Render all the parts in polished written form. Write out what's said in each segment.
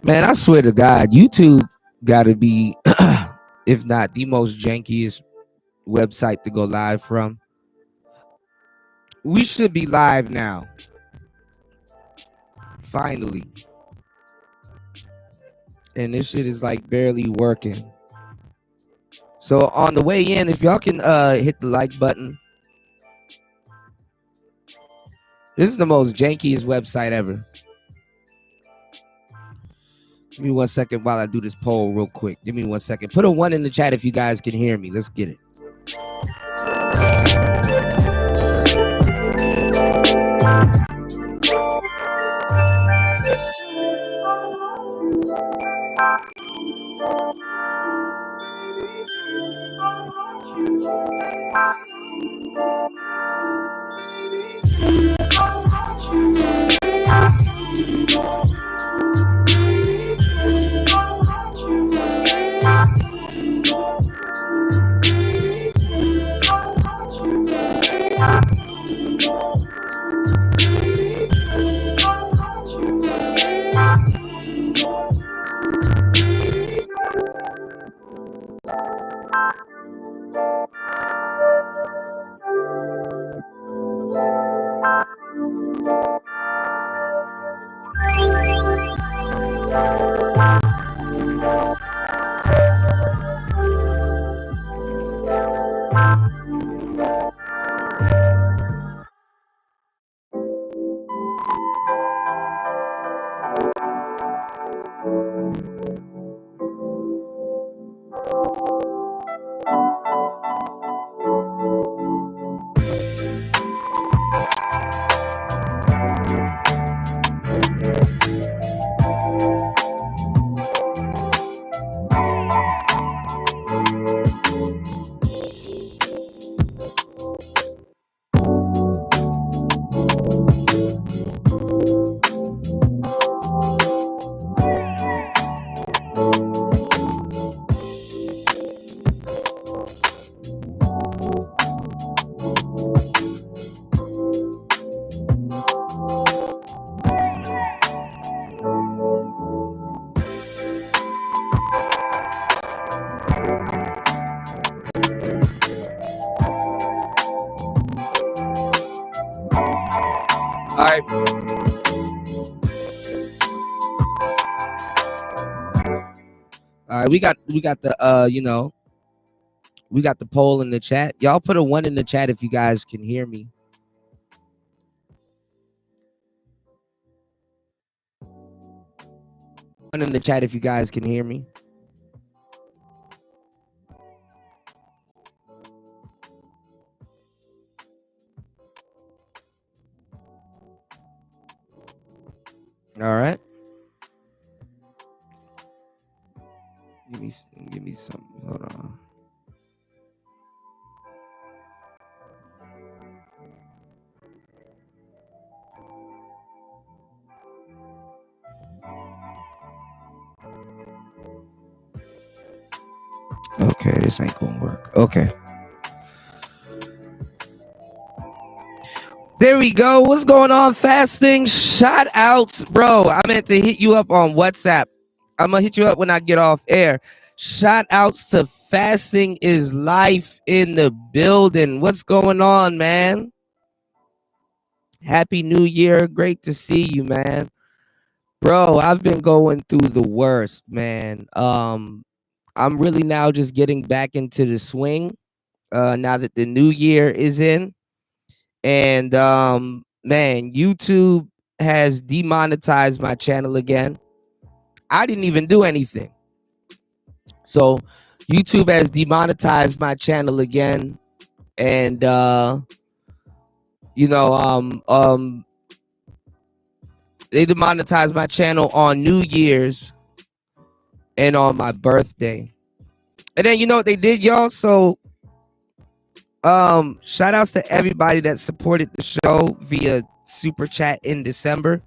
Man, I swear to God, YouTube got to be, if not the most jankiest website to go live from. We should be live now. Finally. And this shit is like barely working. So on the way in, if y'all can hit the like button. This is the most jankiest website ever. Give me 1 second while I do this poll real quick. Give me 1 second. Put a 1 in the chat if you guys can hear me. Let's get it. All right. All right, we got the we got the poll in the chat. Y'all put a 1 in the chat if you guys can hear me. One in the chat if you guys can hear me. All right. Give me some. Hold on. Okay, this ain't gonna work. Okay. There we go. What's going on, Fasting? Shout outs, bro. I meant to hit you up on WhatsApp. I'm gonna hit you up when I get off air. Shout outs to Fasting is Life in the building. What's going on, man? Happy New Year. Great to see you, man. Bro, I've been going through the worst, man. I'm really now just getting back into the swing now that the new year is in. And man, YouTube has demonetized my channel again. I didn't even do anything. So YouTube has demonetized my channel again. And they demonetized my channel on New Year's and on my birthday. And then you know what they did, y'all? So shout outs to everybody that supported the show via super chat in December.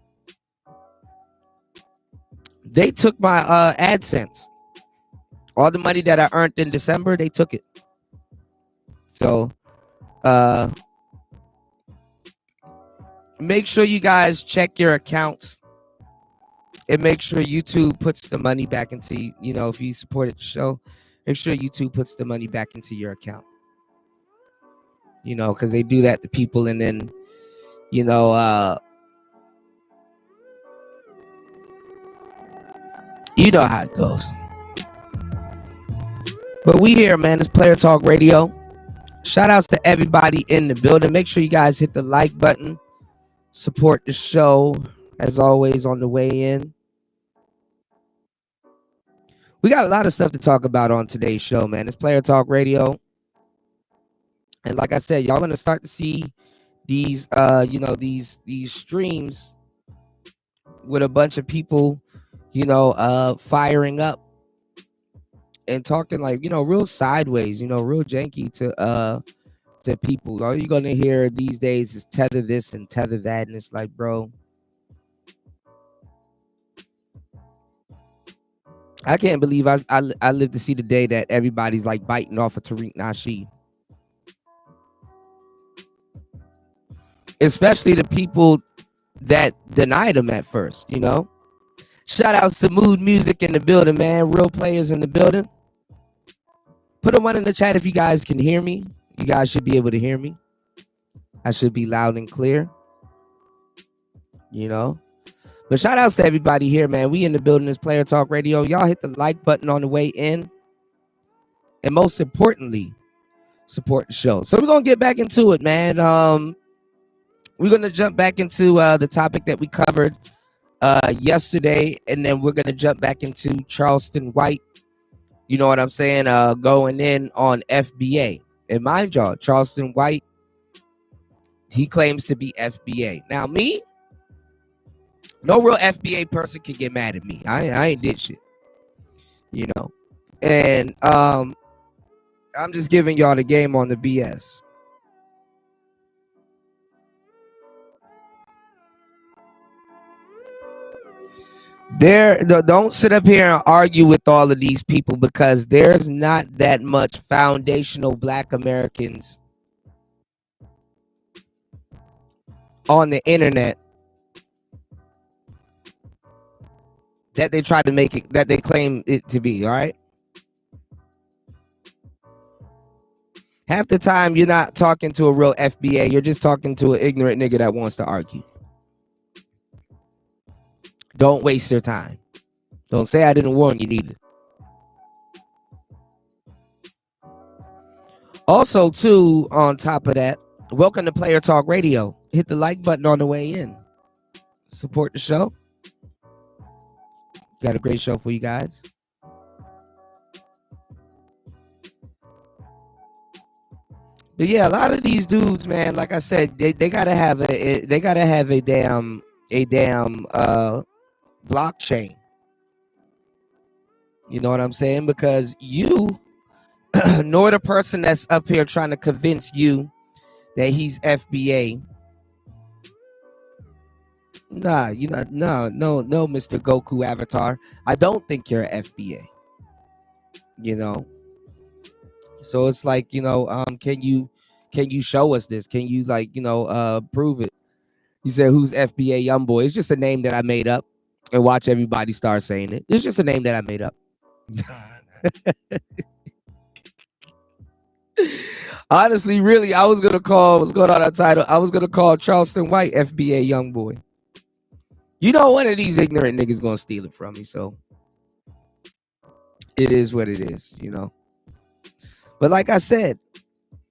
They took my AdSense. All the money that I earned in December, they took it. So make sure you guys check your accounts. And make sure YouTube puts the money back into, if you supported the show, make sure YouTube puts the money back into your account. Because they do that to people, and then, you know how it goes. But we here, man. It's Player Talk Radio. Shout outs to everybody in the building. Make sure you guys hit the like button. Support the show, as always, on the way in. We got a lot of stuff to talk about on today's show, man. It's Player Talk Radio. And like I said, y'all gonna start to see these these streams with a bunch of people, firing up and talking like, real sideways, real janky to people. All you're gonna hear these days is tether this and tether that, and it's like, bro, I can't believe I lived to see the day that everybody's like biting off of Tariq Nasheed. Especially the people that denied him at first, Shout outs to Mood Music in the building, man. Real players in the building. Put a 1 in the chat if you guys can hear me. You guys should be able to hear me. I should be loud and clear. But shout outs to everybody here, man. We in the building. Is Player Talk Radio. Y'all hit the like button on the way in. And most importantly, support the show. So we're going to get back into it, man. We're going to jump back into the topic that we covered yesterday. And then we're going to jump back into Charleston White. You know what I'm saying? Going in on FBA. And mind y'all, Charleston White, he claims to be FBA. Now, me, no real FBA person can get mad at me. I ain't did shit. And I'm just giving y'all the game on the BS. Don't sit up here and argue with all of these people, because there's not that much foundational Black Americans on the internet that they try to make it, that they claim it to be. All right. Half the time you're not talking to a real FBA. You're just talking to an ignorant nigga that wants to argue. Don't waste your time. Don't say I didn't warn you neither. Also, too, on top of that, welcome to Player Talk Radio. Hit the like button on the way in. Support the show. Got a great show for you guys. But yeah, a lot of these dudes, man, like I said, they gotta have a damn blockchain. You know what I'm saying? Because you nor the person that's up here trying to convince you that he's FBA. Nah, no, Mr. Goku Avatar. I don't think you're FBA. So it's like, can you show us this? Can you prove it? He said, who's FBA Youngboy? It's just a name that I made up, and watch everybody start saying it. It's just a name that I made up. Honestly, really, I was gonna call, what's going on that title? I was gonna call Charleston White FBA Youngboy. One of these ignorant niggas gonna steal it from me, so it is what it is, But like I said,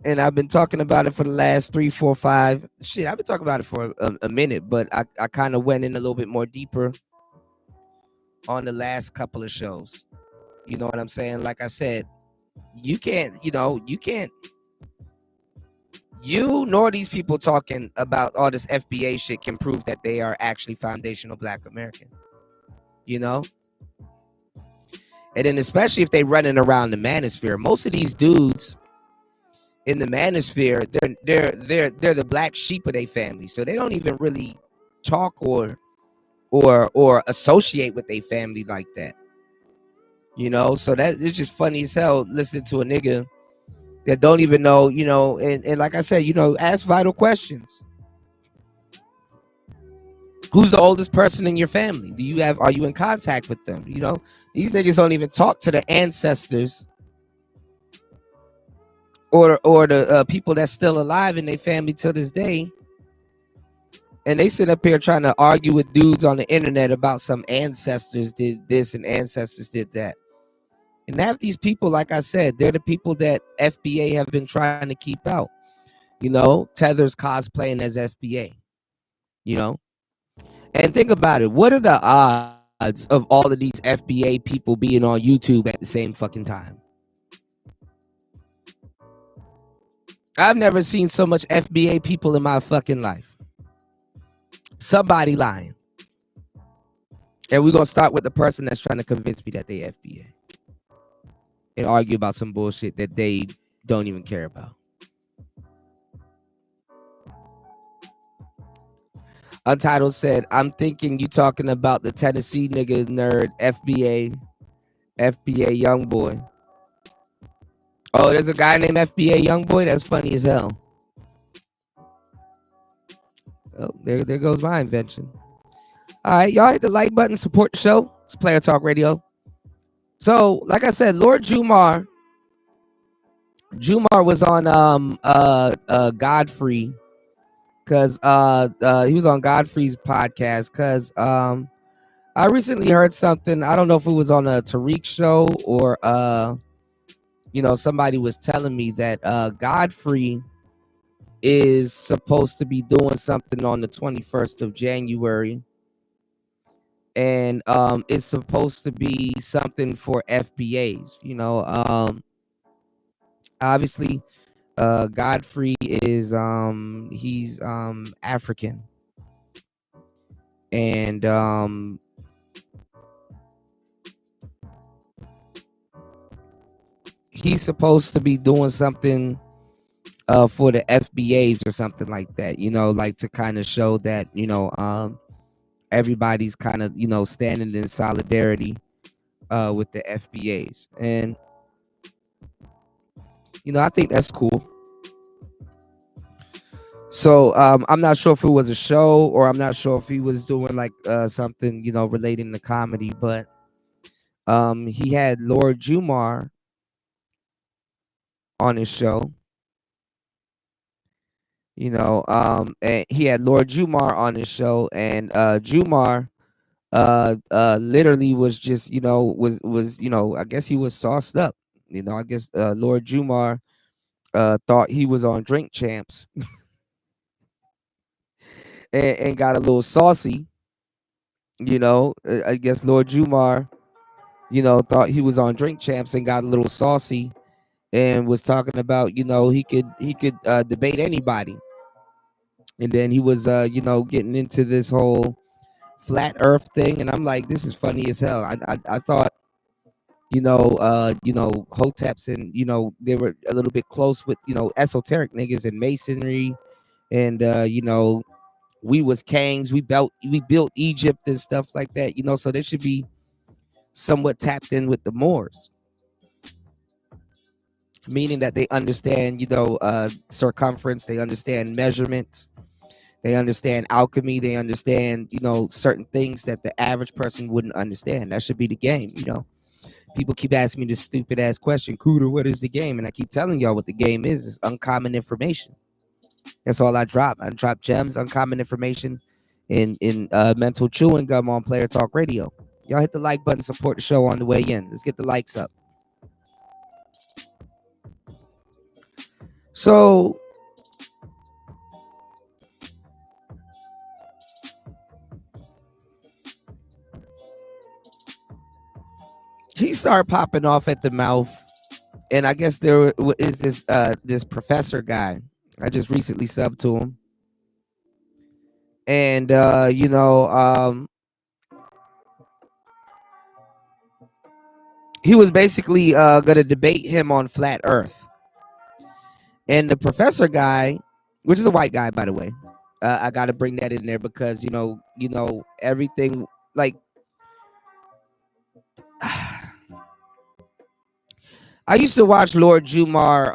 and I've been talking about it for the last 3, 4, 5. Shit, I've been talking about it for a minute, but I kind of went in a little bit more deeper on the last couple of shows. You know what I'm saying? Like I said, you nor these people talking about all this FBA shit can prove that they are actually foundational Black American. And then especially if they running around the manosphere, most of these dudes in the manosphere, they're the black sheep of their family, so they don't even really talk or associate with their family like that. So that it's just funny as hell listening to a nigga that don't even know, and like I said, ask vital questions. Who's the oldest person in your family? Are you in contact with them? These niggas don't even talk to the ancestors or the people that's still alive in their family to this day. And they sit up here trying to argue with dudes on the internet about some ancestors did this and ancestors did that. And half these people, like I said, they're the people that FBA have been trying to keep out. Tether's cosplaying as FBA, you know? And think about it. What are the odds of all of these FBA people being on YouTube at the same fucking time? I've never seen so much FBA people in my fucking life. Somebody lying. And we're going to start with the person that's trying to convince me that they FBA. And argue about some bullshit that they don't even care about. Untitled said, I'm thinking you talking about the Tennessee nigga nerd, FBA young boy. Oh, there's a guy named FBA young boy? That's funny as hell. Oh, there goes my invention. All right, y'all hit the like button, support the show. It's Player Talk Radio. So, like I said, Lord Jumar was on Godfrey, because he was on Godfrey's podcast, because I recently heard something. I don't know if it was on a Tariq show or somebody was telling me that Godfrey is supposed to be doing something on the 21st of January. And it's supposed to be something for FBAs. Obviously, Godfrey is he's African, and he's supposed to be doing something for the FBAs or something like that. Like to kind of show that everybody's kind of standing in solidarity with the FBAs, and I think that's cool. So I'm not sure if it was a show, or I'm not sure if he was doing like something relating to comedy, but he had Lord Jumar on his show. And he had Lord Jumar on his show, and Jumar literally was just was I guess he was sauced up. I guess Lord Jumar thought he was on Drink Champs and got a little saucy. I guess Lord Jumar thought he was on Drink Champs and got a little saucy, and was talking about he could debate anybody. And then he was getting into this whole flat earth thing, and I'm like, this is funny as hell. I thought Hoteps, and they were a little bit close with esoteric niggas and masonry, and we was kings, we built Egypt and stuff like that, so they should be somewhat tapped in with the Moors, meaning that they understand circumference, they understand measurements, they understand alchemy, they understand certain things that the average person wouldn't understand. That should be the game. People keep asking me this stupid ass question, Cuda, what is the game? And I keep telling y'all what the game is. It's uncommon information. That's all I drop. I drop gems, uncommon information, in mental chewing gum on Player Talk Radio. Y'all hit the like button, support the show on the way in. Let's get the likes up. So he started popping off at the mouth, and I guess there is this professor guy. I just recently subbed to him, and he was basically gonna debate him on flat Earth. And the professor guy, which is a white guy, by the way, I got to bring that in there because everything, like, I used to watch Lord Jumar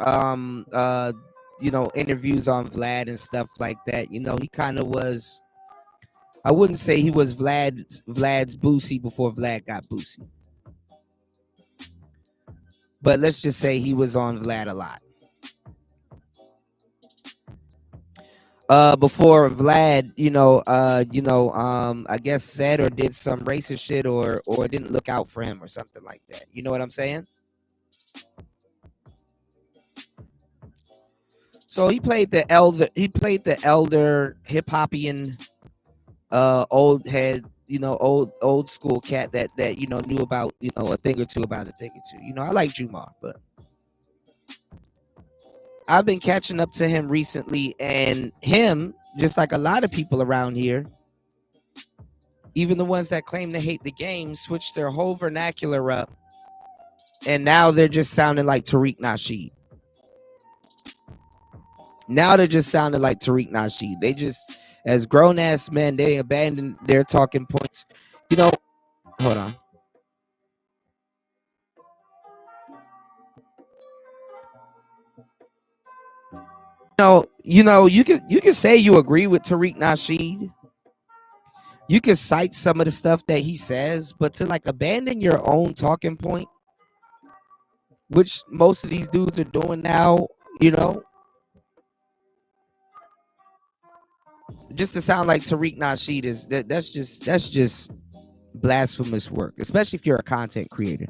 interviews on Vlad and stuff like that. He kind of was I wouldn't say he was Vlad's Boosie before Vlad got Boosie. But let's just say he was on Vlad a lot. Before Vlad, I guess said or did some racist shit or didn't look out for him or something like that. You know what I'm saying? So he played the elder. He played the elder hip hopian, old head, old school cat that knew about a thing or two about a thing or two. I like Jumar, but I've been catching up to him recently, and him, just like a lot of people around here, even the ones that claim to hate the game, switched their whole vernacular up, and now they're just sounding like Tariq Nasheed. Now they're just sounding like Tariq Nasheed. They just, as grown ass men, they abandoned their talking points. Hold on. You can say you agree with Tariq Nasheed. You can cite some of the stuff that he says, but to like abandon your own talking point, which most of these dudes are doing now, just to sound like Tariq Nasheed that's just blasphemous work, especially if you're a content creator.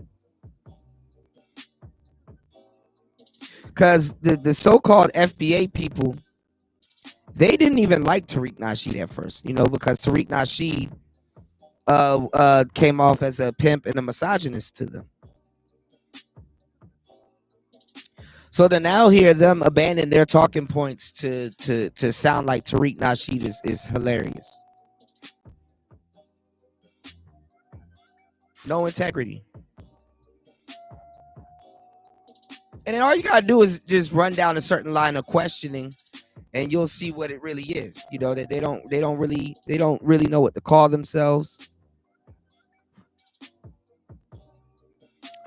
Because the so-called FBA people, they didn't even like Tariq Nasheed at first, because Tariq Nasheed came off as a pimp and a misogynist to them. So to now hear them abandon their talking points to sound like Tariq Nasheed is hilarious. No integrity. And then all you gotta do is just run down a certain line of questioning, and you'll see what it really is. That they don't really know what to call themselves.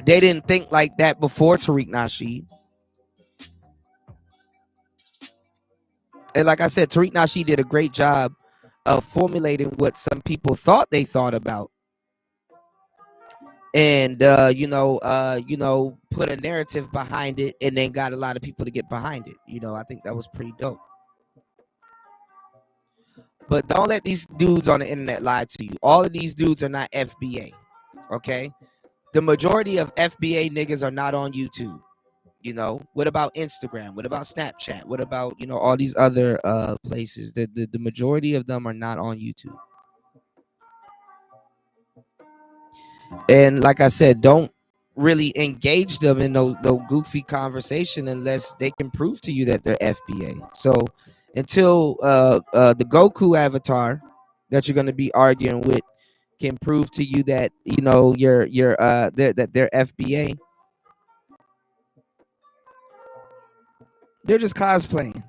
They didn't think like that before Tariq Nasheed. And like I said, Tariq Nasheed did a great job of formulating what some people thought they thought about, and put a narrative behind it, and then got a lot of people to get behind it. I think that was pretty dope. But don't let these dudes on the internet lie to you. All of these dudes are not FBA. Okay? The majority of FBA niggas are not on YouTube. What about Instagram? What about Snapchat? What about, all these other places? The majority of them are not on YouTube. And like I said, don't really engage them in no goofy conversation unless they can prove to you that they're FBA. So until the Goku avatar that you're going to be arguing with can prove to you that that they're FBA, they're just cosplaying.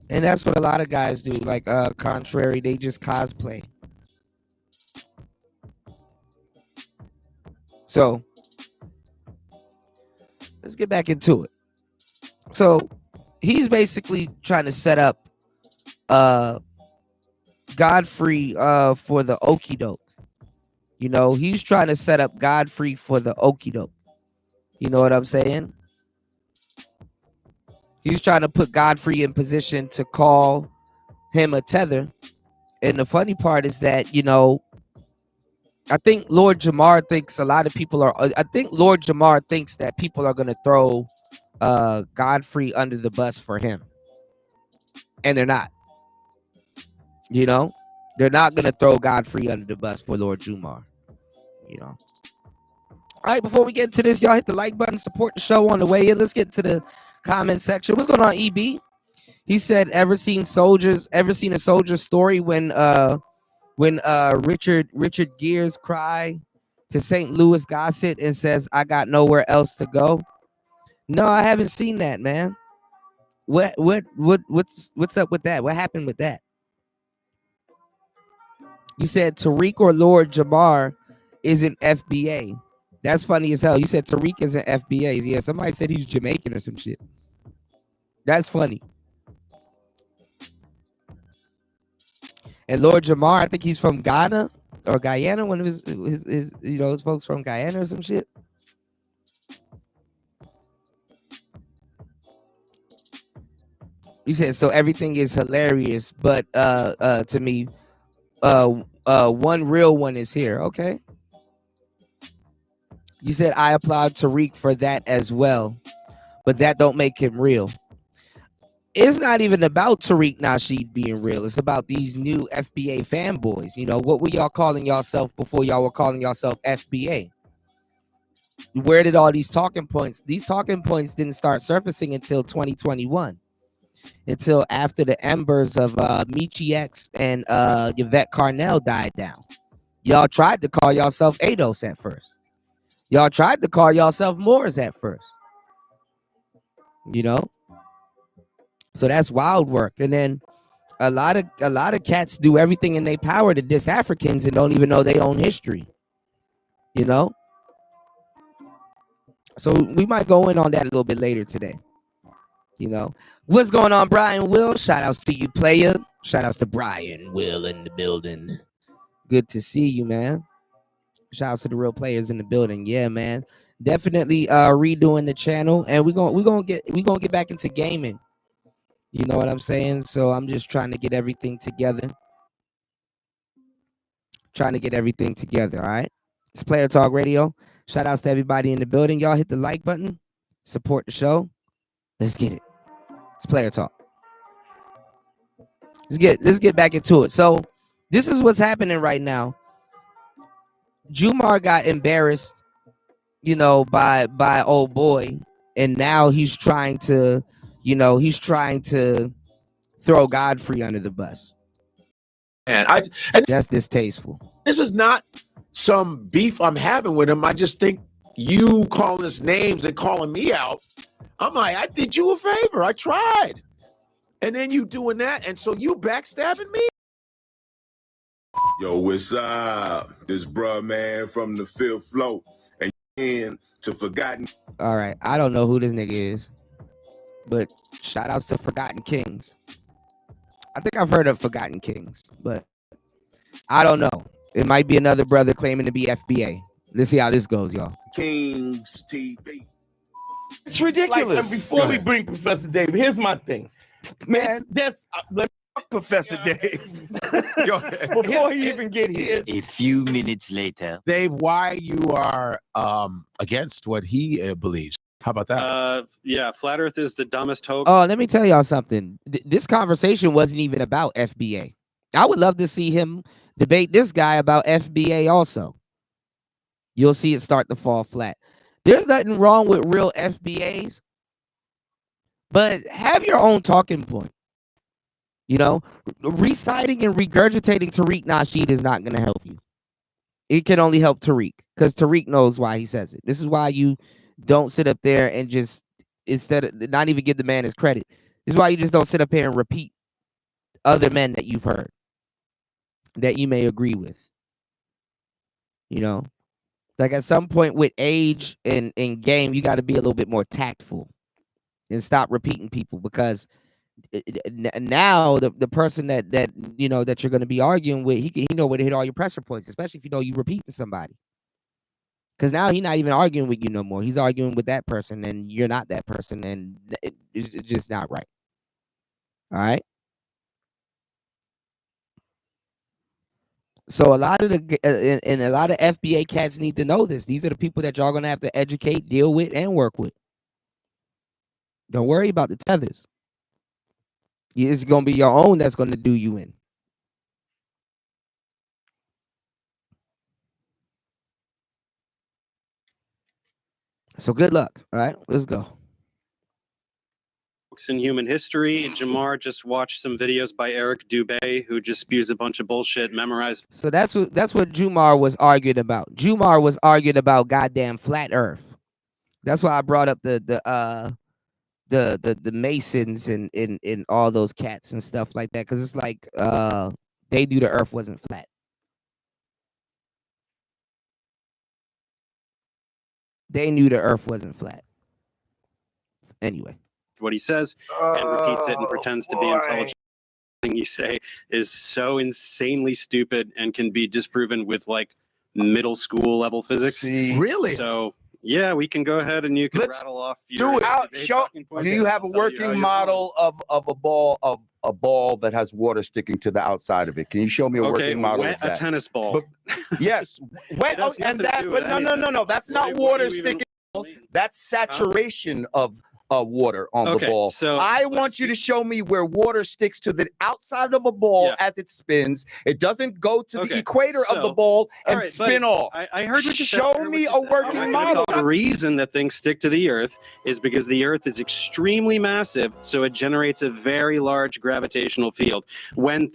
And that's what a lot of guys do. Like contrary, they just cosplay. So let's get back into it. So he's basically trying to set up Godfrey for the okie doke. He's trying to set up Godfrey for the okie doke. You know what I'm saying? He's trying to put Godfrey in position to call him a tether. And the funny part is that, I think Lord Jamar thinks a lot of people are. I think Lord Jamar thinks that people are going to throw Godfrey under the bus for him. And they're not. They're not going to throw Godfrey under the bus for Lord Jamar. All right, before we get into this, y'all hit the like button, support the show on the way in. Let's get to the comment section. What's going on, EB? He said, ever seen a soldier's story when Richard Gere's cry to St. Louis Gossett and says, I got nowhere else to go? No, I haven't seen that, man. What's up with that? What happened with that? You said Tariq or Lord Jamar isn't FBA. That's funny as hell. You said Tariq isn't FBA. Yeah, somebody said he's Jamaican or some shit. That's funny. And Lord Jamar, I think he's from Ghana or Guyana. One of his his folks from Guyana or some shit. He said so everything is hilarious, but to me, one real one is here. Okay. You said I applaud Tariq for that as well, but that don't make him real. It's not even about Tariq Nasheed being real. It's about these new FBA fanboys. You know, what were y'all calling yourself before y'all were calling yourself FBA? Where did all these talking points? These talking points didn't start surfacing until 2021, until after the embers of Michi X and Yvette Carnell died down. Y'all tried to call yourself thos at first. Y'all tried to call yourself Moors at first. You know, so that's wild work. And then a lot of cats do everything in their power to diss Africans and don't even know their own history. You know, so we might go in on that a little bit later today. You know, what's going on, Brian Will? Shout outs to you, player. Shout outs to Brian Will in the building. Good to see you, man. Shout outs to the real players in the building. Yeah, man. Definitely redoing the channel, and we're gonna get back into gaming. You know what I'm saying? So I'm just trying to get everything together. All right. It's Player Talk Radio. Shout outs to everybody in the building. Y'all hit the like button. Support the show. Let's get it. It's Player Talk. Let's get back into it. So this is what's happening right now. Jumar got embarrassed, you know, by old boy, and now he's trying to throw Godfrey under the bus. And that's distasteful. This is not some beef I'm having with him. I just think you calling us names and calling me out, I'm like, I did you a favor. I tried. And then you doing that, and so you backstabbing me? Yo, what's up? This bruh man from the fifth floor. And to Forgotten. All right, I don't know who this nigga is, but shout outs to Forgotten Kings. I think I've heard of Forgotten Kings, but I don't know. It might be another brother claiming to be FBA. Let's see how this goes, y'all. Kings TV. It's ridiculous. Like, and before we bring Professor Dave, here's my thing. Man, that's Professor Dave. Before he even get here. A few minutes later. Dave, why you are against what he believes? How about that? Yeah, Flat Earth is the dumbest hoax. Oh, let me tell y'all something. This conversation wasn't even about FBA. I would love to see him debate this guy about FBA also. You'll see it start to fall flat. There's nothing wrong with real FBAs, but have your own talking point. You know, reciting and regurgitating Tariq Nasheed is not going to help you. It can only help Tariq because Tariq knows why he says it. This is why you don't sit up there and just, instead of not even give the man his credit. This is why you just don't sit up here and repeat other men that you've heard that you may agree with. You know, like at some point with age and in game, you got to be a little bit more tactful and stop repeating people, because now the person that you know that you're going to be arguing with, he know where to hit all your pressure points, especially if you know you repeating somebody. Because now he's not even arguing with you no more. He's arguing with that person, and you're not that person, and it's just not right. All right. So a lot of the and a lot of FBA cats need to know this. These are the people that y'all gonna have to educate, deal with, and work with. Don't worry about the tethers. It's gonna be your own that's gonna do you in. So good luck. All right, let's go. In human history, Jamar just watched some videos by Eric Dubé, who just spews a bunch of bullshit memorized. So that's what Jumar was arguing about. Jumar was arguing about goddamn flat Earth. That's why I brought up the Masons and all those cats and stuff like that, because it's like they knew the Earth wasn't flat. They knew the Earth wasn't flat. Anyway. What he says and repeats it and pretends to be intelligent. everything you say is so insanely stupid and can be disproven with like middle school level physics. Really? So yeah, we can go ahead and you can Let's rattle off do your it. debate Show, talking points. do you have a I'll tell you how working you're wrong. model of a ball that has water sticking to the outside of it? Can you show me a Okay, working model wet of that? a tennis ball. But- yes, wet. It has And nothing to that, do but with no, anything. that's What not do you water even sticking. mean? That's saturation of water on the Okay, ball. so I let's want you see. to show me where water sticks to the outside of a ball Yeah. as it spins. It doesn't go to the Okay, equator of the so- ball All and right, spin buddy, off. I heard what you said. Show I heard me what you a said. working Okay, model. The reason that things stick to the Earth is because the Earth is extremely massive, so it generates a very large gravitational field. When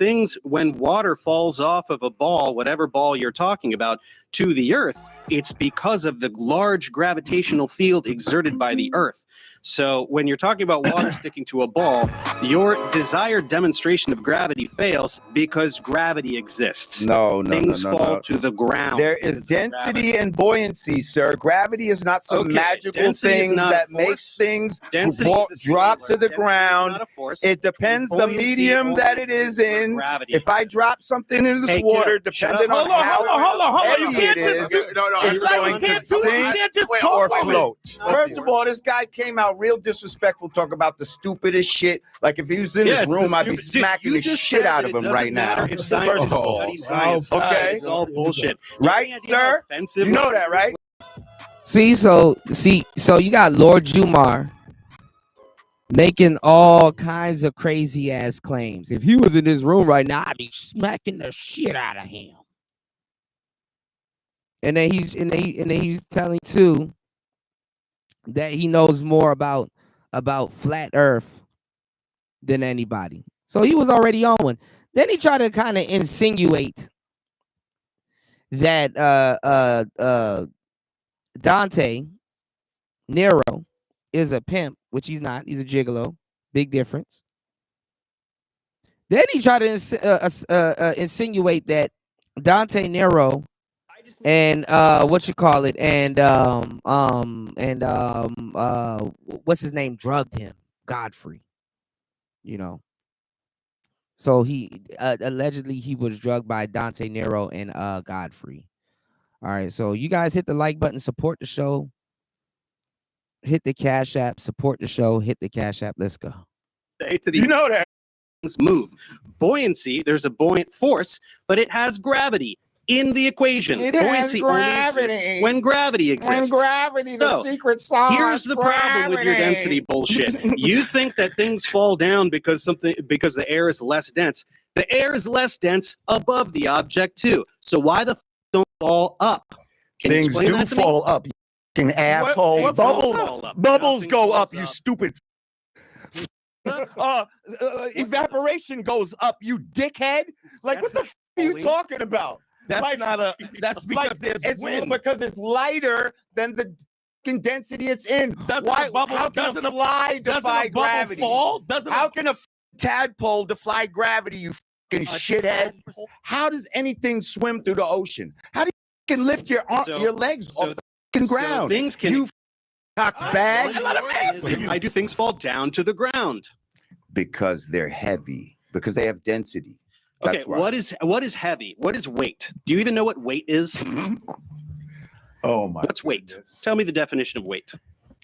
water falls off of a ball, whatever ball you're talking about, to the Earth, it's because of the large gravitational field exerted by the Earth. So when you're talking about water sticking to a ball, your desired demonstration of gravity fails because gravity exists. No, Things fall to the ground. There because is of density gravity. and buoyancy, sir. Gravity is not some Okay, magical density is thing not a that force. makes things Density drop is a to singular. the Density is ground. not a force. It depends the Buoyancy medium only that it is exists where in. gravity If I exists. drop something in this Hey, water, kiddo, shut depending up. on how You heavy can't it is, no, it's like going you to can't do it. You sink can't just or talk over it. float. No. First of all, this guy came out real disrespectful, talk about the stupidest shit. Like if he was in Yeah, this it's the room, I'd be stupid- Dude, smacking you the just shit said out that of it him doesn't right now. matter if scientists First of all, study science. okay. It's all bullshit. Right, You know how sir? offensive You know my that, right? So you got Lord Jumar making all kinds of crazy ass claims. If he was in this room right now, I'd be smacking the shit out of him. And then he's telling too that he knows more about flat Earth than anybody. So he was already on one. Then he tried to kind of insinuate that Dante Nero is a pimp, which he's not. He's a gigolo. Big difference. Then he tried to insinuate that Dante Nero and what's his name drugged him, Godfrey. You know. So he allegedly he was drugged by Dante Nero and Godfrey. All right, so you guys hit the like button, support the show. Hit the Cash App, support the show. Hit the Cash App. Let's go. To the You know that. move. Buoyancy, there's a buoyant force, but it has gravity in the equation. It has Buoyancy only gravity. exists when gravity exists. Gravity, So, secret sauce. Here's the problem with your density bullshit. You think that things fall down because the air is less dense. The air is less dense above the object too. So why the don't fall up? Can you Things explain do that to me? fall up, you fucking asshole. What Bubbles, fall up? bubbles Nothing go falls up, you stupid. Evaporation goes up, you dickhead. Like, That's what the not f are you falling. talking about? That's Like- not a. That's because there's It's wind. because it's lighter than the fucking density it's in. Doesn't Why? a bubble? How can Doesn't a a fly doesn't defy a bubble gravity? fall? Doesn't How a, can a tadpole defy gravity? You fucking shithead. How does anything swim through the ocean? How do you fucking lift your So- your legs so- off the fucking So ground? things can. You cock bag. Why do things fall down to the ground? Because they're heavy. Because they have density. Okay, That's why. what is heavy? What is weight? Do you even know what weight is? Oh my! What's weight? goodness. Tell me the definition of weight.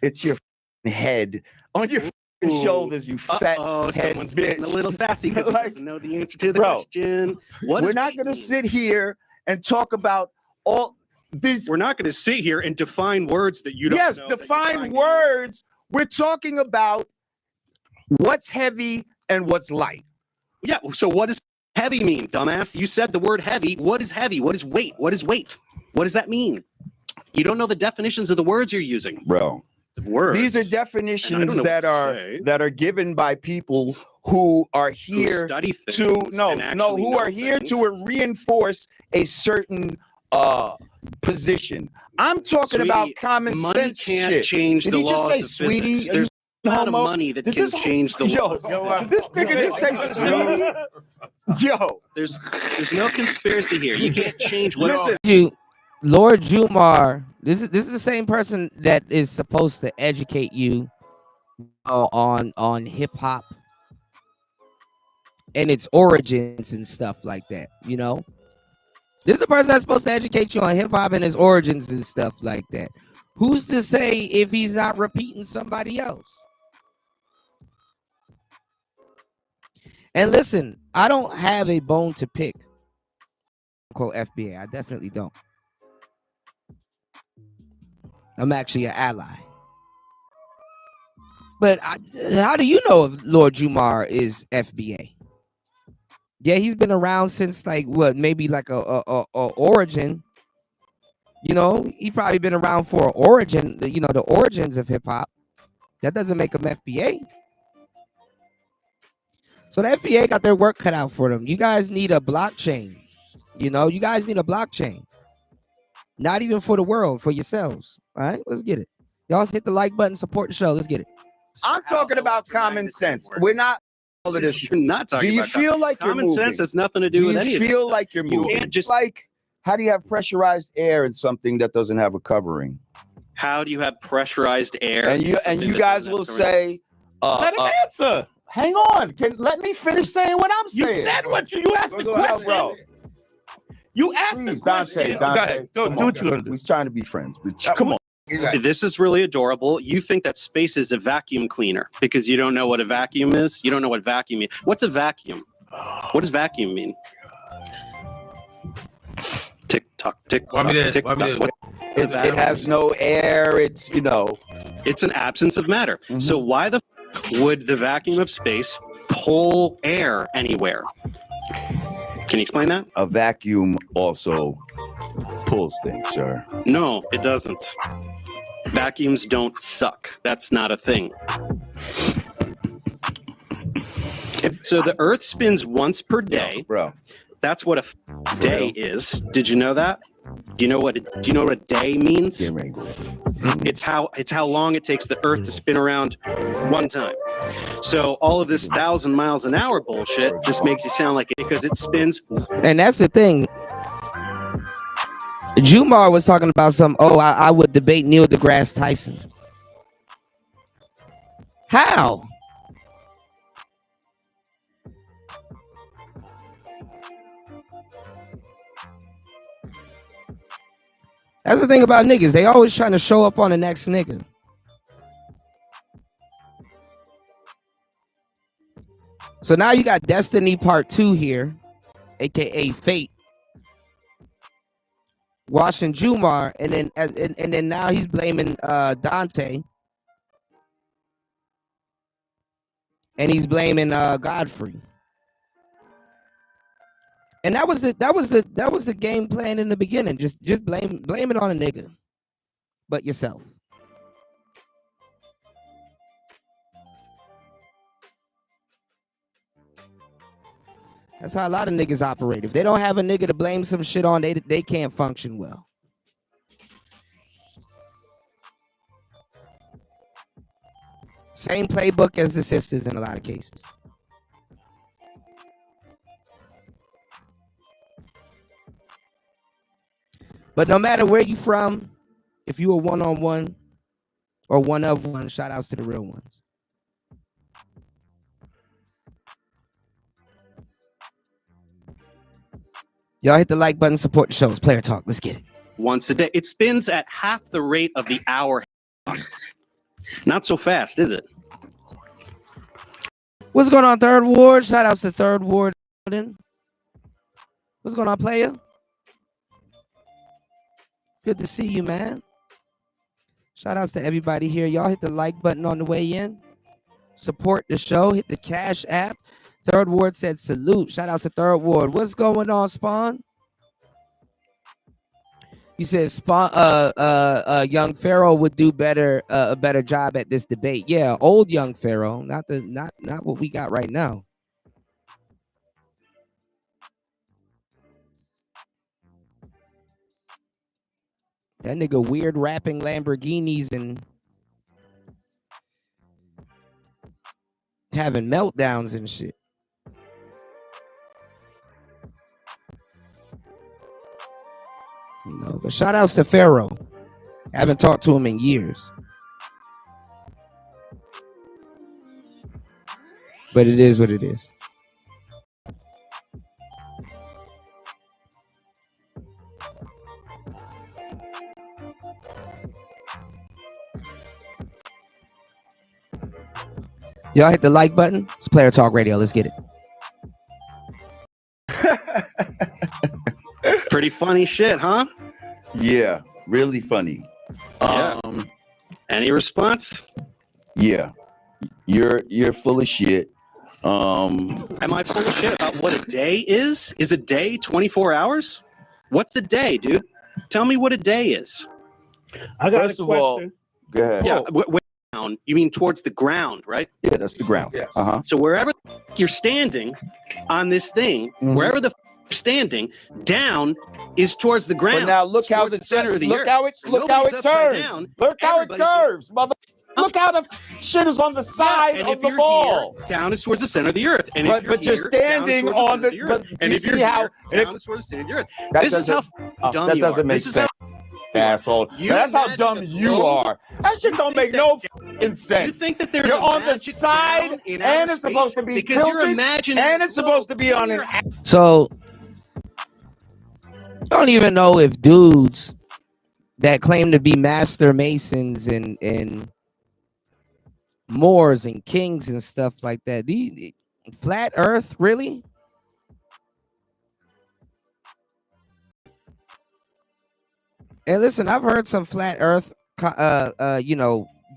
It's your fucking head on your fucking Ooh. shoulders. You fat Oh, head someone's getting a bitch. little sassy because Like, he doesn't know the answer to the bro, question. What We're does not weight going to mean? sit here and talk about all these. We're not going to sit here and define words that you don't Yes, know. that you're define trying to words. We're talking about what's heavy and what's light. use. Yeah. So what does heavy mean, dumbass? You said the word heavy. What is heavy? What is weight? What is weight? What does that mean? You don't know the definitions of the words you're using. Bro, Words. these are And I don't definitions know that what to say. are given by people who are Who here study things to and actually who know are here things. to reinforce a certain position. I'm talking about Sweetie, common money sense can't shit. change Did the he just laws say, of sweetie? physics. Are There's you no amount of homo? money that Did can this- change the Yo, laws. did this nigga just say sweetie? Yo, There's no conspiracy here. You can't change what. listen. Lord Jumar, this is the same person that is supposed to educate you on hip hop and its origins and stuff like that. You know, this is the person that's supposed to educate you on hip hop and its origins and stuff like that. Who's to say if he's not repeating somebody else? And listen, I don't have a bone to pick, quote FBA. I definitely don't. I'm actually an ally. But how do you know if Lord Jumar is FBA? Yeah, he's been around since like what, maybe like a origin. You know, he probably been around for an origin. You know, the origins of hip hop. That doesn't make him FBA. So the FBA got their work cut out for them. You guys need a blockchain. You know, you guys need a blockchain. Not even for the world, for yourselves. All right, let's get it. Y'all hit the like button, support the show. Let's get it. I'm talking about common sense. We're not all of this. You're not talking Do you about feel like you're common moving? sense has nothing to do with any of Do you feel like you're You moving? can't just- like, how do you have pressurized air in something that doesn't have a covering? How do you have pressurized air? And you guys will say, Let him answer. hang on, let me finish saying what I'm You saying. said what you asked the Go ahead, question. bro. You asked the Please, question. Dante, Go ahead. Go, do what you gonna do. We're trying to be friends. Come on. This is really adorable. You think that space is a vacuum cleaner because you don't know what a vacuum is. You don't know what vacuum means. What's a vacuum? What does vacuum mean? Tick tock, tick tock, tick tock. It has no air. It's, It's an absence of matter. Mhm. So why the would the vacuum of space pull air anywhere? Can you explain that? a vacuum also pulls things, sir. No, it doesn't. Vacuums don't suck. That's not a thing. So the Earth spins once per day. Bro. That's what a day is. Did you know that? Do you know what a day means? It's how long it takes the Earth to spin around one time. So all of this 1,000 miles an hour bullshit just makes you sound like it because it spins. And that's the thing. Jumar was talking about I would debate Neil deGrasse Tyson. How? That's the thing about niggas. They always trying to show up on the next nigga. So now you got Destiny Part 2 here, aka Fate, washing Jumar, and then now he's blaming Dante, and he's blaming Godfrey. And that was the game plan in the beginning. Just blame it on a nigga, but yourself. That's how a lot of niggas operate. If they don't have a nigga to blame some shit on, they can't function well. Same playbook as the sisters in a lot of cases. But no matter where you from, if you a one-on-one or one of one, shout outs to the real ones. Y'all hit the like button, support the show. It's Player Talk. Let's get it. Once a day. It spins at half the rate of the hour. Not so fast, is it? What's going on, Third Ward? Shout outs to Third Ward. What's going on, player? Good to see you, man. Shout outs to everybody here. Y'all hit the like button on the way in. Support the show. Hit the Cash App. Third Ward said salute. Shout out to Third Ward. What's going on, Spawn? You said Spawn young Pharaoh would do a better job at this debate. Yeah, old young Pharaoh, not what we got right now. That nigga weird rapping Lamborghinis and having meltdowns and shit. You know, but shout outs to Pharaoh. I haven't talked to him in years. But it is what it is. Y'all hit the like button. It's Player Talk Radio. Let's get it. Pretty funny shit, huh? Yeah, really funny. Yeah. Any response? Yeah, you're full of shit. Am I full of shit about what a day is? Is a day 24 hours? What's a day, dude? Tell me what a day is. I got First a of all, question. go ahead. Yeah, way down. You mean towards the ground, right? Yeah, that's the ground. Yes. So wherever you're standing on this thing, Mhm. wherever the you're standing, down is towards the ground. But now look It's how towards the center of the look earth. how it look how Nobody's it upside turns. down. Look how it Everybody curves, mother. Look how the shit is on the side and of if the you're ball. Here, down is towards the center of the earth. And But- if you're but you're here, standing down is towards on the the- center of but earth. do And you if you're see how- here, and if- down is towards the center of the earth. That This is how dumb that you doesn't are. make This is sense, asshole. You That's how imagine dumb a you globe? are. That shit don't make no fucking sense. You think that there's You're a on the magic side, down in and outer it's supposed to space? be because you're tilted, imagining and it's supposed to be on an. So I don't even know if dudes that claim to be master masons and Moors and kings and stuff like that, the flat earth, really? And listen, I've heard some flat earth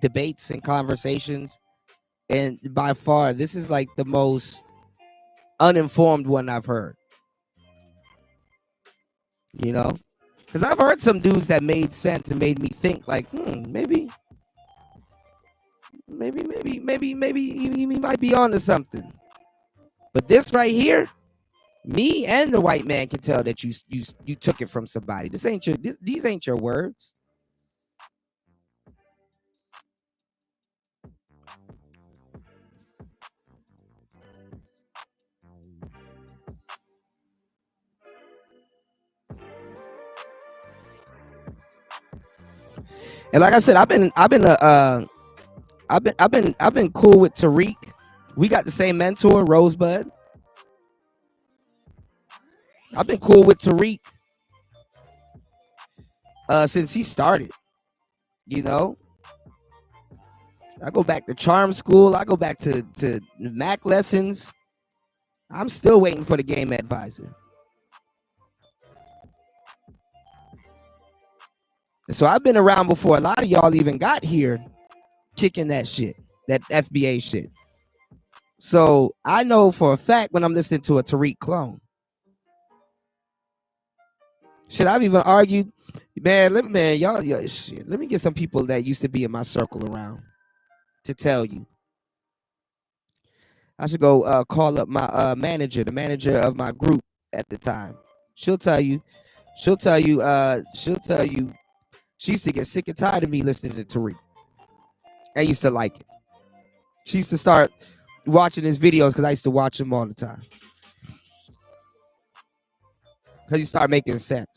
debates and conversations, and by far this is like the most uninformed one I've heard. You know, because I've heard some dudes that made sense and made me think like, maybe he might be onto something. But this right here, me and the white man can tell that you took it from somebody. These ain't your words. And like I said, I've been cool with Tariq. We got the same mentor, Rosebud. I've been cool with Tariq since he started. You know, I go back to charm school. I go back to Mac lessons. I'm still waiting for the game advisor. So I've been around before a lot of y'all even got here kicking that shit, that FBA shit. So I know for a fact when I'm listening to a Tariq clone. Shit, I've even argued, y'all shit. Let me get some people that used to be in my circle around to tell you. I should go call up my manager, the manager of my group at the time. She'll tell you she used to get sick and tired of me listening to Tariq. I used to like it. She used to start watching his videos because I used to watch him all the time. Because he started making sense.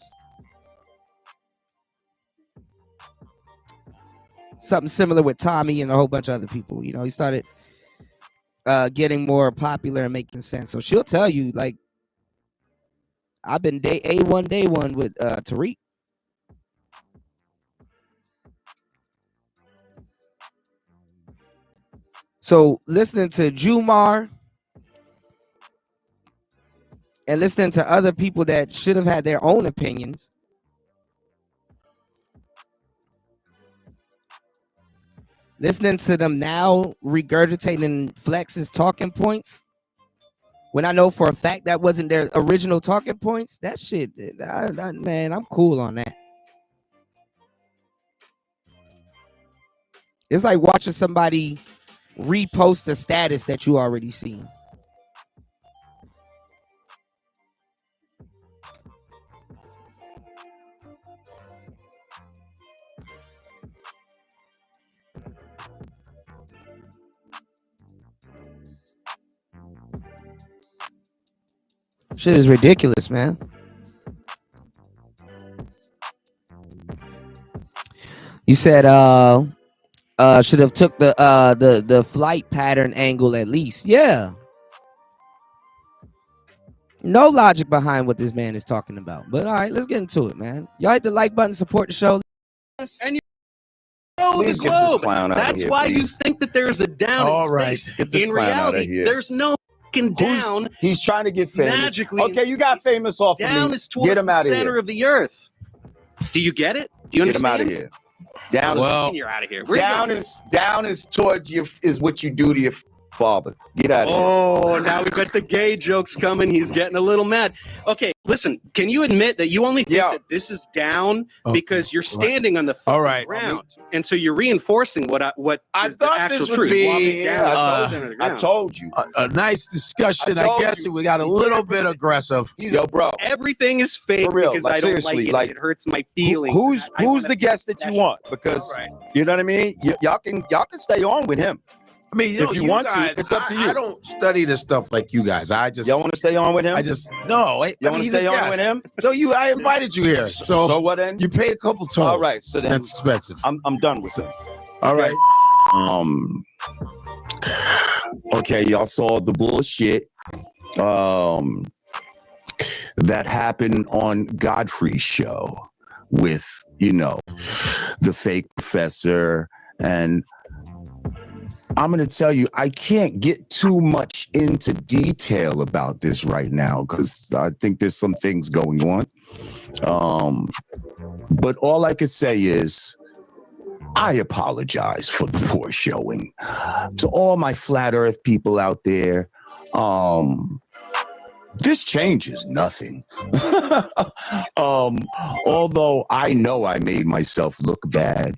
Something similar with Tommy and a whole bunch of other people. You know, he started getting more popular and making sense. So she'll tell you, like, I've been day one with Tariq. So listening to Jumar and listening to other people that should have had their own opinions, listening to them now regurgitating Flex's talking points, when I know for a fact that wasn't their original talking points, that shit, man, I'm cool on that. It's like watching somebody repost a status that you already seen. Shit is ridiculous, man. You said should have took the flight pattern angle at least. Yeah. No logic behind what this man is talking about. But all right, let's get into it, man. Y'all hit the like button, support the show. And you know the Please get this globe. clown out of That's here, why you please. think that there's a down All in right. space. Get this In clown out of reality, here. there's no fucking down. He's trying to get famous. Magically in Okay, you got space. famous off of Down me. is towards Get him the out of center here. of the earth. Do you get it? Do you Get him understand? out of here. Down, Well, You're out of here. Where you going? down is towards you is what you do to your father. Get out of here. Oh, now we got the gay jokes coming. He's getting a little mad. Okay, listen. Can you admit that you only think that this is down because you're standing on the all right. ground, and so you're reinforcing what I is the thought actual this would truth? be I told you. a nice discussion. I I told guess you. we got a little bit aggressive. Yo, bro. Everything is fake For real, because like, I don't seriously, like it. like, It hurts my feelings. Who's I wanna the guest that you want? Because you know what I mean. Y'all can stay on with him. I mean, if you want guys, to, it's up to you. I don't study this stuff like you guys. I just Y'all want to stay on with him? No. You want to stay on with him? So I invited you here. So what then? You paid a couple tolls. All right. So then that's expensive. I'm done with him. All right. Okay, y'all saw the bullshit that happened on Godfrey's show with, the fake professor. And I'm going to tell you, I can't get too much into detail about this right now because I think there's some things going on. But all I could say is, I apologize for the poor showing. To all my flat earth people out there, this changes nothing. Although I know I made myself look bad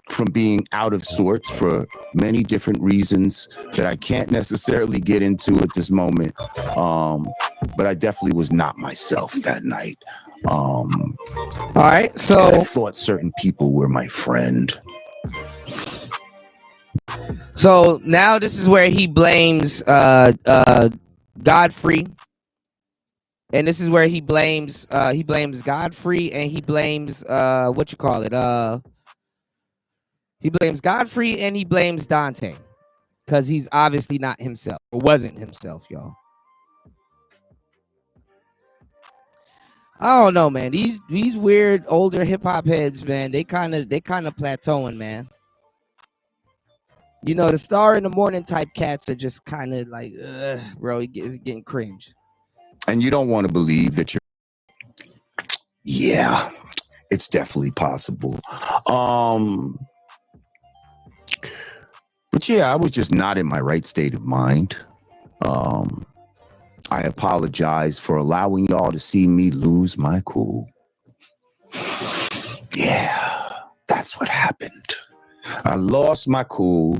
from being out of sorts for many different reasons that I can't necessarily get into at this moment. But I definitely was not myself that night. All right, so I thought certain people were my friend. So now this is where he blames Godfrey, and this is where he blames Godfrey, and he blames he blames Godfrey, and he blames Dante because he's obviously not himself or wasn't himself, y'all. I don't know, man. These weird older hip hop heads, man, they kind of plateauing, man. The Star in the Morning type cats are just kind of like, bro, it's getting cringe. And you don't want to believe that you're. Yeah, it's definitely possible. But yeah, I was just not in my right state of mind. I apologize for allowing y'all to see me lose my cool. Yeah, that's what happened. I lost my cool.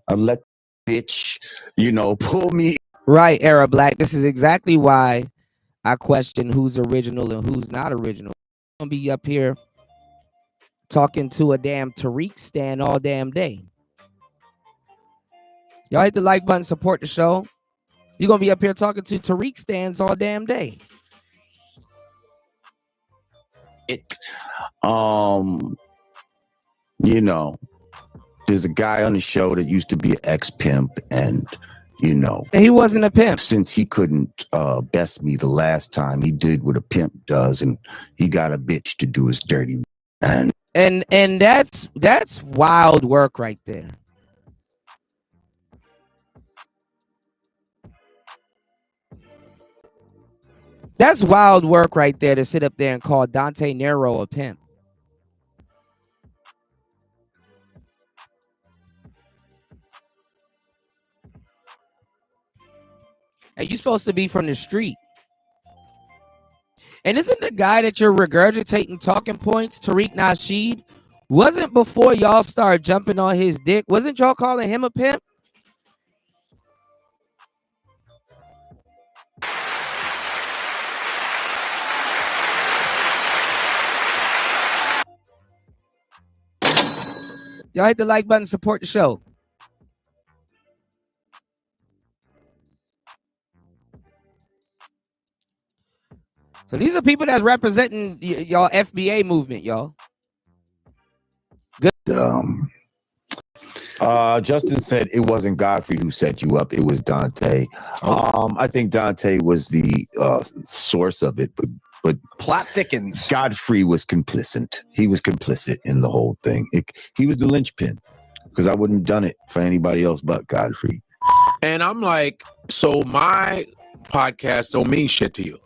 I let the bitch, pull me. Right, Era Black. This is exactly why I question who's original and who's not original. I'm gonna be up here talking to a damn Tariq stand all damn day. Y'all hit the like button, support the show. You're gonna be up here talking to Tariq stands all damn day. There's a guy on the show that used to be an ex-pimp, and he wasn't a pimp. Since he couldn't best me the last time, he did what a pimp does, and he got a bitch to do his dirty. And that's wild work right there. That's wild work right there to sit up there and call Dante Nero a pimp. And you're supposed to be from the street. And isn't the guy that you're regurgitating talking points, Tariq Nasheed, wasn't before y'all started jumping on his dick? Wasn't y'all calling him a pimp? Y'all hit the like button, support the show. So these are people that's representing y'all FBA movement, y'all. Good. Justin said it wasn't Godfrey who set you up; it was Dante. I think Dante was the source of it, but plot thickens. Godfrey was complicit. He was complicit in the whole thing. He was the linchpin, because I wouldn't have done it for anybody else but Godfrey. And I'm like, so my podcast don't mean shit to you,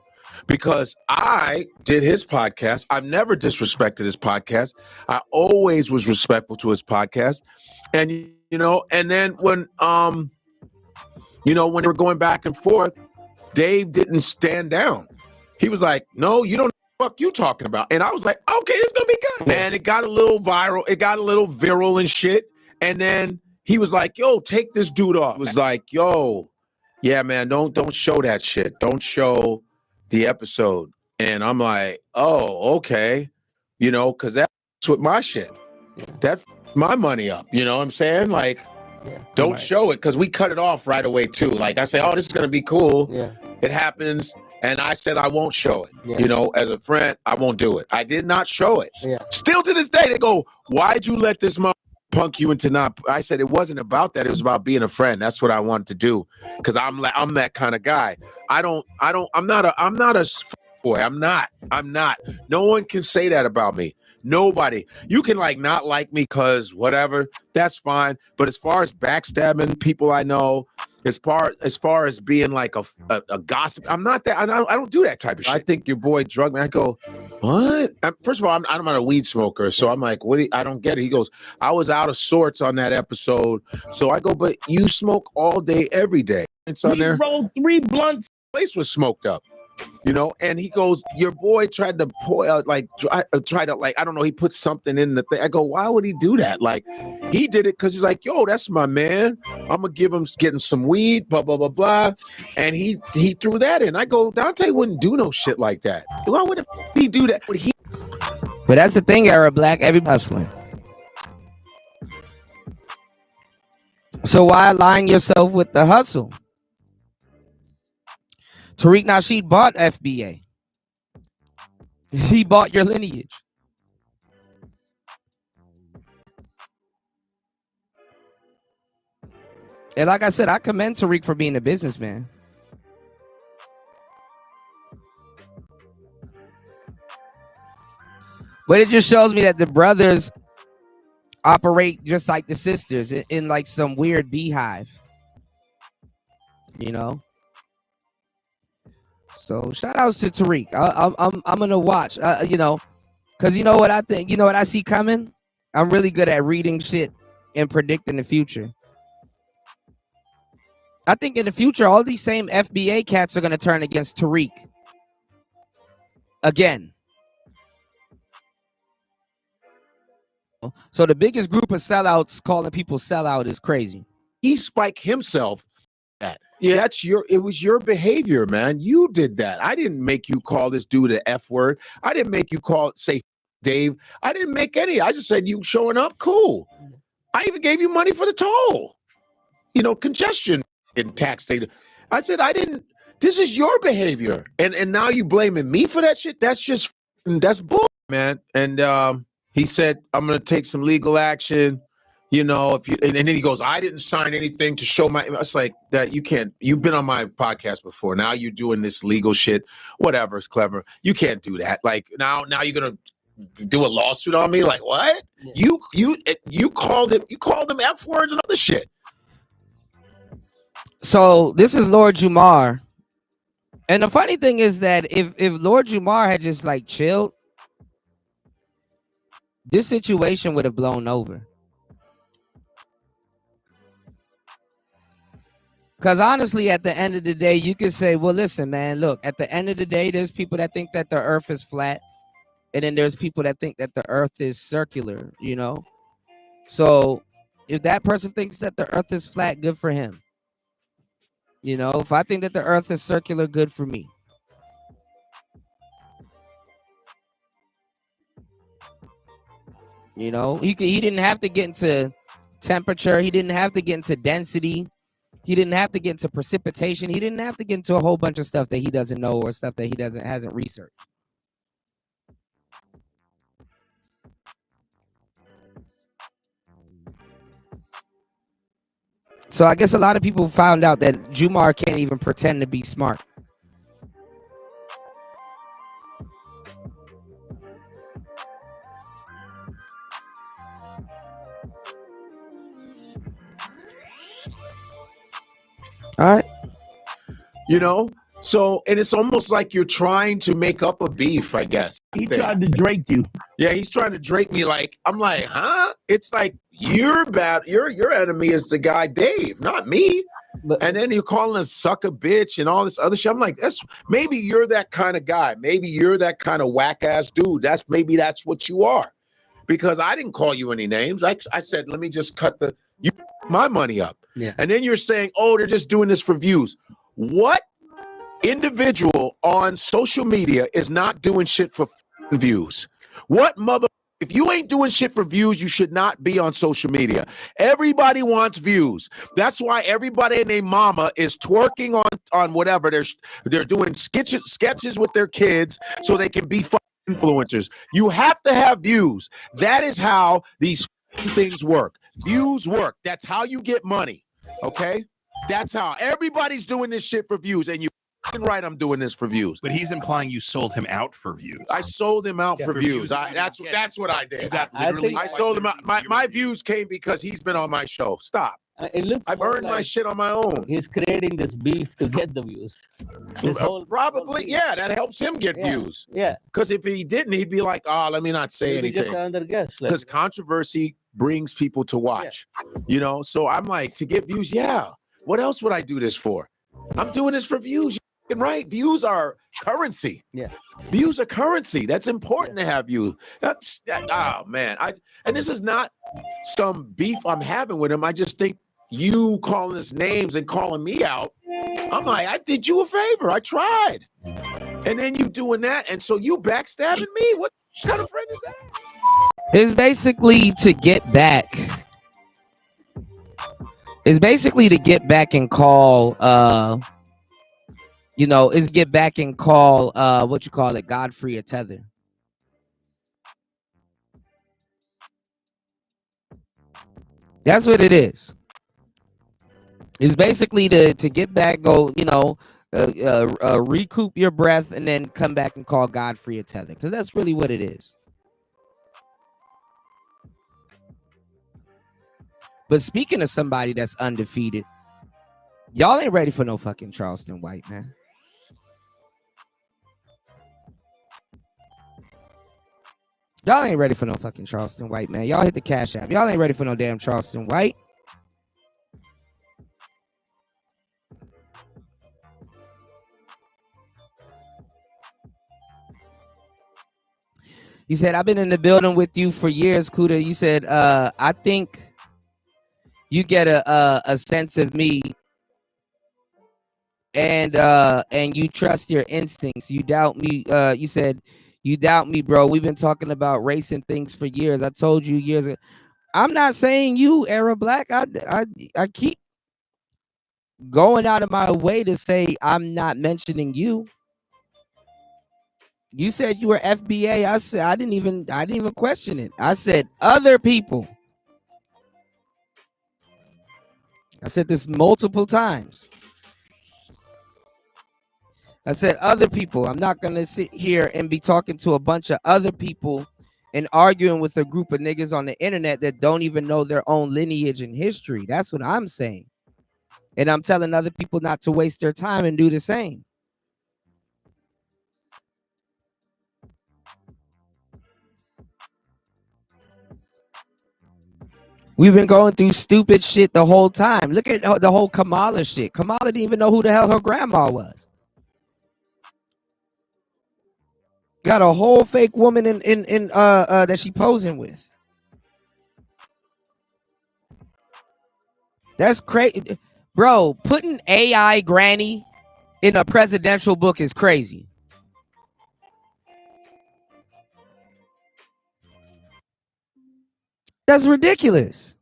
because I did his podcast. I've never disrespected his podcast. I always was respectful to his podcast. And, you know, and then when, you know, when they were going back and forth, Dave didn't stand down. He was like, no, you don't know what the fuck you talking about. And I was like, okay, this is going to be good. And it got a little viral. It got a little viral and shit. And then he was like, yo, take this dude off. It was like, yo, yeah, man, don't show that shit. Don't show the episode. And I'm like, oh, okay. You know, because that's with my shit. That my money up. You know what I'm saying? Like, don't show it, because we cut it off right away too. Like, I say, oh, this is going to be cool. Yeah. It happens. And I said, I won't show it. Yeah. You know, as a friend, I won't do it. I did not show it. Yeah. Still to this day, they go, why'd you let this punk you into not? I said, it wasn't about that. It was about being a friend. That's what I wanted to do. Because I'm that kind of guy. I'm not a boy. I'm not. No one can say that about me. Nobody. You can like not like me because whatever. That's fine. But as far as backstabbing people I know, as far as being like a gossip, I'm not that. I don't do that type of shit. I think your boy drugged me. I go, what? First of all, I'm not a weed smoker, so I'm like, what? I don't get it. He goes, I was out of sorts on that episode. So I go, but you smoke all day, every day. It's on there. Rolled 3 blunts. The place was smoked up. You know, and he goes, your boy tried to pour out, like, try to, like, I don't know, he put something in the thing. I go, why would he do that? Like, he did it because he's like, yo, that's my man. I'm going to get him some weed, blah, blah, blah, blah. And he threw that in. I go, Dante wouldn't do no shit like that. Why would he do that? But that's the thing, Era Black, everybody hustling. So why align yourself with the hustle? Tariq Nasheed bought FBA. He bought your lineage. And like I said, I commend Tariq for being a businessman. But it just shows me that the brothers operate just like the sisters in like some weird beehive. You know? So shout outs to Tariq. I'm gonna watch. You know, because you know what I think. You know what I see coming. I'm really good at reading shit and predicting the future. I think in the future, all these same FBA cats are gonna turn against Tariq again. So the biggest group of sellouts calling people sellout is crazy. He spiked himself. That. Yeah, it was your behavior, man. You did that. I didn't make you call this dude an F word. I didn't make you say Dave. I didn't make any. I just said you showing up, cool. I even gave you money for the toll. You know, congestion in tax data. I said I didn't. This is your behavior, and now you blaming me for that shit. That's bull, man. And he said I'm gonna take some legal action. You know, and then he goes, I didn't sign anything to show my. It's like that. You can't. You've been on my podcast before. Now you're doing this legal shit. Whatever. It's clever. You can't do that. Like now you're gonna do a lawsuit on me. Like what? Yeah. You called him. You called him F words and other shit. So this is Lord Jumar, and the funny thing is that if Lord Jumar had just like chilled, this situation would have blown over. Because honestly, at the end of the day, you could say, well, listen, man, look, at the end of the day, there's people that think that the earth is flat. And then there's people that think that the earth is circular, you know? So if that person thinks that the earth is flat, good for him. You know, if I think that the earth is circular, good for me. You know, he didn't have to get into temperature. He didn't have to get into density. He didn't have to get into precipitation. He didn't have to get into a whole bunch of stuff that he doesn't know or stuff that he hasn't researched. So I guess a lot of people found out that Jumar can't even pretend to be smart. All right. You know? So, and it's almost like you're trying to make up a beef, I guess. He tried to Drake you. Yeah, he's trying to Drake me. Like, I'm like, huh? It's like you're bad. Your enemy is the guy Dave, not me. And then you're calling us sucker bitch and all this other shit. I'm like, maybe you're that kind of guy. Maybe you're that kind of whack ass dude. Maybe that's what you are. Because I didn't call you any names. I said, let me just cut my money up. Yeah. And then you're saying, oh, they're just doing this for views. What individual on social media is not doing shit for views? What mother? If you ain't doing shit for views, you should not be on social media. Everybody wants views. That's why everybody and their mama is twerking on whatever. They're doing sketches with their kids so they can be influencers. You have to have views. That is how these things work. Views work. That's how you get money. Okay? That's how everybody's doing this shit for views, and you right, I'm doing this for views. But he's implying you sold him out for views. I sold him out for views. That's what I did. I sold him out. My views came because he's been on my show. Stop. I've earned my shit on my own. He's creating this beef to get the views. Probably, yeah, that helps him get views. Yeah. Because if he didn't, he'd be like, oh, let me not say anything. Just another guess. Because controversy brings people to watch. You know, so I'm like, to get views, yeah. What else would I do this for? I'm doing this for views. Right? Views are currency. Yeah. Views are currency. That's important to have views. Oh man. And this is not some beef I'm having with him. I just think you calling us names and calling me out. I'm like, I did you a favor. I tried. And then you doing that. And so you backstabbing me? What kind of friend is that? It's basically to get back. It's basically to get back and call get back and call Godfrey a tether. That's what it is. It's basically to get back, recoup your breath, and then come back and call Godfrey a tether. Because that's really what it is. But speaking of somebody that's undefeated, y'all ain't ready for no fucking Charleston White, man. Y'all ain't ready for no fucking Charleston White, man. Y'all hit the Cash App. Y'all ain't ready for no damn Charleston White. You said, I've been in the building with you for years, Cuda. You said, I think you get a sense of me, and you trust your instincts. You doubt me. You said, you doubt me, bro. We've been talking about race and things for years. I told you years ago. I'm not saying you, Era Black. I keep going out of my way to say I'm not mentioning you. You said you were FBA. I said I didn't even question it. I said other people. I said this multiple times. I said other people. I'm not gonna sit here and be talking to a bunch of other people and arguing with a group of niggas on the internet that don't even know their own lineage and history. That's what I'm saying. And I'm telling other people not to waste their time and do the same. We've been going through stupid shit the whole time. Look at the whole Kamala shit. Kamala didn't even know who the hell her grandma was. Got a whole fake woman in that she posing with. That's crazy. Bro, putting AI granny in a presidential book is crazy. That's ridiculous.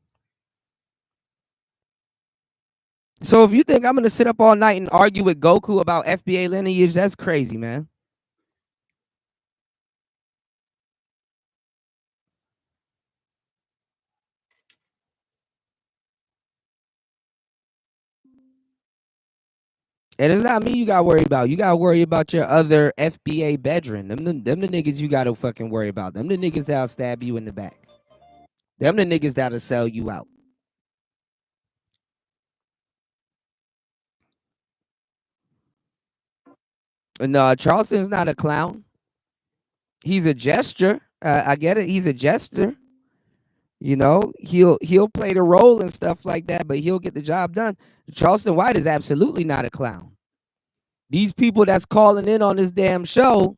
So if you think I'm going to sit up all night and argue with Goku about FBA lineage, that's crazy, man. And it's not me you gotta worry about. You gotta worry about your other FBA bedroom. Them the niggas you gotta fucking worry about. Them the niggas that'll stab you in the back. Them the niggas that'll sell you out. No, Charleston's not a clown. He's a gesture. I get it. He's a jester. You know, he'll play the role and stuff like that, but he'll get the job done. Charleston White is absolutely not a clown. These people that's calling in on this damn show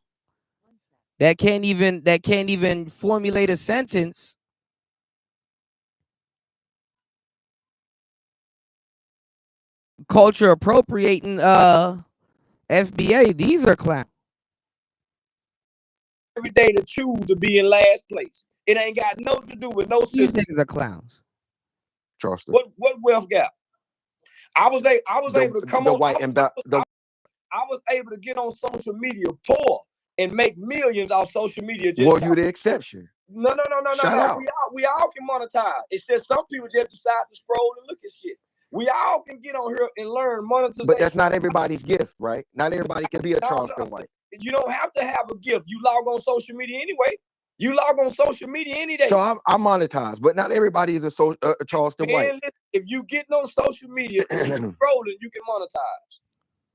that can't even formulate a sentence. Culture appropriating FBA. These are clowns. Every day to choose to be in last place. It ain't got nothing to do with no These system. niggas are clowns. Charleston. What wealth gap? I was able to come on. I was able to get on social media poor and make millions off social media. Well, you the exception. No. Shout out. We all can monetize. It's just some people just decide to scroll and look at shit. We all can get on here and learn monetization. But that's not everybody's gift, right? Not everybody can be a Charleston White. You don't have to have a gift. You log on social media anyway. You log on social media any day. So I'm monetized, but not everybody is a Charleston White. Listen, if you getting on social media and scrolling, you can monetize.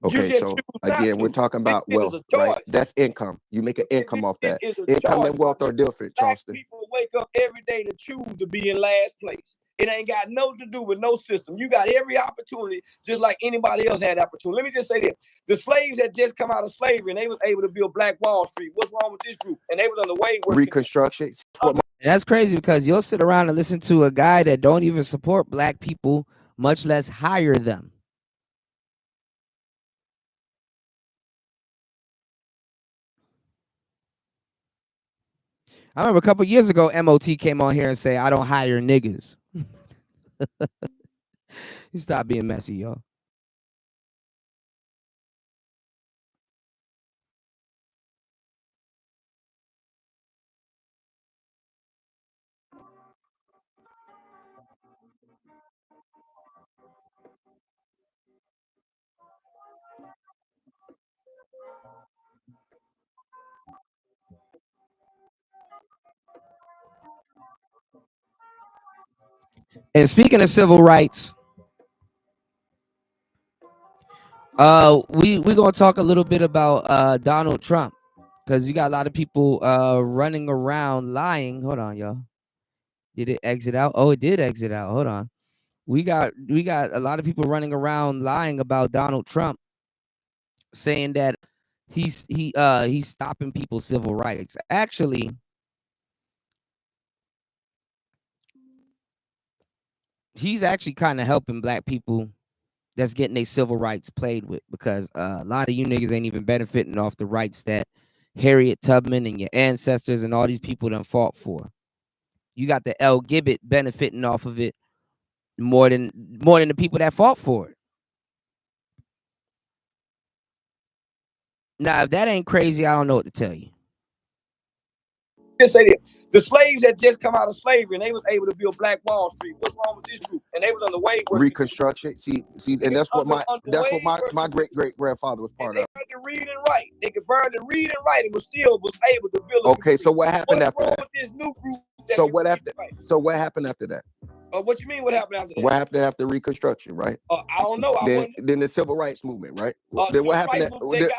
Okay, so again, we're talking about wealth, right? That's income. You make an income off that. Income and wealth are different, Charleston. People wake up every day to choose to be in last place. It ain't got nothing to do with no system. You got every opportunity, just like anybody else had opportunity. Let me just say this. The slaves that just come out of slavery and they was able to build Black Wall Street. What's wrong with this group? And they was on the way. Reconstruction. That's crazy because you'll sit around and listen to a guy that don't even support black people, much less hire them. I remember a couple years ago, MOT came on here and say, I don't hire niggas. You stop being messy, y'all. And speaking of civil rights, we're gonna talk a little bit about Donald Trump, because you got a lot of people running around lying. Hold on, y'all. Did it exit out? Oh, it did exit out. Hold on. We got a lot of people running around lying about Donald Trump, saying that he's stopping people's civil rights. Actually, he's actually kind of helping black people that's getting their civil rights played with, because a lot of you niggas ain't even benefiting off the rights that Harriet Tubman and your ancestors and all these people done fought for. You got the L. Gibbet benefiting off of it more than the people that fought for it. Now, if that ain't crazy, I don't know what to tell you. Just say this. The slaves that just come out of slavery and they was able to build Black Wall Street. What's wrong with this group? And they was on the way. Reconstruction. See, and that's what my great grandfather was part of. They could read and write. They could learn to read and write, and was able to build. Okay, so what happened after that? This new group So what happened after that? What you mean? What happened after that? What happened after Reconstruction, right? I don't know. Then the Civil Rights Movement, right? Then what happened? The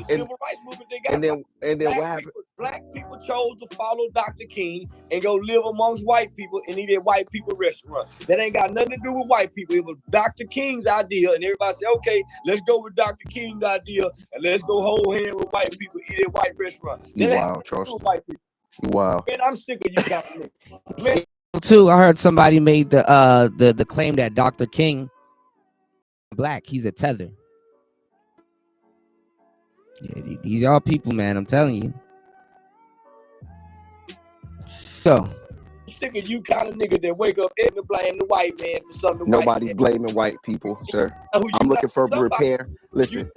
Civil Rights Movement, they got rights. And then what happened? Black people chose to follow Dr. King and go live amongst white people and eat at white people restaurants. That ain't got nothing to do with white people. It was Dr. King's idea, and everybody said, "Okay, let's go with Dr. King's idea and let's go hold hands with white people, eat at white restaurants." Wow, Charleston. Wow. Man, I'm sick of you guys. Too, I heard somebody made the claim that Dr. King black, he's a tether. Yeah, these are people, man. I'm telling you. So sick of you kind of niggas that wake up and blame the white man for something. Nobody's blaming white people, sir. I'm looking for repair. Listen.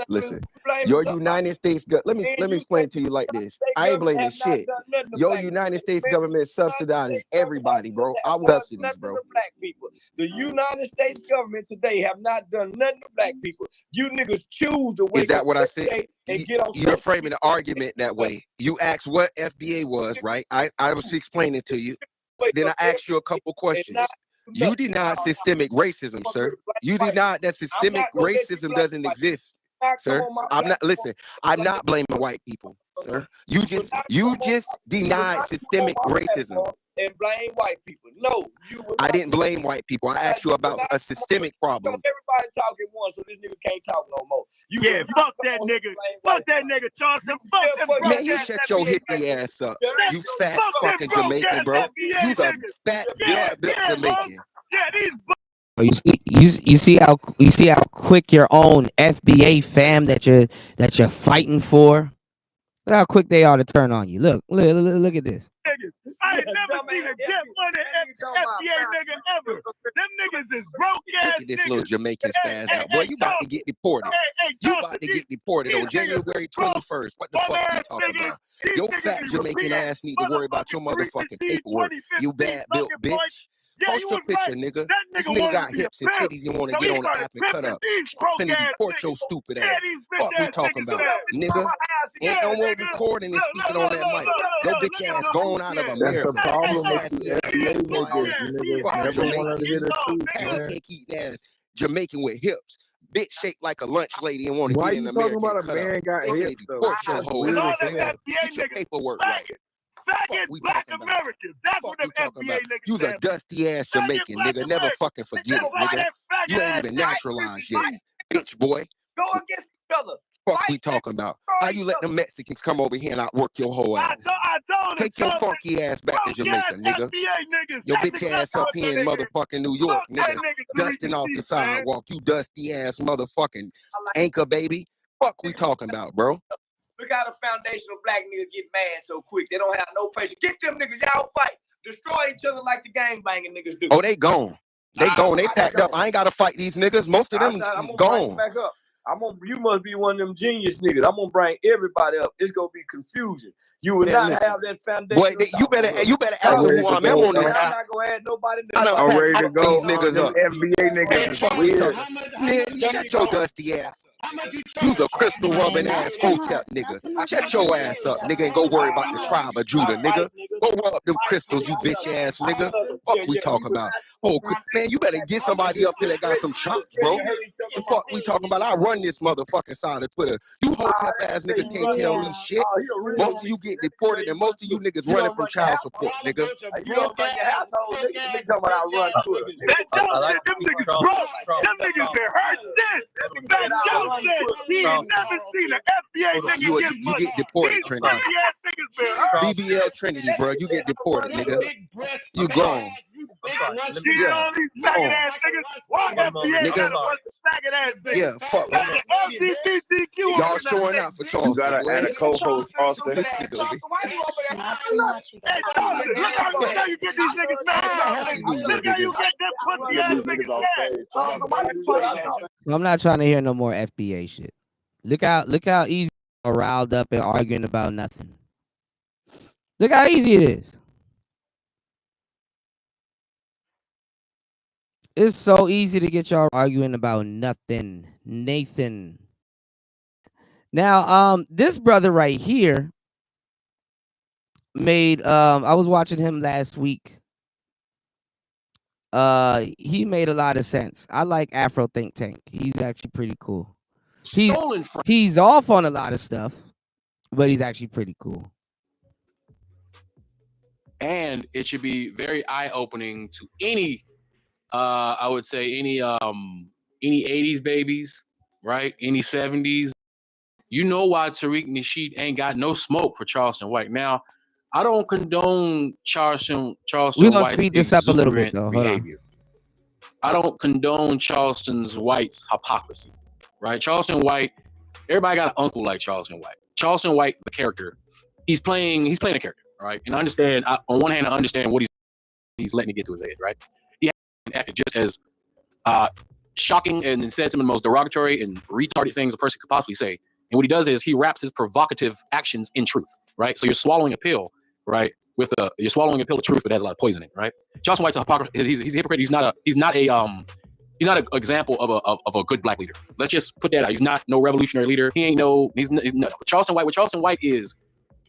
Your United States, let me explain to you like this. I ain't blaming shit. Your United States government subsidizes everybody, bro. I want subsidies, bro. Black people. The United States government today have not done nothing to black people. You niggas choose to wake up. Is that what I said? And get on You're framing the argument that way. You asked what FBA was, right? I was explaining to you. Then I asked you a couple questions. You denied systemic racism, sir. You denied that systemic racism doesn't exist, sir. I'm not blaming white people, sir. You just denied systemic racism. And blame white people. No, I didn't blame white people. I asked you about a systemic problem. Everybody talking once, so this nigga can't talk no more. Fuck that nigga. Fuck that nigga, Charleston. Fuck that. Man, you shut your hippie ass up. You fat fucking Jamaican, bro. You's a fat blood Jamaican. Yeah, these. You see how quick your own FBA fam that you're fighting for. Look how quick they are to turn on you. Look at this. I ain't never seen a get money FBA nigga ever. Them niggas is broke ass. Look at this little Jamaican spaz out. Boy, you about to get deported. You about to get deported on January 21st. What the fuck you talking about? Your fat Jamaican ass need to worry about your motherfucking paperwork. You bad built bitch. Post your picture, nigga. This nigga got hips and titties and want to get on the app and cut up. Finna deport your stupid ass. Fuck we talking about, nigga? Ain't no more recording and speaking on that mic. Your bitch ass going out of America. That's the problem with Fuck Jamaican. Can't keep ass Jamaican with hips. Bitch shaped like a lunch lady and want to Why get in you America. talking about a man got hips though? Deport your That's whole weird ass. as hell. Get your paperwork right. Faggot black Americans. That's what them FBA niggas You's a dusty ass Jamaican, nigga. Never fucking forget it, nigga. You ain't even naturalized yet, bitch boy. Go against each other. Fuck we talking about? How you let the Mexicans come over here and outwork your whole ass? Take your funky ass back to Jamaica, nigga. Your bitch ass up here in motherfucking New York, nigga. Dusting off the sidewalk, you dusty ass motherfucking anchor baby. Fuck we talking about, bro? Look how the foundational black niggas get mad so quick. They don't have no patience. Get them niggas, y'all fight. Destroy each other like the gangbanging niggas do. Oh, they gone. They gone. They packed up. I ain't gotta fight these niggas. Most of them gone. Back up. You must be one of them genius niggas. I'm gonna bring everybody up. It's gonna be confusion. You will not have that foundation. Boy, you better ask them who I'm on this. I'm not gonna add nobody. I'm ready to go. These niggas up. FBA niggas. Nigga, shut your dusty ass up. You's a crystal rubbing ass hotep, nigga. Shut your ass up, nigga, and go worry about the tribe of Judah, nigga. Go rub them crystals, you bitch ass nigga. Fuck we talking about? Oh, man, you better get somebody up here that got some chops, bro. The fuck we talking about? I run this motherfucking side of Twitter. You hotep ass niggas can't tell me shit. Most of you get deported, and most of you niggas running from child support, nigga. You don't run your household, nigga. They talking about I run Twitter. Them niggas broke. Them niggas been hurt since. That Joe said he ain't never seen an FBA nigga You get deported, Trinity. BBL Trinity, bro. You get deported, nigga. You gone. Yeah, fuck. Y'all showing out for Charleston. You gotta add a co-host, Austin. I'm not trying to hear no more FBA shit. Look how easy are riled up and arguing about nothing. Look how easy it is. It's so easy to get y'all arguing about nothing. Nathan. Now, this brother right here made I was watching him last week. He made a lot of sense. I like Afro Think Tank. He's actually pretty cool. He's off on a lot of stuff, but he's actually pretty cool. And it should be very eye-opening to any I would say any 80s babies, right? Any 70s. You know why Tariq Nasheed ain't got no smoke for Charleston White. Now, I don't condone Charleston We're gonna White's speed this up a little bit though. behavior. I don't condone Charleston White's hypocrisy, right? Charleston White, everybody got an uncle like Charleston White. Charleston White, the character, he's playing a character, right? And I understand, on one hand, I understand what he's he's letting it get to his head, right? He acted just as shocking and said some of the most derogatory and retarded things a person could possibly say. And what he does is he wraps his provocative actions in truth, right? So you're swallowing a pill, right? You're swallowing a pill of truth that has a lot of poison in it, right? Charleston White's a hypocrite. He's a hypocrite. He's not an example of a good black leader. Let's just put that out. He's not no revolutionary leader. He's no. Charleston White. What Charleston White is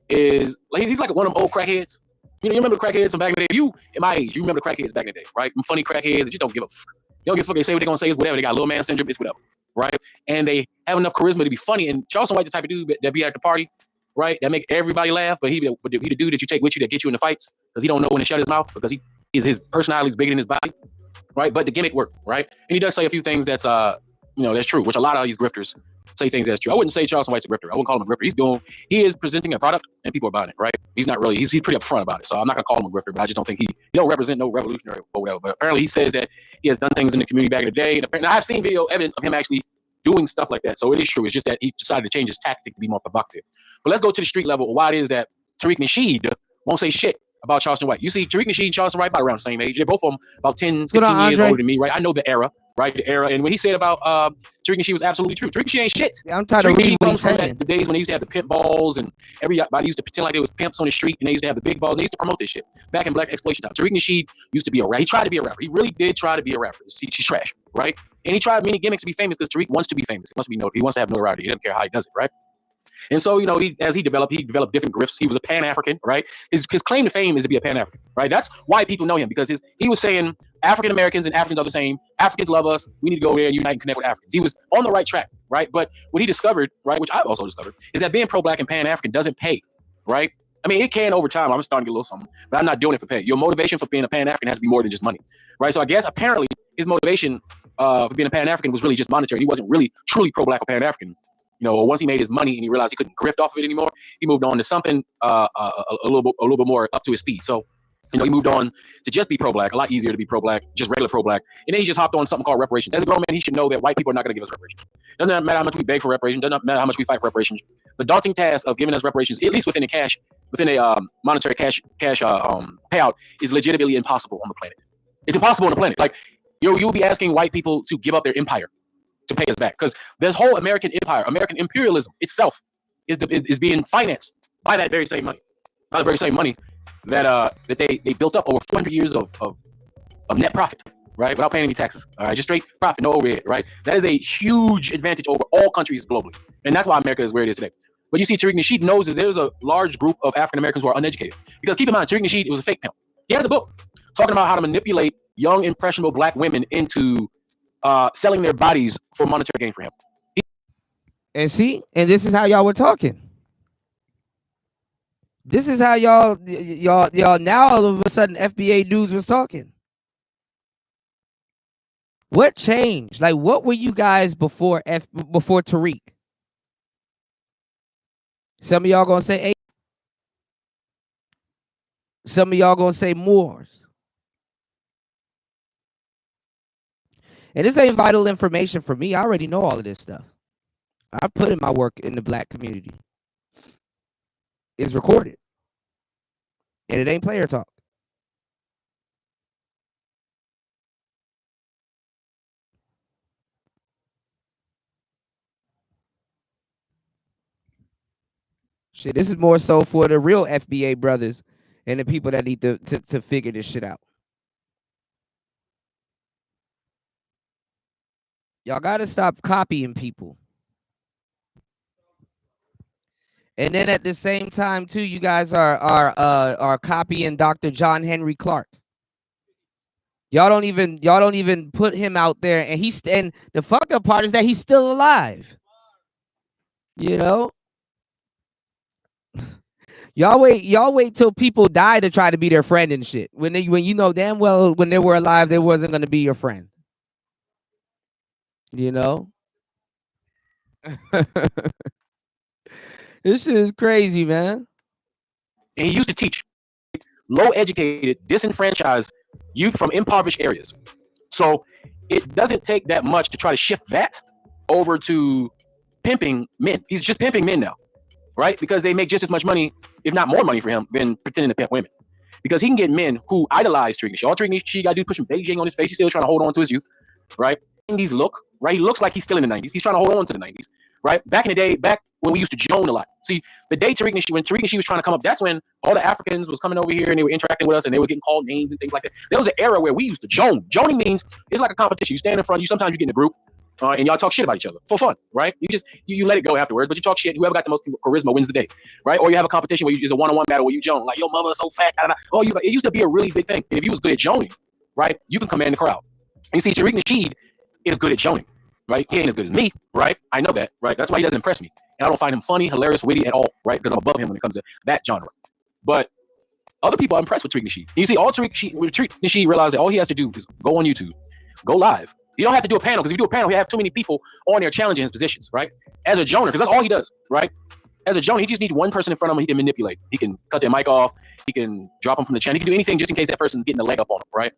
like he's like one of them old crackheads. You know, you remember the crackheads from back in the day. If you, in my age, you remember the crackheads back in the day, right? Them funny crackheads that you don't give a fuck. They don't give a fuck. They say what they're gonna say is whatever. They got little man syndrome. It's whatever, right? And they have enough charisma to be funny. And Charleston White's the type of dude that be at the party, right? That make everybody laugh. But he the dude that you take with you that get you in the fights because he don't know when to shut his mouth because his personality is bigger than his body, right? But the gimmick worked, right? And he does say a few things that's that's true, which a lot of these grifters say things that's true. I wouldn't say Charleston White's a grifter. I wouldn't call him a grifter. He is presenting a product and people are buying it, right? He's not really, he's pretty upfront about it. So I'm not gonna call him a grifter, but I just don't think he don't represent no revolutionary or whatever. But apparently he says that he has done things in the community back in the day. And I've seen video evidence of him actually doing stuff like that. So it is true. It's just that he decided to change his tactic to be more provocative. But let's go to the street level. Why it is that Tariq Nasheed won't say shit about Charleston White. You see Tariq Nasheed and Charleston White about around the same age. They're both of them about 10, 15 years older than me, right? I know the era. Right, the era, and what he said about Tariq Nasheed was absolutely true. Tariq Nasheed ain't shit. Yeah, I'm trying to read what he's saying. The days when they used to have the pimp balls and everybody used to pretend like there was pimps on the street, and they used to have the big balls. And they used to promote this shit back in black exploitation time. Tariq Nasheed used to be a rapper. He tried to be a rapper. He really did try to be a rapper. She's trash, right? And he tried many gimmicks to be famous because Tariq wants to be famous. He wants to be known. He wants to have notoriety. He doesn't care how he does it, right? And so, as he developed different grifts. He was a Pan-African, right? His claim to fame is to be a Pan-African, right? That's why people know him, because he was saying African Americans and Africans are the same. Africans love us. We need to go there and unite and connect with Africans. He was on the right track, right? But what he discovered, right, which I've also discovered, is that being pro-black and Pan-African doesn't pay, right? I mean, it can over time. I'm starting to get a little something, but I'm not doing it for pay. Your motivation for being a Pan-African has to be more than just money, right? So I guess apparently his motivation for being a Pan-African was really just monetary. He wasn't really truly pro-black or Pan-African. Once he made his money and he realized he couldn't grift off of it anymore, he moved on to something a little bit more up to his speed. So, he moved on to just be pro-black, a lot easier to be pro-black, just regular pro-black. And then he just hopped on something called reparations. As a grown man, he should know that white people are not going to give us reparations. Doesn't matter how much we beg for reparations. Doesn't matter how much we fight for reparations. The daunting task of giving us reparations, at least within a monetary cash payout, is legitimately impossible on the planet. It's impossible on the planet. Like, you'll be asking white people to give up their empire to pay us back, because this whole American empire, American imperialism itself, is being financed by that very same money, by the very same money that they built up over 400 years of net profit, right, without paying any taxes. All right, just straight profit, no overhead, right? That is a huge advantage over all countries globally, and that's why America is where it is today. But you see, Tariq Nasheed knows that there's a large group of African Americans who are uneducated, because keep in mind, Tariq Nasheed was a fake pimp. He has a book talking about how to manipulate young, impressionable black women into selling their bodies for monetary gain for him. And this is how y'all were talking. This is how y'all now all of a sudden FBA dudes was talking. What changed? Like, what were you guys before Tariq? Some of y'all gonna say 8. Some of y'all gonna say Moors. And this ain't vital information for me. I already know all of this stuff. I put in my work in the black community. It's recorded. And it ain't player talk. Shit, this is more so for the real FBA brothers and the people that need to figure this shit out. Y'all gotta stop copying people. And then at the same time, too, you guys are copying Dr. John Henry Clark. Y'all don't even put him out there, and the fucked up part is that he's still alive. Y'all wait till people die to try to be their friend and shit. When you know damn well when they were alive, they wasn't gonna be your friend. This shit is crazy, man. And he used to teach low-educated, disenfranchised youth from impoverished areas. So it doesn't take that much to try to shift that over to pimping men. He's just pimping men now, right? Because they make just as much money, if not more money for him, than pretending to pimp women. because he can get men who idolize Tariq Nasheed. All Tariq Nasheed got to do is push some Beijing on his face. He's still trying to hold on to his youth, right? 90s look, right? He looks like he's still in the 90s. He's trying to hold on to the 90s, right? Back in the day, back when we used to joan a lot. See, the day when Tariq Nasheed was trying to come up, that's when all the Africans was coming over here and they were interacting with us and they were getting called names and things like that. There was an era where we used to joan. Joaning means it's like a competition. You stand in front, sometimes you get in a group, and y'all talk shit about each other for fun, right? You let it go afterwards, but you talk shit. Whoever got the most charisma wins the day, right? Or you have a competition where it's a one-on-one battle where you joan, like your mother is so fat. Oh, it used to be a really big thing. And if you was good at joning, right, you can command the crowd. And you see, Tariq Nasheed is good at joning, right? He ain't as good as me, right? I know that, right? That's why he doesn't impress me, and I don't find him funny, hilarious, witty at all, right? Because I'm above him when it comes to that genre. But other people are impressed with Tariq Nasheed. And you see, Tariq Nasheed realized that all he has to do is go on YouTube, go live. You don't have to do a panel, because if you do a panel, you have too many people on there challenging his positions, right? As a joner, because that's all he does, right? As a joner, he just needs one person in front of him he can manipulate. He can cut their mic off. He can drop them from the channel. He can do anything just in case that person's getting a leg up on him, right?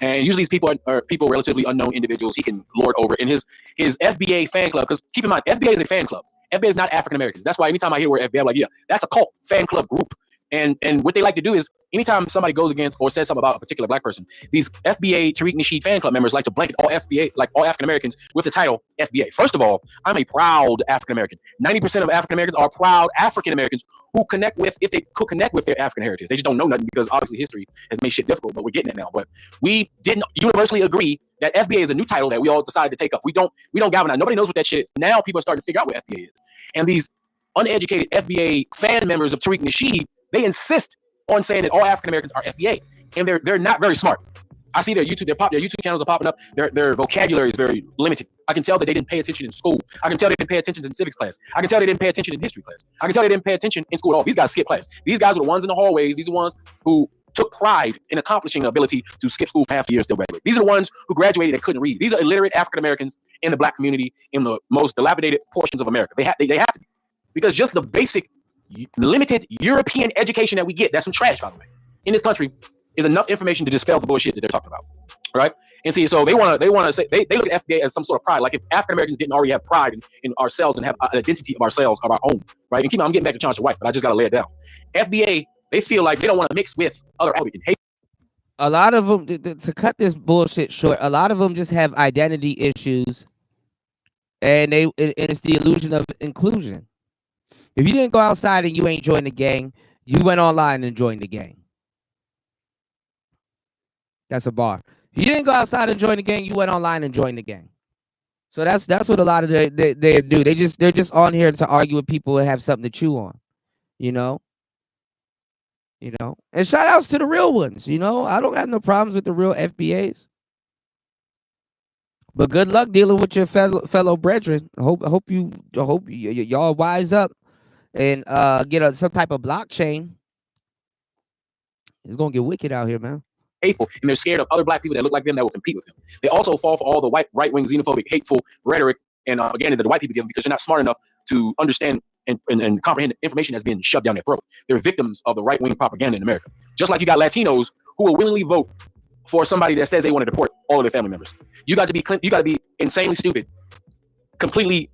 And usually these people are people relatively unknown individuals he can lord over. In his FBA fan club, because keep in mind, FBA is a fan club. FBA is not African Americans. That's why anytime I hear the word FBA, I'm like, yeah, that's a cult fan club group. And what they like to do is anytime somebody goes against or says something about a particular black person, these FBA Tariq Nasheed fan club members like to blanket all FBA, like all African Americans, with the title FBA. First of all, I'm a proud African American. 90% of African Americans are proud African Americans who connect with, if they could connect with their African heritage. They just don't know nothing because obviously history has made shit difficult, but we're getting it now. But we didn't universally agree that FBA is a new title that we all decided to take up. We don't galvanize. Nobody knows what that shit is. Now people are starting to figure out what FBA is. And these uneducated FBA fan members of Tariq Nasheed, they insist on saying that all African Americans are FBA, and they're not very smart. I see their YouTube channels are popping up. Their vocabulary is very limited. I can tell that they didn't pay attention in school. I can tell they didn't pay attention in civics class. I can tell they didn't pay attention in history class. I can tell they didn't pay attention in school at all. These guys skip class. These guys are the ones in the hallways. These are the ones who took pride in accomplishing the ability to skip school for half the year and still graduate. These are the ones who graduated and couldn't read. These are illiterate African Americans in the black community in the most dilapidated portions of America. They have to be, because just the basic limited European education that we get, that's some trash, by the way, in this country, is enough information to dispel the bullshit that they're talking about, right? And see, so they want to say they look at FBA as some sort of pride, like if African Americans didn't already have pride in ourselves and have an identity of ourselves of our own, right? And keep on, I'm getting back to Charleston White, but I just got to lay it down. FBA, they feel like they don't want to mix with other African hate. A lot of them, to cut this bullshit short, a lot of them just have identity issues, and it's the illusion of inclusion. If you didn't go outside and you ain't joined the gang, you went online and joined the gang. That's a bar. If you didn't go outside and join the gang, you went online and joined the gang. So that's what a lot of they do. They're just on here to argue with people and have something to chew on, you know. And shout outs to the real ones, I don't have no problems with the real FBAs. But good luck dealing with your fellow brethren. I hope y'all wise up and get some type of blockchain. It's gonna get wicked out here, man. Hateful, and they're scared of other black people that look like them that will compete with them. They also fall for all the right-wing, xenophobic, hateful rhetoric and propaganda that the white people give them because they're not smart enough to understand and comprehend the information that's being shoved down their throat. They're victims of the right-wing propaganda in America. Just like you got Latinos who will willingly vote for somebody that says they want to deport all of their family members. You got to be insanely stupid, completely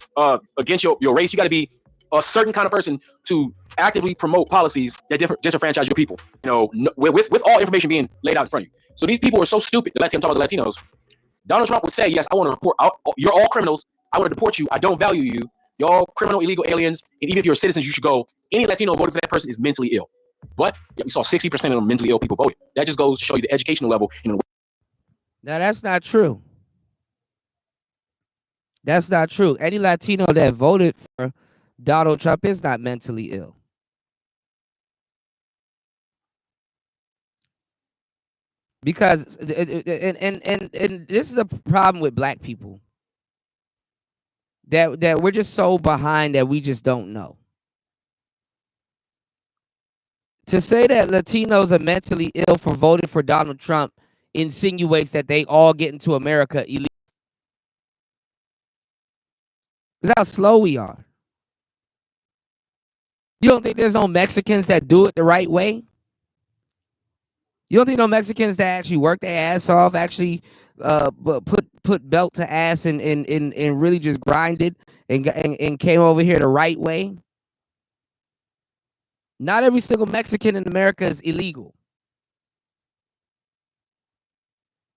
against your race. You got to be a certain kind of person to actively promote policies that disenfranchise your people. With all information being laid out in front of you. So these people are so stupid. I'm talking about the Latinos. Donald Trump would say, "Yes, I want to report. You're all criminals. I want to deport you. I don't value you. You're all criminal, illegal aliens. And even if you're citizens, you should go." Any Latino voting for that person is mentally ill. But we saw 60% of the mentally ill people voted. That just goes to show you the educational level. Now that's not true. That's not true. Any Latino that voted for Donald Trump is not mentally ill. Because and this is the problem with black people. That we're just so behind that we just don't know. To say that Latinos are mentally ill for voting for Donald Trump insinuates that they all get into America illegal. That's how slow we are. You don't think there's no Mexicans that do it the right way? You don't think no Mexicans that actually work their ass off, actually put belt to ass and really just grinded and came over here the right way? Not every single Mexican in America is illegal.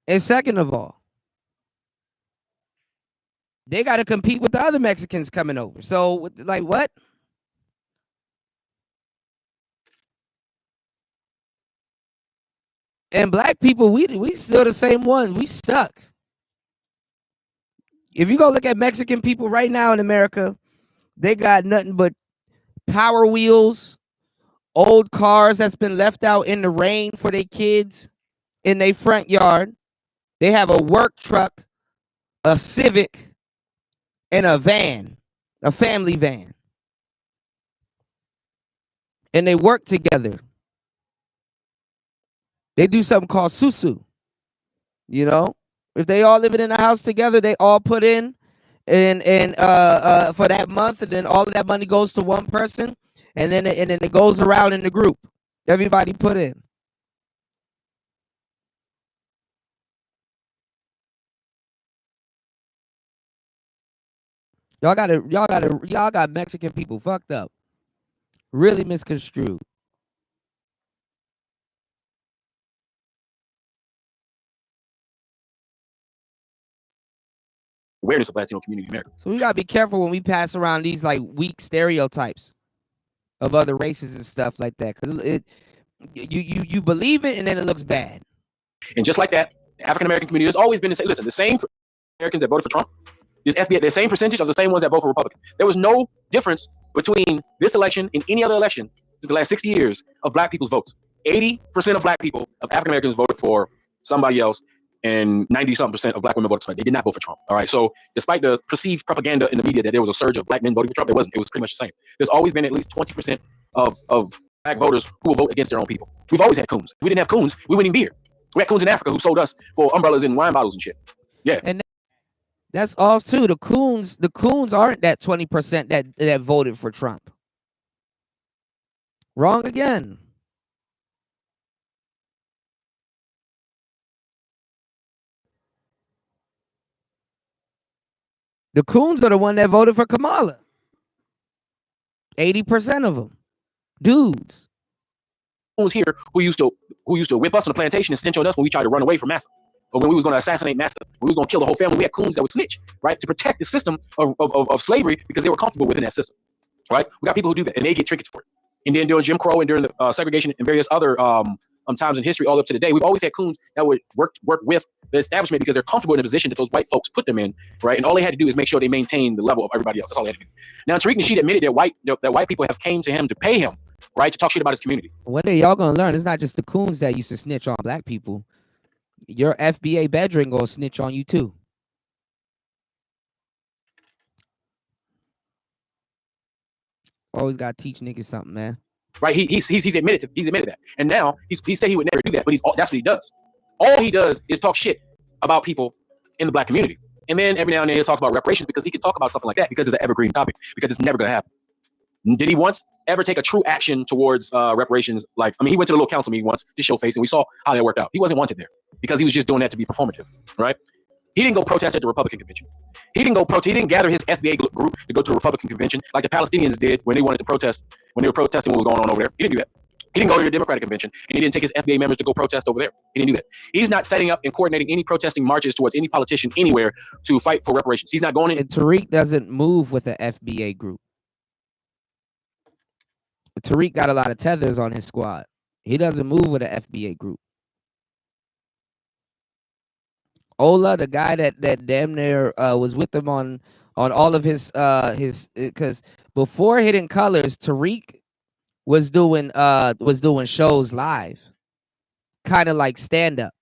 And second of all, they got to compete with the other Mexicans coming over. So, like, what? And black people, we still the same one. We stuck. If you go look at Mexican people right now in America, they got nothing but Power Wheels, old cars that's been left out in the rain for their kids in their front yard. They have a work truck, a Civic, and a van, a family van. And they work together. They do something called susu. You know, if they all living in a house together, they all put in and for that month, and then all of that money goes to one person, and then it goes around in the group. Everybody put in. Y'all got Mexican people fucked up. Really misconstrued. Awareness of Latino community in America. So we gotta be careful when we pass around these like weak stereotypes of other races and stuff like that, because you believe it and then it looks bad. And just like that, the African American community has always been the same. Listen, the same Americans that voted for Trump, this FBA, the same percentage of the same ones that vote for Republican. There was no difference between this election and any other election since the last 60 years of black people's votes. 80% of black people, of African Americans, voted for somebody else, and 90-something% of black women voted for somebody. They did not vote for Trump. All right. So despite the perceived propaganda in the media that there was a surge of black men voting for Trump, there wasn't. It was pretty much the same. There's always been at least 20% of black voters who will vote against their own people. We've always had coons. If we didn't have coons, we wouldn't even be here. We had coons in Africa who sold us for umbrellas and wine bottles and shit. Yeah. And that's off too. The coons aren't that 20% that voted for Trump. Wrong again. The coons are the one that voted for Kamala. 80% of them, dudes. Coons here who used to whip us on the plantation and snitch on us when we tried to run away from Massa, or when we was going to assassinate Massa, when we was going to kill the whole family. We had coons that would snitch, right, to protect the system of slavery because they were comfortable within that system, right? We got people who do that, and they get trinkets for it. And then during Jim Crow and during the segregation and various other times in history, all up to today, we've always had coons that would work with the establishment because they're comfortable in the position that those white folks put them in, right? And all they had to do is make sure they maintain the level of everybody else. That's all they had to do. Now, Tariq Nasheed admitted that white people have came to him to pay him, right, to talk shit about his community. One day y'all gonna learn it's not just the coons that used to snitch on black people. Your FBA bedroom gonna snitch on you too. Always gotta teach niggas something, man. Right? He's admitted that, and now he said he would never do that, but that's what he does. All he does is talk shit about people in the black community, and then every now and then he'll talk about reparations because he can talk about something like that because it's an evergreen topic because it's never gonna happen. Did he once ever take a true action towards reparations? Like, I mean, he went to the little council meeting once to show face, and we saw how that worked out. He wasn't wanted there because he was just doing that to be performative, right? He didn't go protest at the Republican convention. He didn't gather his FBA group to go to the Republican convention like the Palestinians did when they wanted to protest, when they were protesting what was going on over there. He didn't do that. He didn't go to the Democratic convention, and he didn't take his FBA members to go protest over there. He didn't do that. He's not setting up and coordinating any protesting marches towards any politician anywhere to fight for reparations. He's not going in. And Tariq doesn't move with the FBA group. Tariq got a lot of tethers on his squad. He doesn't move with the FBA group. Ola, the guy that damn near was with him on all of his because before Hidden Colors, Tariq was doing shows live, kind of like stand up.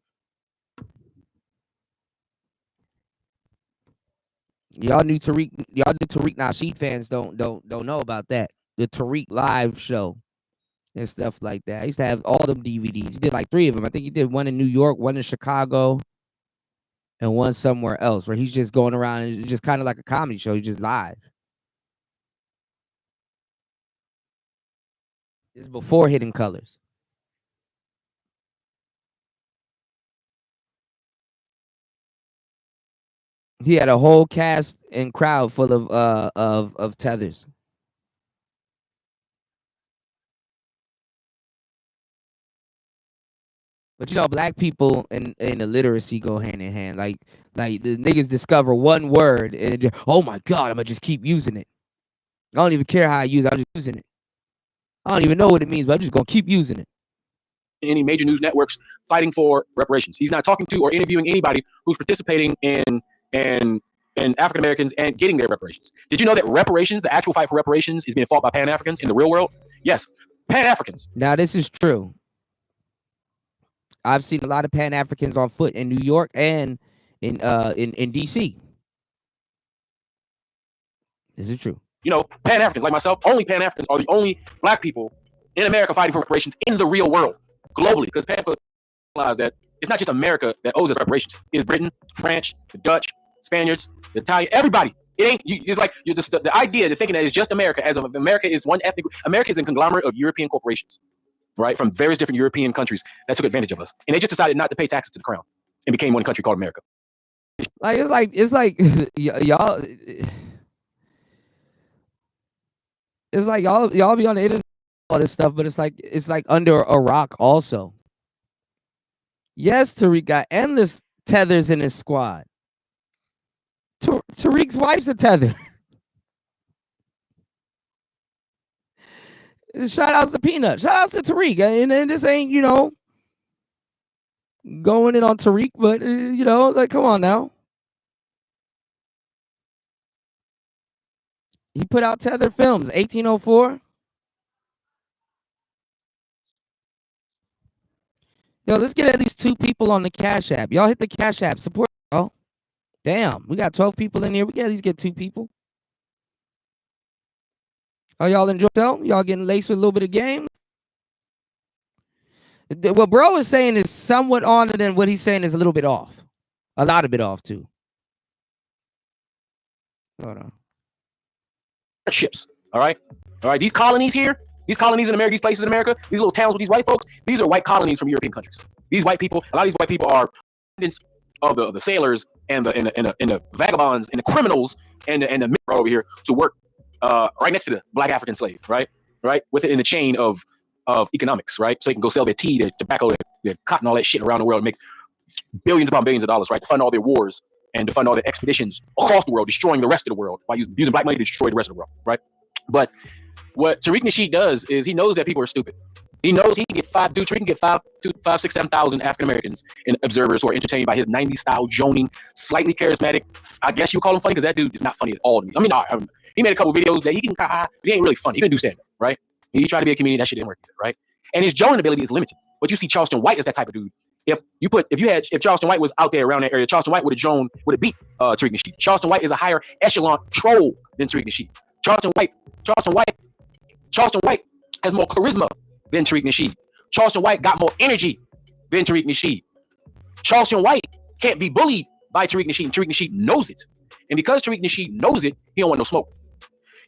Y'all knew Tariq Nasheed fans don't know about that. The Tariq live show and stuff like that. I used to have all them DVDs. He did like 3 of them. I think he did one in New York, one in Chicago, and one somewhere else where he's just going around and it's just kind of like a comedy show. He's just live. This is before Hidden Colors. He had a whole cast and crowd full of tethers. But you know, black people and illiteracy go hand in hand. Like the niggas discover one word and oh my god, I'm gonna just keep using it. I don't even care how I use it. I'm just using it. I don't even know what it means, but I'm just gonna keep using it. Any major news networks fighting for reparations. He's not talking to or interviewing anybody who's participating in African Americans and getting their reparations. Did you know that reparations, the actual fight for reparations, is being fought by Pan Africans in the real world? Yes, Pan Africans. Now this is true. I've seen a lot of Pan Africans on foot in New York and in DC. This is true. You know, Pan Africans like myself, only Pan Africans are the only black people in America fighting for reparations in the real world, globally, because Pan Africans realize that it's not just America that owes us reparations. It's Britain, French, the Dutch, Spaniards, the Italian, everybody. It ain't. It's like the idea, the thinking that it's just America, as of America is one ethnic. America is a conglomerate of European corporations, right, from various different European countries that took advantage of us, and they just decided not to pay taxes to the crown and became one country called America. Like it's like y'all. It's like y'all be on the internet all this stuff, but it's like under a rock also. Yes, Tariq got endless tethers in his squad. Tariq's wife's a tether. Shout outs to Peanut. Shout outs to Tariq. And this ain't, going in on Tariq, but like, come on now. He put out Tether Films, 1804. Yo, let's get at least 2 people on the Cash App. Y'all hit the Cash App. Support. Oh, damn. We got 12 people in here. We can at least get 2 people. Oh, y'all enjoy the show? Y'all getting laced with a little bit of game? What bro is saying is somewhat on, and then what he's saying is a little bit off. A lot of bit off, too. Hold on. Ships. All right. These colonies here, these colonies in America, these places in America, these little towns with these white folks, these are white colonies from European countries. These white people, a lot of these white people are descendants of the sailors and the vagabonds and the criminals and the over here to work right next to the black African slave, right within the chain of economics, right? So they can go sell their tea, their tobacco, their cotton, all that shit around the world, and make billions upon billions of dollars, right, to fund all their wars and to fund all the expeditions across the world, destroying the rest of the world by using black money to destroy the rest of the world, right? But what Tariq Nasheed does is he knows that people are stupid. He knows he can get Tariq can get 5, 6, 7,000 African Americans and observers who are entertained by his 90s style joning, slightly charismatic. I guess you would call him funny because that dude is not funny at all to me. I mean, he made a couple videos that he can, but he ain't really funny. He can do stand up, right? He tried to be a comedian, that shit didn't work either, right? And his joning ability is limited. But you see Charleston White is that type of dude. If Charleston White was out there around that area, Charleston White would have beat Tariq Nasheed. Charleston White is a higher echelon troll than Tariq Nasheed. Charleston White has more charisma than Tariq Nasheed. Charleston White got more energy than Tariq Nasheed. Charleston White can't be bullied by Tariq Nasheed, and Tariq Nasheed knows it. And because Tariq Nasheed knows it, he don't want no smoke.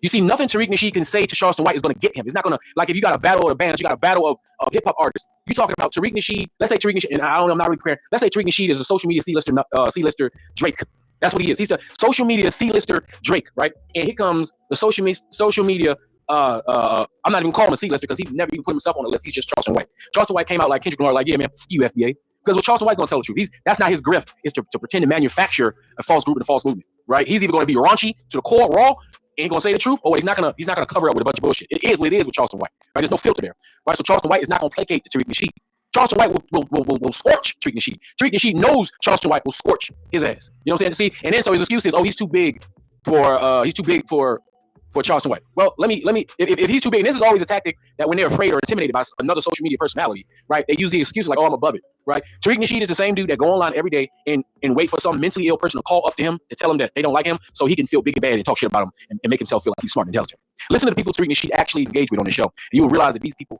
You see, nothing Tariq Nasheed can say to Charleston White is going to get him. It's not going to, like, if you got a battle of the bands, you got a battle of hip-hop artists. You talking about Tariq Nasheed, let's say Tariq Nasheed, and I don't know, I'm not really clear. Let's say Tariq Nasheed is a social media C-lister Drake. That's what he is. He's a social media C-lister Drake, right? And here comes the social media, I'm not even calling him a C-lister because he never even put himself on the list. He's just Charleston White. Charleston White came out like Kendrick Lamar, like, yeah, man, fuck you, FBA. Because what Charleston White's going to tell the truth. That's not his grift, is to pretend to manufacture a false group and a false movement, right? He's either going to be raunchy to the core, raw, ain't gonna say the truth, or he's not gonna cover up with a bunch of bullshit. It is what it is with Charleston White, right? There's no filter there, right? So Charleston White is not gonna placate to Tariq Nasheed. Charleston White will scorch Tariq Nasheed. Tariq Nasheed knows Charleston White will scorch his ass. You know what I'm saying? See, and then so his excuse is, oh, he's too big for Charleston White. Well, let me if he's too big, and this is always a tactic that when they're afraid or intimidated by another social media personality, right? They use the excuse like, oh, I'm above it, right? Tariq Nasheed is the same dude that go online every day and wait for some mentally ill person to call up to him to tell him that they don't like him, so he can feel big and bad and talk shit about him and make himself feel like he's smart and intelligent. Listen to the people Tariq Nasheed actually engage with on the show, and you will realize that these people,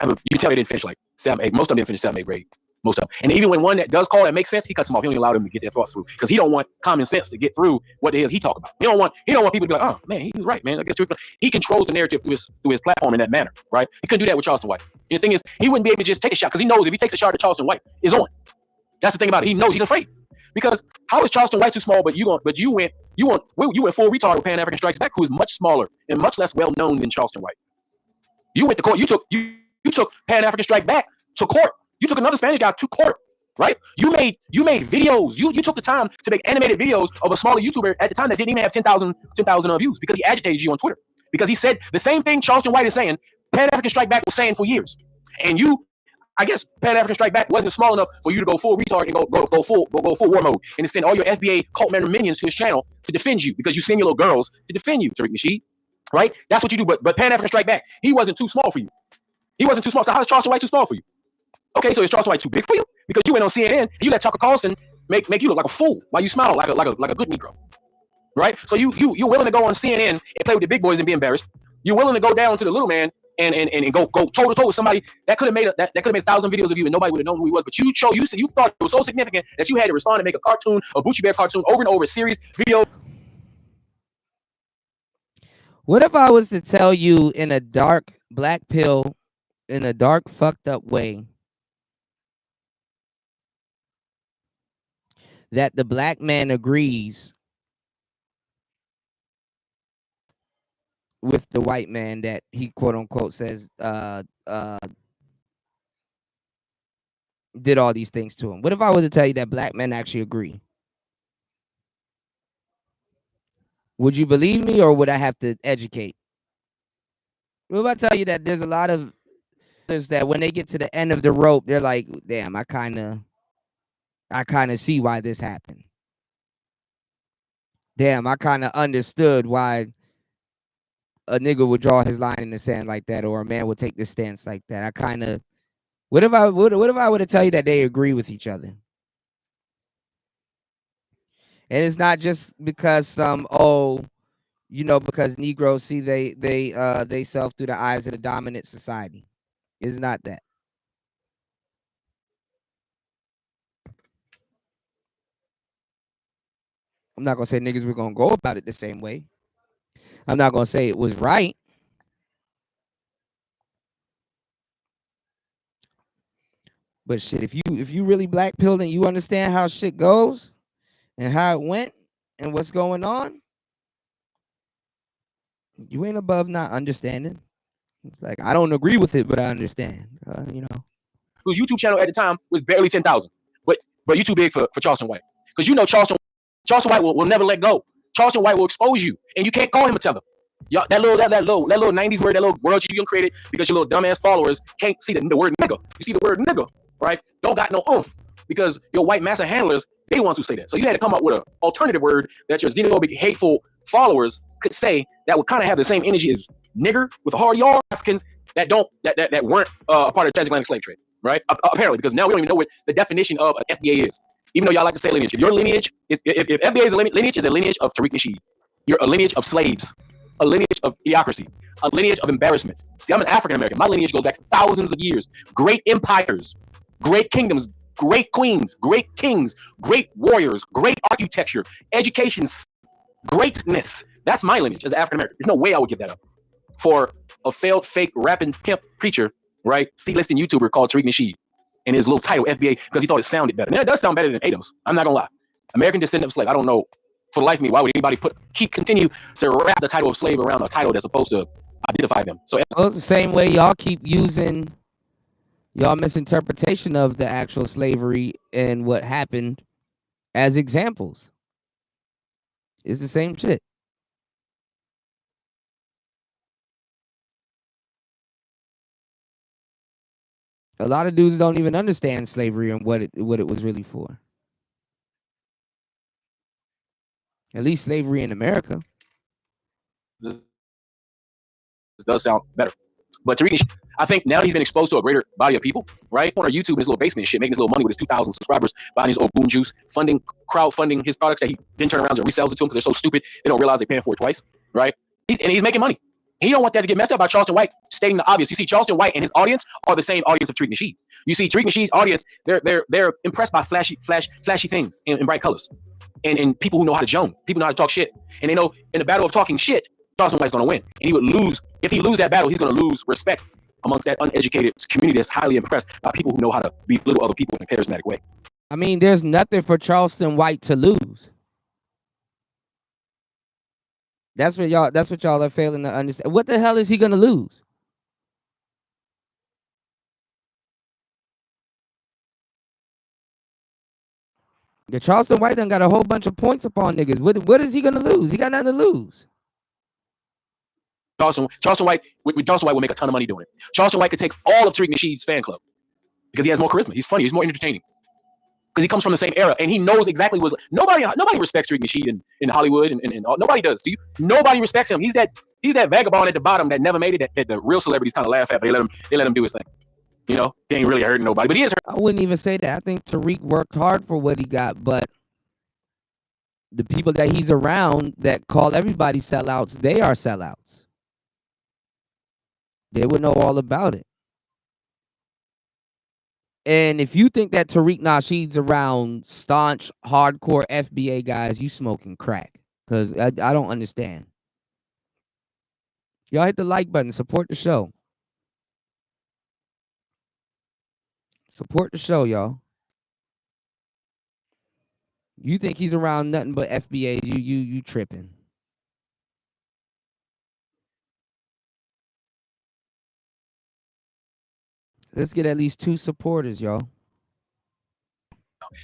you can tell they didn't finish like 7, 8. Most of them didn't finish 7, 8 grade. Most of them. And even when one that does call that makes sense, he cuts them off. He don't allow them to get their thoughts through because he don't want common sense to get through what the hell he talking about. He don't want people to be like, oh man, he was right, man. I guess he controls the narrative through his platform in that manner, right? He couldn't do that with Charleston White. And the thing is, he wouldn't be able to just take a shot because he knows if he takes a shot at Charleston White, it's on. That's the thing about it. He knows he's afraid. Because how is Charleston White too small, but you went full retard with Pan African Strikes Back, who is much smaller and much less well known than Charleston White. You went to court. You took Pan African Strike Back to court You took another Spanish guy to court, right? You made videos. You took the time to make animated videos of a smaller YouTuber at the time that didn't even have 10,000 views because he agitated you on Twitter. Because he said the same thing Charleston White is saying, Pan-African Strike Back was saying for years. And you, I guess Pan-African Strike Back wasn't small enough for you to go full retard and go full war mode and to send all your FBA cult member minions to his channel to defend you because you send your little girls to defend you, Tariq Nasheed. Right? That's what you do. But Pan-African Strike Back, he wasn't too small for you. He wasn't too small. So how is Charleston White too small for you? Okay, so is Charleston White too big for you? Because you went on CNN and you let Tucker Carlson make you look like a fool while you smile like a good Negro. Right? So you're willing to go on CNN and play with the big boys and be embarrassed. You're willing to go down to the little man and go toe to toe with somebody that could have made 1,000 videos of you and nobody would have known who he was. But you thought it was so significant that you had to respond and make a cartoon, a Bucci Bear cartoon over and over, a series, video. What if I was to tell you in a dark black pill, in a dark fucked up way, that the black man agrees with the white man that he quote unquote says did all these things to him? What if I was to tell you that black men actually agree? Would you believe me or would I have to educate? What if I tell you that there's a lot of that when they get to the end of the rope, they're like, damn, I kind of see why this happened. Damn, I kind of understood why a nigga would draw his line in the sand like that, or a man would take this stance like that. I kind of, what if I were to tell you that they agree with each other? And it's not just because because Negroes see they self through the eyes of the dominant society. It's not that. I'm not gonna say niggas were gonna go about it the same way. I'm not gonna say it was right. But shit, if you really black pilled and you understand how shit goes and how it went and what's going on, you ain't above not understanding. It's like, I don't agree with it, but I understand. Whose YouTube channel at the time was barely 10,000, but you too big for Charleston White, because you know Charleston White will never let go. Charleston White will expose you, and you can't call him a tether. Y'all, that little 90s word, that little world you created because your little dumbass followers can't see the word nigga. You see the word nigga, right? Don't got no oomph because your white massa handlers, they the ones who say that. So you had to come up with an alternative word that your xenophobic, hateful followers could say that would kind of have the same energy as nigger with a hard yard. Africans that weren't a part of the transatlantic slave trade, right? Apparently, because now we don't even know what the definition of an FBA is. Even though y'all like to say lineage, if your lineage, if FBA is a lineage, is a lineage of Tariq Nasheed. You're a lineage of slaves, a lineage of idiocracy, a lineage of embarrassment. See, I'm an African American. My lineage goes back thousands of years. Great empires, great kingdoms, great queens, great kings, great warriors, great architecture, education, greatness. That's my lineage as an African American. There's no way I would give that up for a failed, fake, rapping pimp preacher, right? C-listing YouTuber called Tariq Nasheed. And his little title, FBA, because he thought it sounded better. And it does sound better than ADOS. I'm not gonna lie. American descendant of slave. I don't know for the life of me why would anybody continue to wrap the title of slave around a title that's supposed to identify them. So it's the same way y'all keep using y'all misinterpretation of the actual slavery and what happened as examples. It's the same shit. A lot of dudes don't even understand slavery and what it was really for. At least slavery in America. This does sound better. But Tariq, I think now he's been exposed to a greater body of people, right? On our YouTube in his little basement and shit, making his little money with his 2,000 subscribers, buying his old boom juice, crowdfunding his products that he then turns around and resells it to them because they're so stupid they don't realize they're paying for it twice, right? He's making money. He don't want that to get messed up by Charleston White stating the obvious. You see, Charleston White and his audience are the same audience of Tariq Nasheed. You see, Tariq Nasheed's audience, they're impressed by flashy things in bright colors, and people who know how to joan, people know how to talk shit, and they know in the battle of talking shit, Charleston White's going to win, and he would lose. If he lose that battle, he's going to lose respect amongst that uneducated community that's highly impressed by people who know how to belittle other people in a charismatic way. I mean, there's nothing for Charleston White to lose. That's what y'all are failing to understand. What the hell is he gonna lose? The Charleston White done got a whole bunch of points upon niggas. What is he gonna lose? He got nothing to lose. Charleston White will make a ton of money doing it. Charleston White could take all of Tariq Nasheed's fan club because he has more charisma. He's funny. He's more entertaining because he comes from the same era and he knows exactly what. Nobody respects Tariq Nasheed in Hollywood and nobody does. Nobody respects him. He's that vagabond at the bottom that never made it. That the real celebrities kind of laugh at. But they let him do his thing. You know, he ain't really hurting nobody, but he is hurting. I wouldn't even say that. I think Tariq worked hard for what he got, but the people that he's around that call everybody sellouts, they are sellouts. They would know all about it. And if you think that Tariq Nasheed's around staunch, hardcore FBA guys, you smoking crack. Because I don't understand. Y'all hit the like button. Support the show. Support the show, y'all. You think he's around nothing but FBAs, you tripping. Let's get at least 2 supporters, y'all.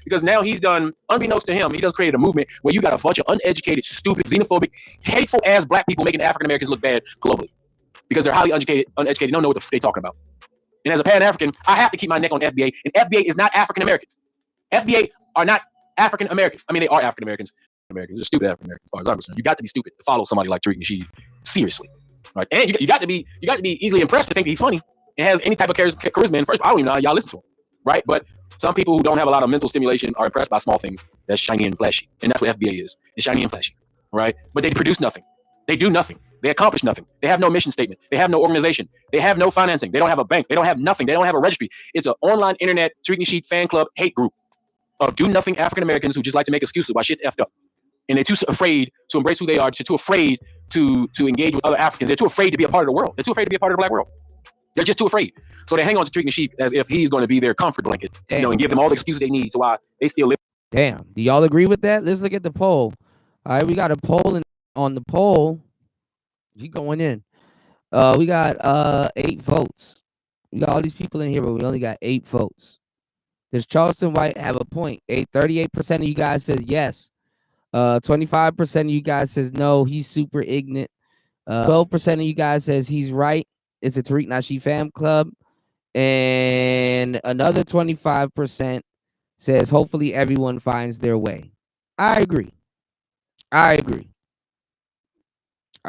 Because now he's done, unbeknownst to him, he done created a movement where you got a bunch of uneducated, stupid, xenophobic, hateful ass black people making African Americans look bad globally. Because they're highly uneducated, don't know what the they're talking about. And as a Pan-African, I have to keep my neck on FBA. And FBA is not African American. FBA are not African American. I mean, they are African Americans. They're stupid African Americans, as far as I'm concerned. You got to be stupid to follow somebody like Tariq Nasheed seriously, right? And you got to be easily impressed to think that he's funny and has any type of charisma. And first, I don't even know how y'all listen to him, right? But some people who don't have a lot of mental stimulation are impressed by small things that's shiny and flashy, and that's what FBA is. It's shiny and flashy, right? But they produce nothing. They do nothing. They accomplish nothing. They have no mission statement. They have no organization. They have no financing. They don't have a bank. They don't have nothing. They don't have a registry. It's an online internet Tariq Nasheed fan club hate group of do-nothing African Americans who just like to make excuses why shit's effed up. And they're too afraid to embrace who they are. They're too afraid to engage with other Africans. They're too afraid to be a part of the world. They're too afraid to be a part of the black world. They're just too afraid. So they hang on to Tariq Nasheed as if he's going to be their comfort blanket, you know, and give them all the excuses they need to why they still live. Damn. Do y'all agree with that? Let's look at the poll. All right, we got a poll on the poll. He going in. We got 8 votes. We got all these people in here, but we only got 8 votes. Does Charleston White have a point? 38% of you guys says yes. 25% of you guys says no, he's super ignorant. 12% of you guys says he's right. It's a Tariq Nasheed fan club. And another 25% says hopefully everyone finds their way. I agree. All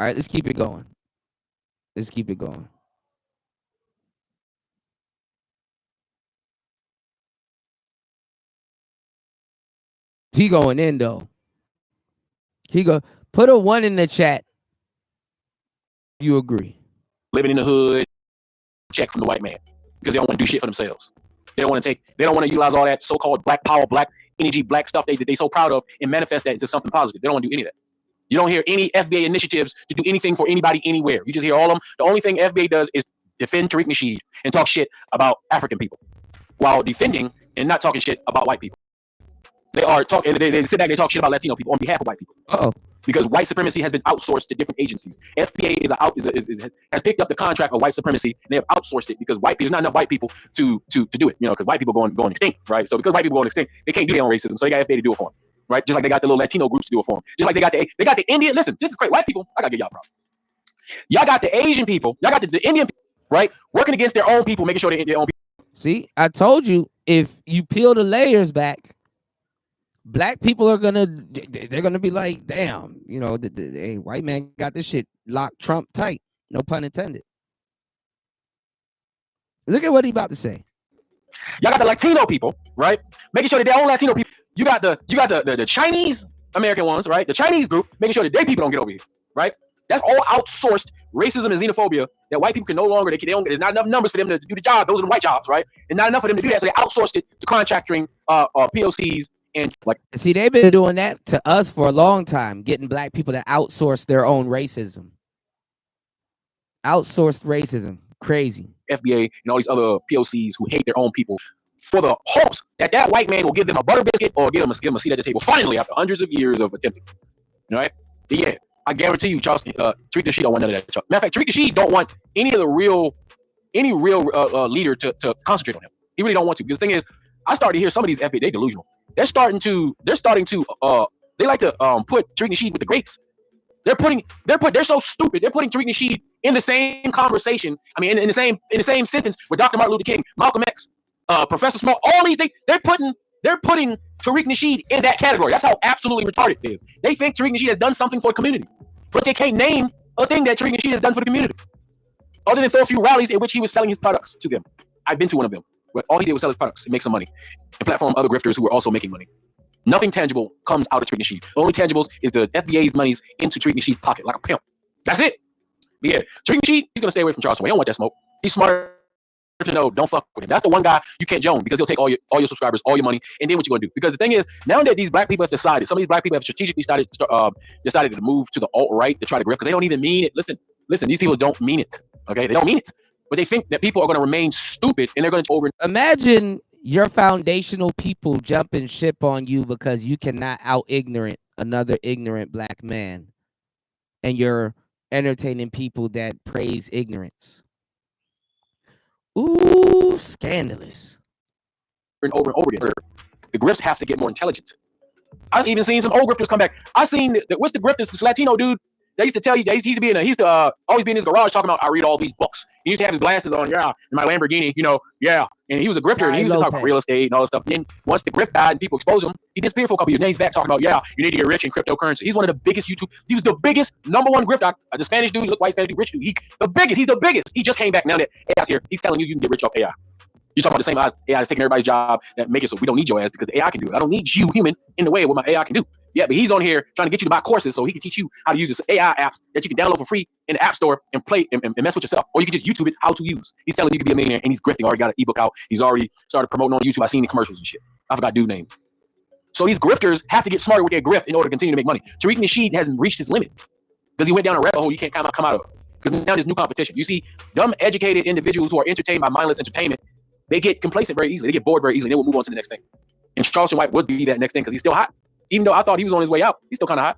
right, let's keep it going. He going in though. Put a 1 in the chat. You agree? Living in the hood, check from the white man because they don't want to do shit for themselves. They don't want to utilize all that so-called black power, black energy, black stuff that they so proud of and manifest that into something positive. They don't want to do any of that. You don't hear any FBA initiatives to do anything for anybody anywhere. You just hear all of them. The only thing FBA does is defend Tariq Nasheed and talk shit about African people while defending and not talking shit about white people. They are talking. They sit back and talk shit about Latino people on behalf of white people. Because white supremacy has been outsourced to different agencies. FBA has picked up the contract of white supremacy, and they have outsourced it because there's not enough white people to do it. You know, because white people going extinct, right? So because white people going extinct, they can't do their own racism, so they got FBA to do it for them, right? Just like they got the little Latino groups to do it for them. Just like they got the Indian. Listen, this is great. White people, I gotta give y'all props. Y'all got the Asian people, y'all got the Indian people, right? Working against their own people, making sure they their own people. See, I told you, if you peel the layers back, black people are gonna be like, damn, you know, hey, white man got this shit locked Trump tight. No pun intended. Look at what he about to say. Y'all got the Latino people, right? Making sure that their own Latino people. You got the Chinese American ones, right? The Chinese group, making sure that their people don't get over here, right? That's all outsourced racism and xenophobia that white people can no longer. There's not enough numbers for them to do the job. Those are the white jobs, right? And not enough for them to do that, so they outsourced it to contracting POCs. And like, see, they've been doing that to us for a long time, getting black people to outsource their own racism. Outsourced racism. Crazy. FBA and all these other POCs who hate their own people for the hopes that white man will give them a butter biscuit or give them a seat at the table finally after hundreds of years of attempting. All right? But yeah, I guarantee you, Charleston, Tariq Nasheed don't want none of that. Matter of fact, Tariq Nasheed don't want any real leader to concentrate on him. He really don't want to. Because the thing is, I started to hear some of these FBA, they delusional. They're starting to they like to put Tariq Nasheed with the greats. They're so stupid. They're putting Tariq Nasheed in the same conversation. I mean, in the same sentence with Dr. Martin Luther King, Malcolm X, Professor Small. All these things they're putting Tariq Nasheed in that category. That's how absolutely retarded it is. They think Tariq Nasheed has done something for the community, but they can't name a thing that Tariq Nasheed has done for the community, other than throw a few rallies in which he was selling his products to them. I've been to one of them, where all he did was sell his products and make some money, and platform other grifters who were also making money. Nothing tangible comes out of Tariq Nasheed. The only tangibles is the FBA's monies into Tariq Nasheed's pocket, like a pimp. That's it. But yeah, Tariq Nasheed, he's gonna stay away from Charleston. He don't want that smoke. He's smart to know, don't fuck with him. That's the one guy you can't join, because he'll take all your subscribers, all your money, and then what you gonna do? Because the thing is, now that these black people have decided, some of these black people have strategically decided to move to the alt-right to try to grift, because they don't even mean it. Listen, these people don't mean it. Okay, they don't mean it, but they think that people are gonna remain stupid and they're gonna over. Imagine your foundational people jumping ship on you because you cannot out ignorant another ignorant black man, and you're entertaining people that praise ignorance. Ooh, scandalous. And over again. The grifts have to get more intelligent. I've even seen some old grifters come back. I seen what's the grifters, this Latino dude. They used to tell you, he used to always be in his garage talking about, I read all these books. He used to have his glasses on, in my Lamborghini, and he was a grifter, and he used to talk about real estate and all this stuff. And then once the grift died and people exposed him, he disappeared for a couple years. Then he's back talking about, you need to get rich in cryptocurrency. He's one of the biggest he was the biggest #1 grifter. The Spanish dude, look white Spanish dude, rich dude. He's the biggest. He just came back now that AI's here. He's telling you can get rich off AI. You're talking about the same AI is taking everybody's job that make it so we don't need your ass because AI can do it. I don't need you, human, in the way of what my AI can do. Yeah, but he's on here trying to get you to buy courses so he can teach you how to use this AI apps that you can download for free in the App Store and play and mess with yourself. Or you can just YouTube it how to use. He's telling you can be a millionaire, and he's grifting. Already got an ebook out. He's already started promoting on YouTube. I've seen the commercials and shit. I forgot dude name. So these grifters have to get smarter with their grift in order to continue to make money. Tariq Nasheed hasn't reached his limit because he went down a rabbit hole you can't come out of. Because now there's new competition. You see, dumb, educated individuals who are entertained by mindless entertainment, they get complacent very easily. They get bored very easily. They will move on to the next thing. And Charleston White would be that next thing because he's still hot. Even though I thought he was on his way out, he's still kind of hot.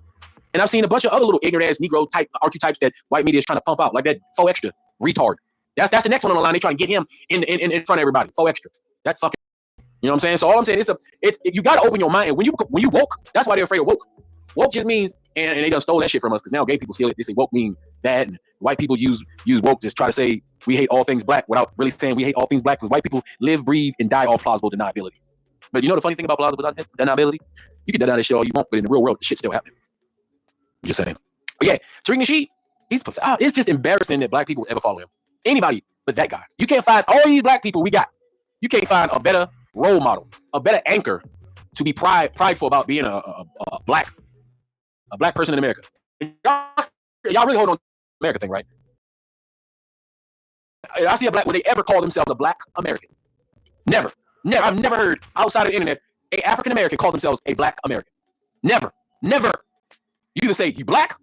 And I've seen a bunch of other little ignorant ass Negro type archetypes that white media is trying to pump out, like that faux extra retard. That's the next one on the line. They're trying to get him in front of everybody. Faux extra. That fucking. You know what I'm saying? So all I'm saying is you got to open your mind. And when you woke, that's why they're afraid of woke. Woke just means, and they done stole that shit from us because now gay people steal it. They say woke mean that, and white people use woke just try to say we hate all things black without really saying we hate all things black because white people live, breathe, and die all plausible deniability. But you know the funny thing about plausible deniability? You can deny that shit all you want, but in the real world, the shit's still happening. I'm just saying. But yeah, Tariq Nasheed, it's just embarrassing that black people ever follow him. Anybody but that guy. You can't find all these black people we got. You can't find a better role model, a better anchor to be prideful about being a black person in America. Y'all really hold on to the America thing, right? I see a black, would they ever call themselves a black American? Never. I've never heard outside of the internet a African American call themselves a black American. Never. You either say you black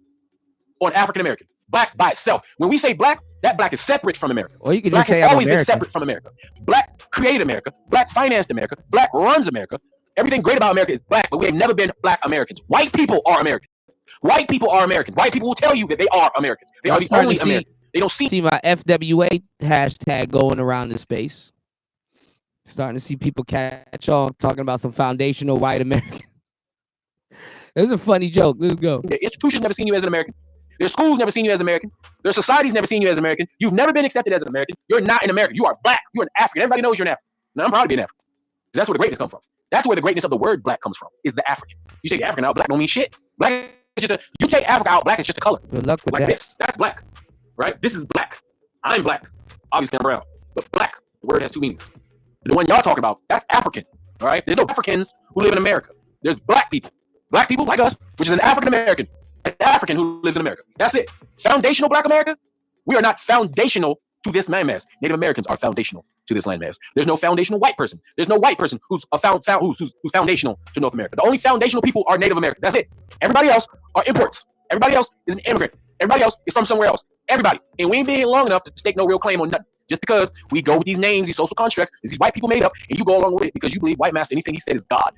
or an African American. Black by itself. When we say black, that black is separate from America. Or you can black just say has I'm always American. been separate from America. Black created America. Black financed America. Black runs America. Everything great about America is black, but we have never been black Americans. White people are Americans. White people are Americans. White people will tell you that they are Americans. They are the only Americans. They don't see my FWA hashtag going around the space. Starting to see people catch on talking about some foundational white American. It's a funny joke. Let's go. The institutions never seen you as an American. Their schools never seen you as American. Their society's never seen you as an American. You've never been accepted as an American. You're not an American. You are black. You're an African. Everybody knows you're an African. And I'm proud to be an African. That's where the greatness comes from. That's where the greatness of the word black comes from, is the African. You take African out, black don't mean shit. Black is just you take Africa out, black is just a color. Good luck with like that. This. That's black. Right? This is black. I'm black. Obviously I'm brown. But black, the word has two meanings. The one y'all talking about, that's African. All right? There's no Africans who live in America. There's black people. Black people like us, which is an African American. An African who lives in America. That's it. Foundational black America, we are not foundational to this landmass. Native Americans are foundational to this landmass. There's no foundational white person. There's no white person who's who's foundational to North America. The only foundational people are Native Americans. That's it. Everybody else are imports. Everybody else is an immigrant. Everybody else is from somewhere else. Everybody. And we ain't been here long enough to stake no real claim on nothing. Just because we go with these names, these social constructs, these white people made up, and you go along with it because you believe white master, anything he said is God.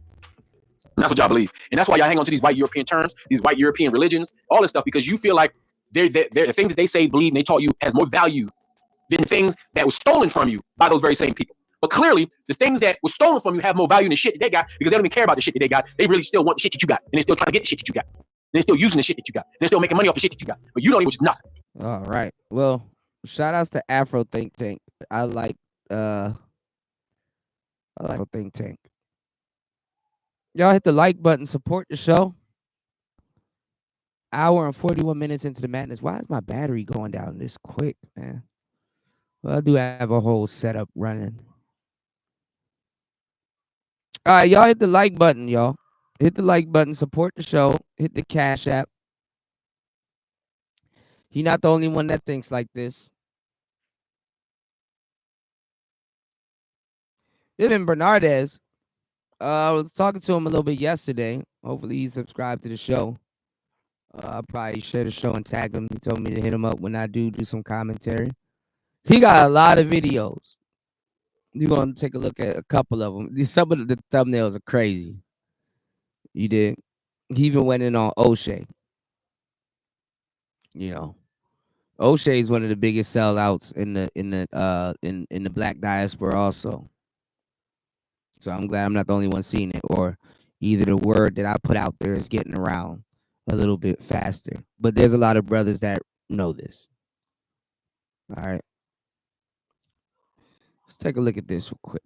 And that's what y'all believe. And that's why y'all hang on to these white European terms, these white European religions, all this stuff, because you feel like they're the things that they say, believe, and they taught you has more value than things that was stolen from you by those very same people. But clearly, the things that were stolen from you have more value than the shit that they got because they don't even care about the shit that they got. They really still want the shit that you got. And they're still trying to get the shit that you got. And they're still using the shit that you got. And they're still making money off the shit that you got. But you don't even, which is nothing. All right. Well, shout outs to Afro Think Tank. I like Think Tank. Y'all hit the like button, support the show. Hour and 41 minutes into the madness. Why is my battery going down this quick, man? Well, I do have a whole setup running. All right, y'all hit the like button, y'all. Hit the like button, support the show, hit the Cash App. He not the only one that thinks like this. This is Bernardez. I was talking to him a little bit yesterday. Hopefully he subscribed to the show. I'll probably share the show and tag him. He told me to hit him up when I do some commentary. He got a lot of videos. You're going to take a look at a couple of them. Some of the thumbnails are crazy. You did. He even went in on O'Shea. You know, O'Shea is one of the biggest sellouts in the black diaspora also. So I'm glad I'm not the only one seeing it, or either the word that I put out there is getting around a little bit faster. But there's a lot of brothers that know this. All right. Let's take a look at this real quick.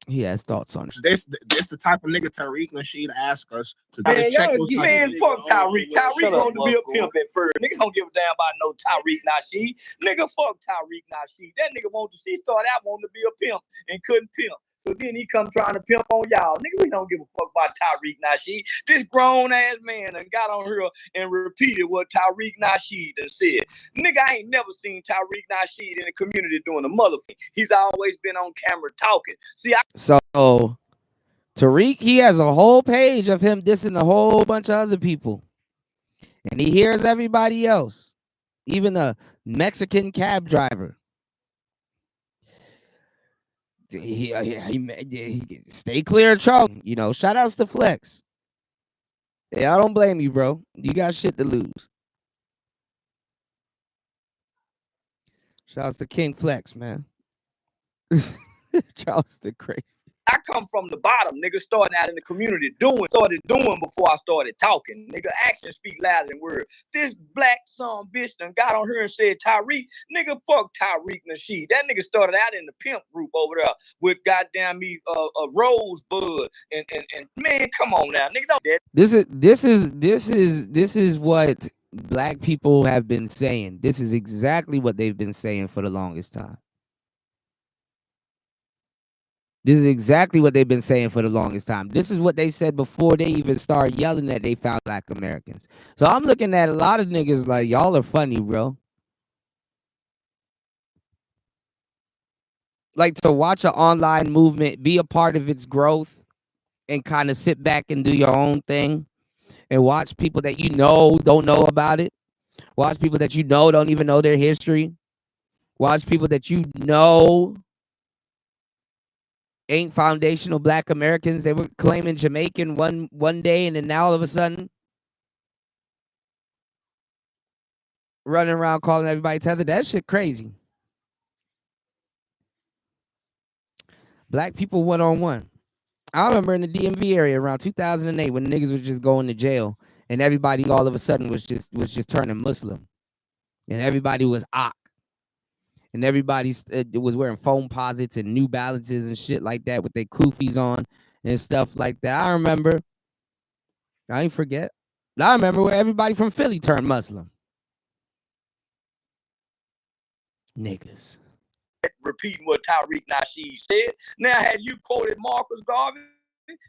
He has thoughts on it. This the type of nigga Tariq Nasheed ask us to Man, check man, fuck Tyreek. Tyreek wanted to be a pimp at first. Niggas don't give a damn about no Tyreek Nasheed. Nigga, fuck Tyreek Nasheed. That nigga he started out wanting to be a pimp and couldn't pimp. So then he come trying to pimp on y'all. Nigga, we don't give a fuck about Tyreek Nasheed. This grown ass man done got on here and repeated what Tyreek Nasheed done said. Nigga, I ain't never seen Tyreek Nasheed in the community doing a mother thing. He's always been on camera talking. See, So Tariq, he has a whole page of him dissing a whole bunch of other people. And he hears everybody else. Even a Mexican cab driver. He stay clear of Charleston. You know, shout outs to Flex. Yeah, I don't blame you, bro. You got shit to lose. Shout outs to King Flex, man. Charleston crazy. I come from the bottom. Nigga started out in the community started doing before I started talking. Nigga, actions speak louder than words. This black son bitch done got on here and said Tyreek. Nigga, fuck Tyreek Nasheed. That nigga started out in the pimp group over there with goddamn me Rosebud and man, come on now, nigga. Don't This is what black people have been saying. This is exactly what they've been saying for the longest time. This is exactly what they've been saying for the longest time. This is what they said before they even started yelling that they found black Americans. So I'm looking at a lot of niggas like, y'all are funny, bro. Like, to watch an online movement, be a part of its growth, and kind of sit back and do your own thing, and watch people that you know don't know about it. Watch people that you know don't even know their history. Watch people that you know ain't foundational black Americans. They were claiming Jamaican one day, and then now all of a sudden running around calling everybody tethered. That shit crazy. Black people one-on-one. I remember in the DMV area around 2008 when niggas was just going to jail, and everybody all of a sudden was just turning Muslim, and everybody was Ak. And everybody was wearing foam posits and New Balances and shit like that with their kufis on and stuff like that. I remember. I ain't forget. I remember where everybody from Philly turned Muslim. Niggas. Repeating what Tyreek Nasheed said. Now, had you quoted Marcus Garvey,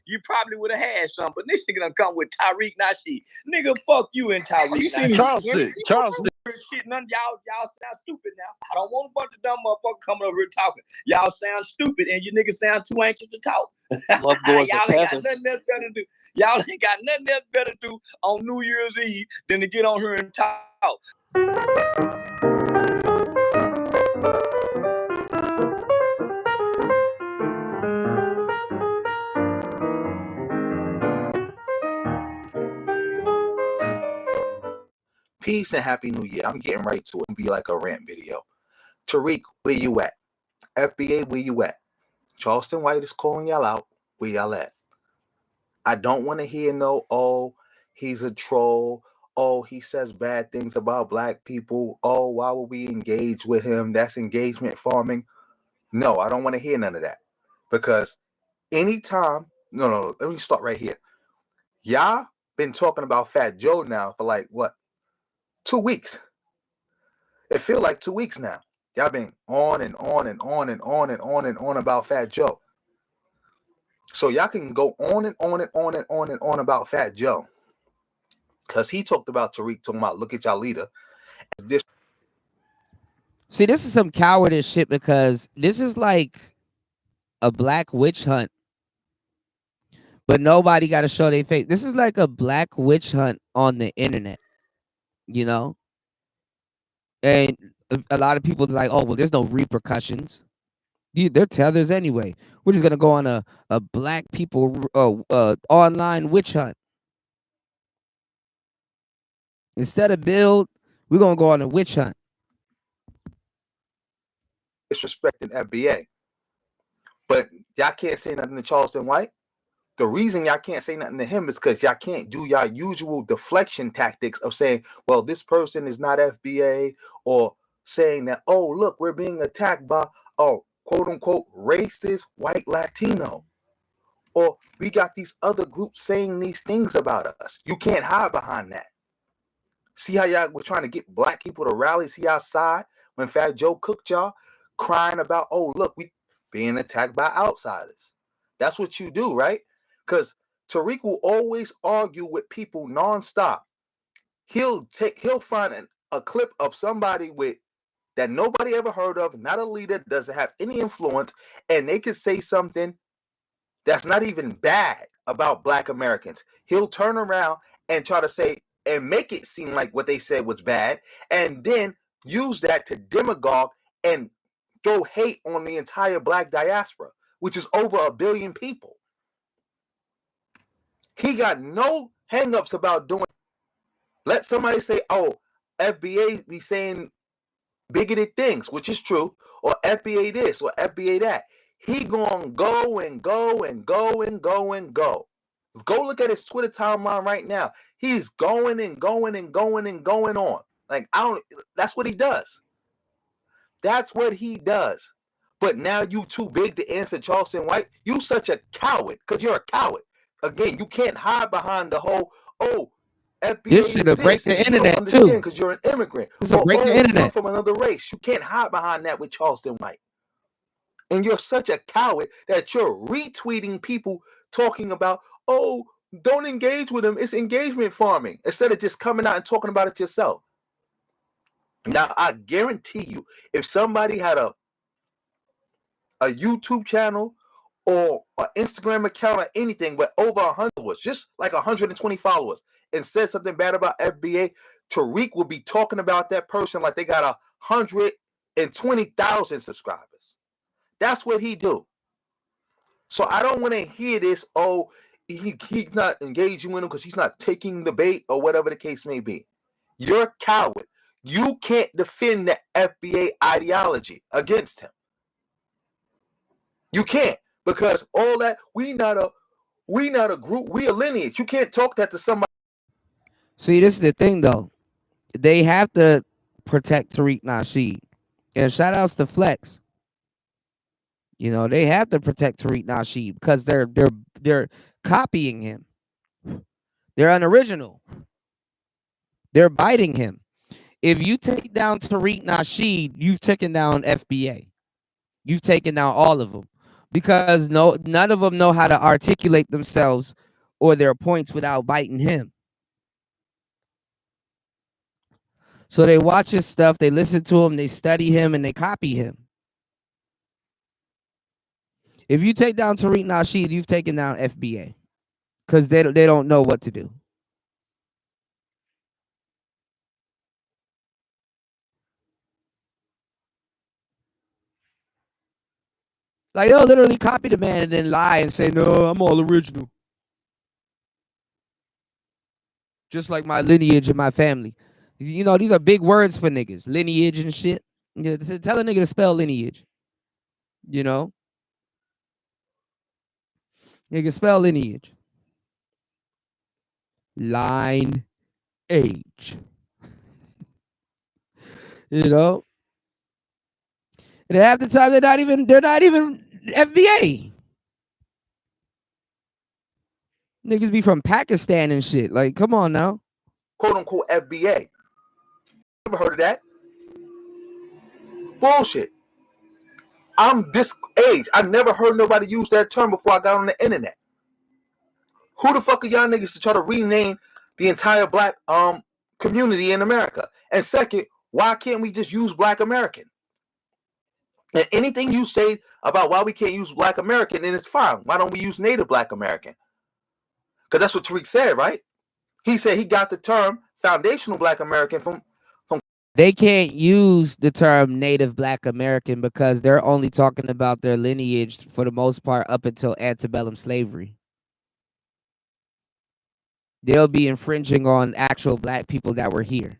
you probably would have had some. But this nigga done come with Tyreek Nasheed. Nigga, fuck you and Tyreek Nasheed. Charleston. Shit, none y'all sound stupid now. I don't want a bunch of dumb motherfuckers coming over here talking. Y'all sound stupid and you niggas sound too anxious to talk. Y'all ain't got nothing else better to do. Y'all ain't got nothing else better to do on New Year's Eve than to get on here and talk. Peace and Happy New Year. I'm getting right to it. It'll be like a rant video. Tariq, where you at? FBA, where you at? Charleston White is calling y'all out. Where y'all at? I don't want to hear no, oh, he's a troll. Oh, he says bad things about black people. Oh, why would we engage with him? That's engagement farming. No, I don't want to hear none of that. Because anytime, no, let me start right here. Y'all been talking about Fat Joe now for like, what, 2 weeks? It feel like 2 weeks now. Y'all been on and on and on and on and on and on about Fat Joe. So y'all can go on and on and on and on and on about Fat Joe. Because he talked about Tariq talking about, look at y'all leader. See, this is some cowardice shit because this is like a black witch hunt. But nobody got to show their face. This is like a black witch hunt on the internet, you know? And a lot of people are like, oh, well, there's no repercussions. They're tethers anyway. We're just going to go on a black people online witch hunt. Instead of build, we're going to go on a witch hunt. Disrespecting FBA. But y'all can't say nothing to Charleston White. The reason y'all can't say nothing to him is because y'all can't do y'all usual deflection tactics of saying, well, this person is not FBA, or saying that, oh, look, we're being attacked by, oh, quote unquote, racist white Latino. Or we got these other groups saying these things about us. You can't hide behind that. See how y'all were trying to get black people to rally, see outside when Fat Joe cooked y'all, crying about, oh, look, we being attacked by outsiders. That's what you do, right? Because Tariq will always argue with people nonstop. He'll find a clip of somebody with that nobody ever heard of, not a leader, doesn't have any influence, and they can say something that's not even bad about black Americans. He'll turn around and try to say and make it seem like what they said was bad, and then use that to demagogue and throw hate on the entire black diaspora, which is over 1 billion people. He got no hangups about doing. Let somebody say, oh, FBA be saying bigoted things, which is true, or FBA this or FBA that. He gonna go and go and go and go and go. Go look at his Twitter timeline right now. He's going and going and going and going on. Like, that's what he does. That's what he does. But now you too big to answer Charleston White. You such a coward, because you're a coward. Again, you can't hide behind the whole, oh, FBA this should have break the internet too. Because you're an immigrant. This will break the internet. You're from another race. You can't hide behind that with Charleston White. And you're such a coward that you're retweeting people talking about, oh, don't engage with them. It's engagement farming. Instead of just coming out and talking about it yourself. Now, I guarantee you, if somebody had a YouTube channel or an Instagram account or anything with over 100 followers, just like 120 followers, and said something bad about FBA, Tariq would be talking about that person like they got 120,000 subscribers. That's what he do. So I don't want to hear this, oh, he's not engaging with him because he's not taking the bait or whatever the case may be. You're a coward. You can't defend the FBA ideology against him. You can't, because all that, we not a group, we a lineage. You can't talk that to somebody. See, this is the thing though. They have to protect Tariq Nasheed. And shout outs to Flex. You know, they have to protect Tariq Nasheed because they're copying him. They're unoriginal. They're biting him. If you take down Tariq Nasheed, you've taken down FBA. You've taken down all of them. Because none of them know how to articulate themselves or their points without biting him. So they watch his stuff, they listen to him, they study him, and they copy him. If you take down Tariq Nasheed, you've taken down FBA. Because they don't know what to do. Like, they'll literally copy the man and then lie and say, no, I'm all original. Just like my lineage and my family. You know, these are big words for niggas. Lineage and shit. You know, tell a nigga to spell lineage. You know? Nigga, spell lineage. Line H. You know? And half the time they're not even FBA. Niggas be from Pakistan and shit. Like, come on now. Quote unquote FBA. Never heard of that? Bullshit. I'm this age. I never heard nobody use that term before I got on the internet. Who the fuck are y'all niggas to try to rename the entire black community in America? And second, why can't we just use Black American? And anything you say about why we can't use Black American, then it's fine. Why don't we use Native Black American? Because that's what Tariq said, right? He said he got the term foundational Black American from. They can't use the term Native Black American because they're only talking about their lineage for the most part up until antebellum slavery. They'll be infringing on actual black people that were here.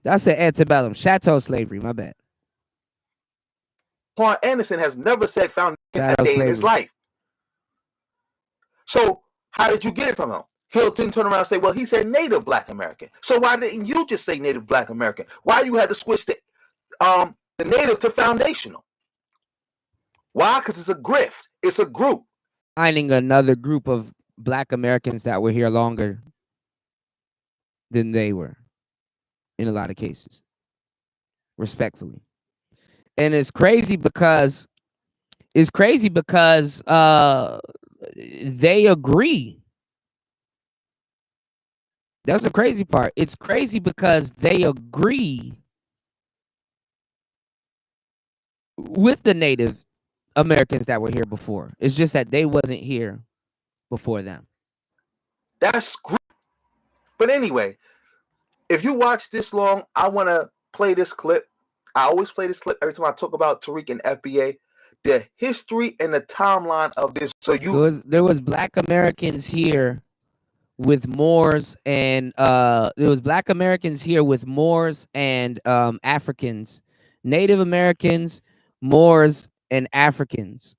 That's an antebellum. Chateau slavery, my bad. Paul Anderson has never said foundation a day in his life. So how did you get it from him? He'll then turn around and say, well, he said Native Black American. So why didn't you just say Native Black American? Why you had to switch the Native to foundational? Why? Because it's a grift. It's a group. Finding another group of Black Americans that were here longer than they were in a lot of cases, respectfully. And it's crazy because they agree. That's the crazy part. It's crazy because they agree with the Native Americans that were here before. It's just that they wasn't here before them. That's great. But anyway, if you watch this long, I want to play this clip. I always play this clip every time I talk about Tariq and FBA. The history and the timeline of this. So there was Black Americans here with Moors and there was Black Americans here with Moors and Africans, Native Americans, Moors, and Africans.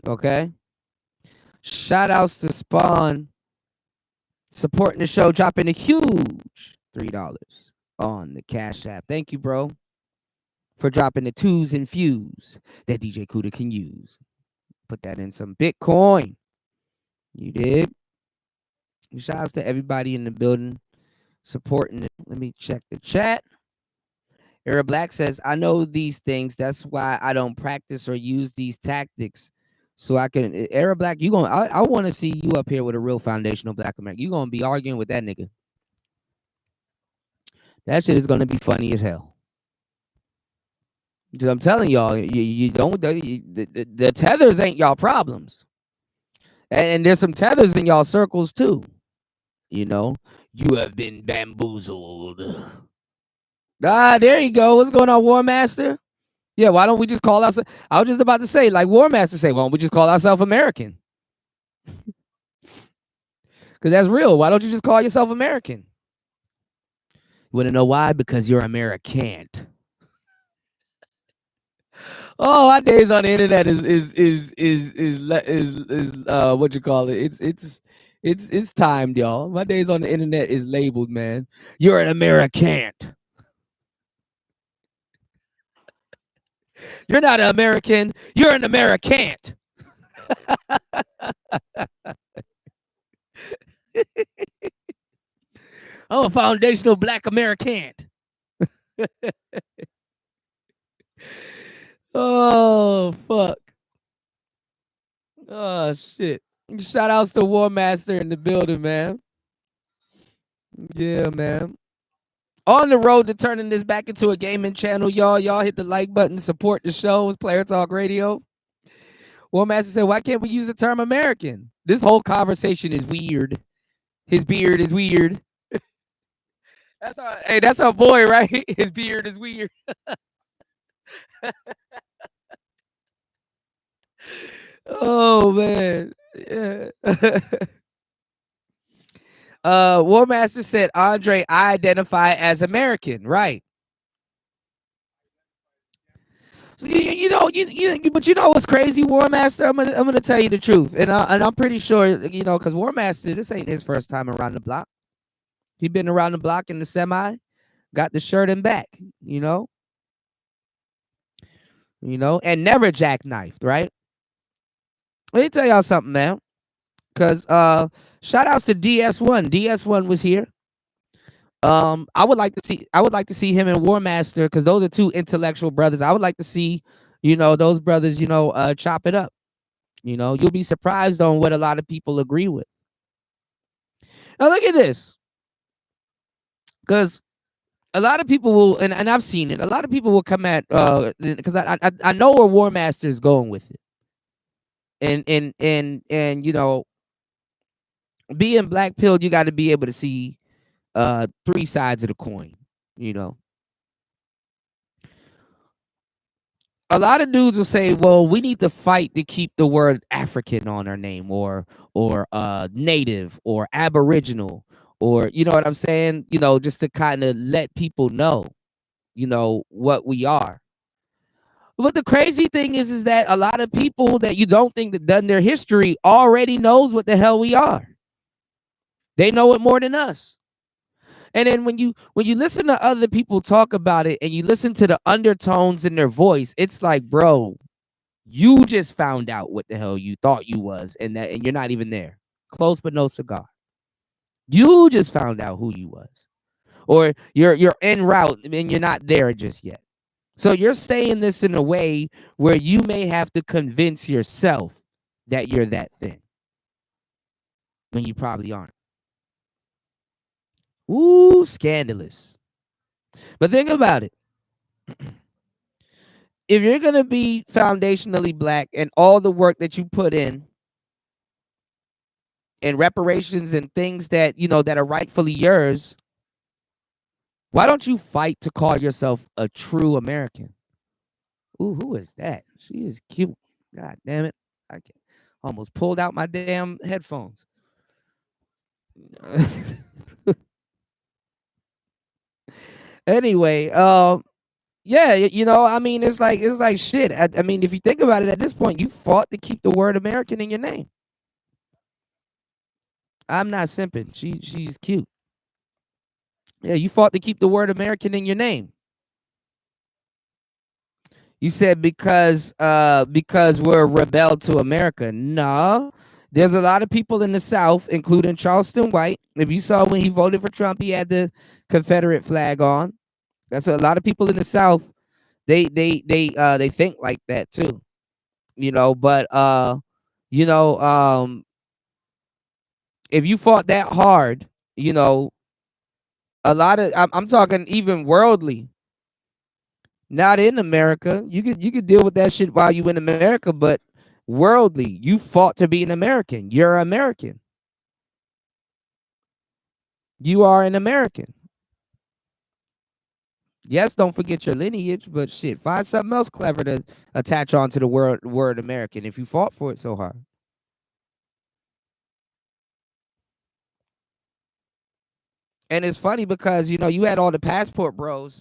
Okay. Shout outs to Spawn supporting the show, dropping a huge $3 on the Cash App. Thank you, bro, for dropping the twos and fews that DJ Cuda can use. Put that in some Bitcoin. You did. Shout outs to everybody in the building supporting it. Let me check the chat. Era Black says, I know these things. That's why I don't practice or use these tactics. So I can Era Black, I want to see you up here with a real foundational Black American. You're gonna be arguing with that nigga. That shit is gonna be funny as hell. Because I'm telling y'all, you don't the tethers ain't y'all problems. And there's some tethers in y'all circles too. You know, you have been bamboozled. Ah, there you go. What's going on, War Master? Yeah, why don't we just call ourselves? I was just about to say, like War Master say, why don't we just call ourselves American? Because that's real. Why don't you just call yourself American? You want to know why? Because you're American. Oh, my days on the internet is what you call it? It's timed, y'all. My days on the internet is labeled, man. You're an American. You're not an American. You're an American. I'm a foundational Black American. Oh, fuck. Oh, shit. Shout outs to War Master in the building, man. Yeah, man. On the road to turning this back into a gaming channel, y'all. Y'all hit the like button, support the show. It's Player Talk Radio. War Master said, why can't we use the term American? This whole conversation is weird. His beard is weird. That's our boy, right? His beard is weird. Oh, man. Yeah. War Master said, Andre, I identify as American. Right. So but you know what's crazy, War Master? I'm gonna tell you the truth, and I'm pretty sure because War Master, this ain't his first time around the block. He been around the block in the semi, got the shirt and back, and never jackknifed, right? Let me tell y'all something, man. Cause shout outs to DS1. DS1 was here. I would like to see him and War Master, because those are two intellectual brothers. I would like to see, those brothers, chop it up. You'll be surprised on what a lot of people agree with. Now look at this. Because a lot of people will, and I've seen it, a lot of people will come at because I know where War Master is going with it. And being black pilled, you got to be able to see three sides of the coin. A lot of dudes will say, well, we need to fight to keep the word African on our name, or native, or aboriginal, or you know what I'm saying, just to kind of let people know what we are. But the crazy thing is that a lot of people that you don't think that done their history already knows what the hell we are. They know it more than us. And then when you listen to other people talk about it, and you listen to the undertones in their voice, it's like, bro, you just found out what the hell you thought you was, and you're not even there. Close but no cigar. You just found out who you was. Or you're en route and you're not there just yet. So you're saying this in a way where you may have to convince yourself that you're that thing, when you probably aren't. Ooh, scandalous. But think about it. If you're going to be foundationally black, and all the work that you put in, and reparations and things that, that are rightfully yours, why don't you fight to call yourself a true American? Ooh, who is that? She is cute. God damn it. I almost pulled out my damn headphones. Anyway, yeah, I mean, it's like shit. I mean, if you think about it, at this point, you fought to keep the word American in your name. I'm not simping. She's cute. Yeah, you fought to keep the word American in your name. You said because we're rebelled to America. No. There's a lot of people in the South, including Charleston White. If you saw when he voted for Trump, he had the Confederate flag on. That's what a lot of people in the South, they think like that too. But if you fought that hard, a lot of I'm talking even worldly, not in America. You could deal with that shit while you in America, but worldly, you fought to be an American. You're American. You are an American. Yes, don't forget your lineage, but shit, find something else clever to attach onto the word American if you fought for it so hard. And it's funny because, you had all the passport bros.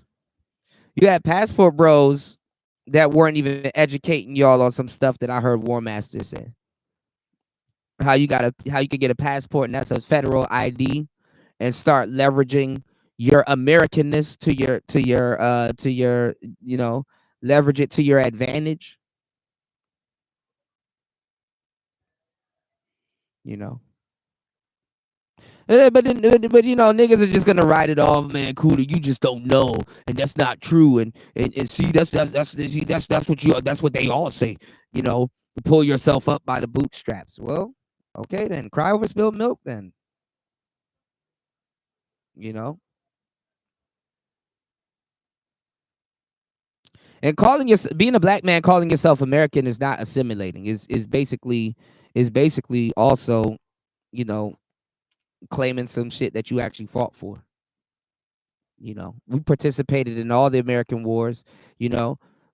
You had passport bros that weren't even educating y'all on some stuff that I heard War Master say. How you could get a passport, and that's a federal ID, and start leveraging your Americanness to your leverage it to your advantage. But niggas are just gonna write it off, man. Cuda, you just don't know, and that's not true. And see, that's what they all say. Pull yourself up by the bootstraps. Well, okay then, cry over spilled milk then. And being a black man, calling yourself American is not assimilating. Is basically also, claiming some shit that you actually fought for. We participated in all the American wars,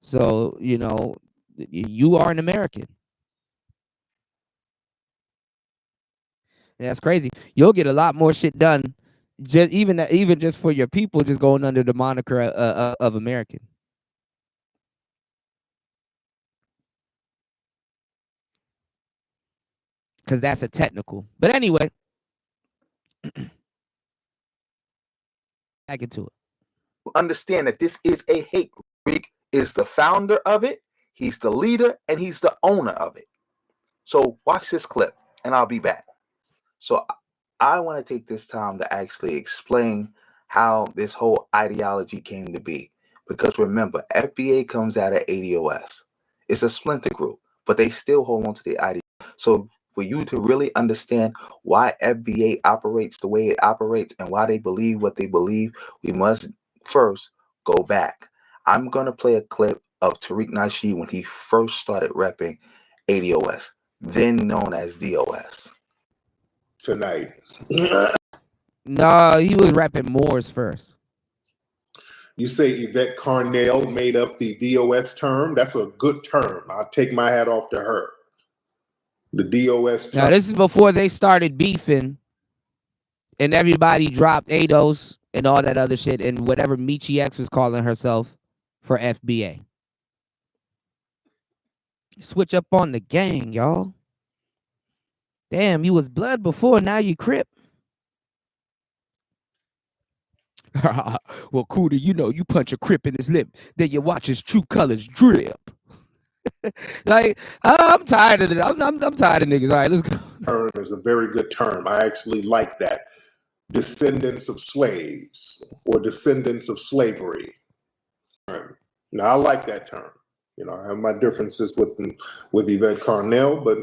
so you are an American. And that's crazy. You'll get a lot more shit done, just even just for your people, just going under the moniker of American. because that's a technical. But anyway, back into it. Understand that this is a hate group. Tariq is the founder of it, he's the leader, and he's the owner of it. So watch this clip, and I'll be back. So I want to take this time to actually explain how this whole ideology came to be. Because remember, FBA comes out of ADOS. It's a splinter group, but they still hold on to the ideology. So for you to really understand why FBA operates the way it operates and why they believe what they believe, we must first go back. I'm going to play a clip of Tariq Nasheed when he first started repping ADOS, then known as DOS. Tonight. No, he was rapping Moors first. You say Yvette Carnell made up the DOS term. That's a good term. I'll take my hat off to her. The DOS term. Now, this is before they started beefing and everybody dropped ADOS and all that other shit and whatever Michi X was calling herself for FBA. Switch up on the gang, y'all. Damn, you was blood before, now you Crip. Well, Cuda, you know, you punch a Crip in his lip, then you watch his true colors drip. Like, I'm tired of it. I'm tired of niggas. All right, let's go. Term is a very good term. I actually like that. Descendants of slaves or descendants of slavery. Now, I like that term. You know, I have my differences with Yvette Carnell, but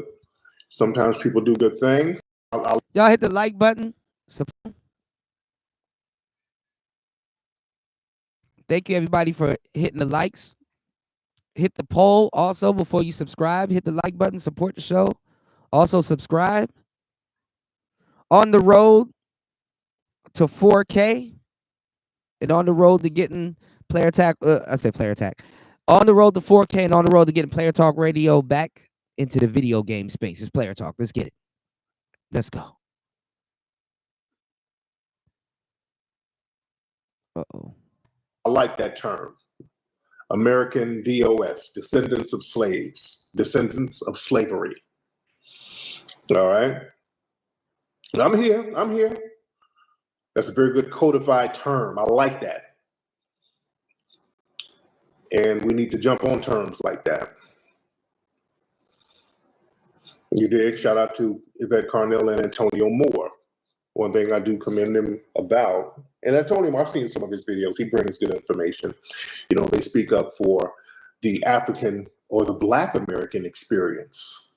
sometimes people do good things. Y'all hit the like button. Thank you, everybody, for hitting the likes. Hit the poll also before you subscribe. Hit the like button. Support the show. Also subscribe. On the road to 4K and on the road to getting Player Attack. I say Player Attack. On the road to 4K and on the road to getting Player Talk Radio back into the video game space. It's Player Talk. Let's get it. Let's go. Uh-oh. I like that term. American DOS, descendants of slaves, descendants of slavery. All right. And I'm here. That's a very good codified term. I like that. And we need to jump on terms like that. You did. Shout out to Yvette Carnell and Antonio Moore. One thing I do commend them about, and I told him I've seen some of his videos. He brings good information. You know, they speak up for the African or the Black American experience.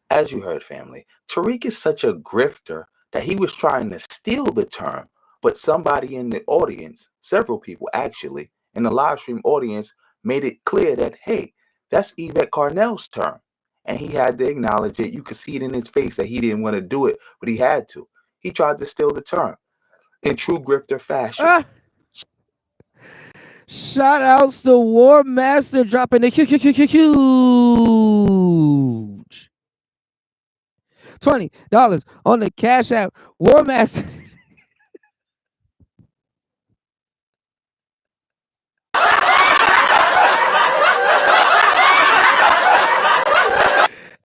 As you heard, family, Tariq is such a grifter that he was trying to steal the term, but somebody in the audience, several people actually, in the live stream audience, made it clear that, hey, that's Yvette Carnell's term. And he had to acknowledge it. You could see it in his face that he didn't want to do it, but he had to. He tried to steal the term in true grifter fashion. Shout outs to War Master dropping the huge $20 on the Cash App. War Master.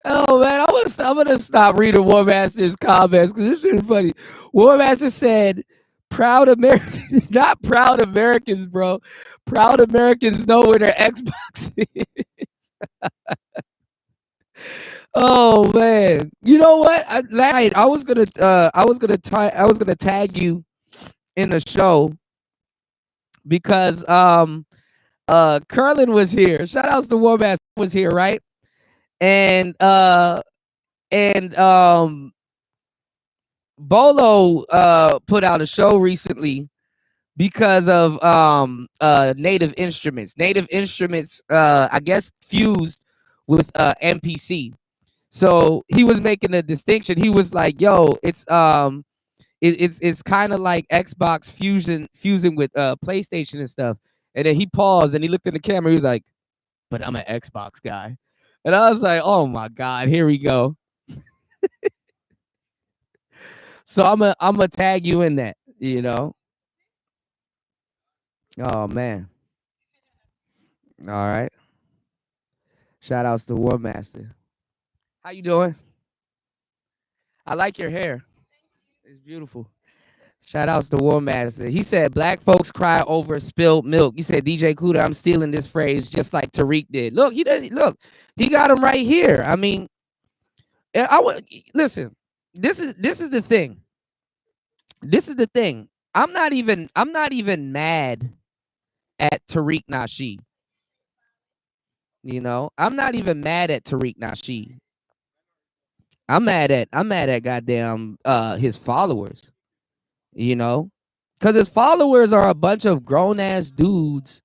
Oh man, I'm gonna stop reading War Master's comments because this shit is funny. War Master said, "Proud Americans, not proud Americans, bro. Proud Americans know where their Xbox is." Oh man, you know what? Last night I was gonna tag you in the show because Curlin was here. Shout outs to War Master was here, right? And Bolo put out a show recently because of Native Instruments. Native Instruments I guess fused with MPC. So he was making a distinction. He was like, yo, it's kind of like Xbox fusing with PlayStation and stuff. And then he paused and he looked in the camera. He was like, but I'm an Xbox guy. And I was like, oh my God, here we go. So I'm a tag you in that, you know. Oh man. All right. Shout outs to War Master. How you doing? I like your hair. It's beautiful. Shout outs to War Master. He said black folks cry over spilled milk. You said DJ Cuda, I'm stealing this phrase just like Tariq did. Look, he does. Look, he got him right here. I mean, I would listen. This is the thing. This is the thing. I'm not even mad at Tariq Nasheed. You know, I'm not even mad at Tariq Nasheed. I'm mad at goddamn his followers. You know, because his followers are a bunch of grown ass dudes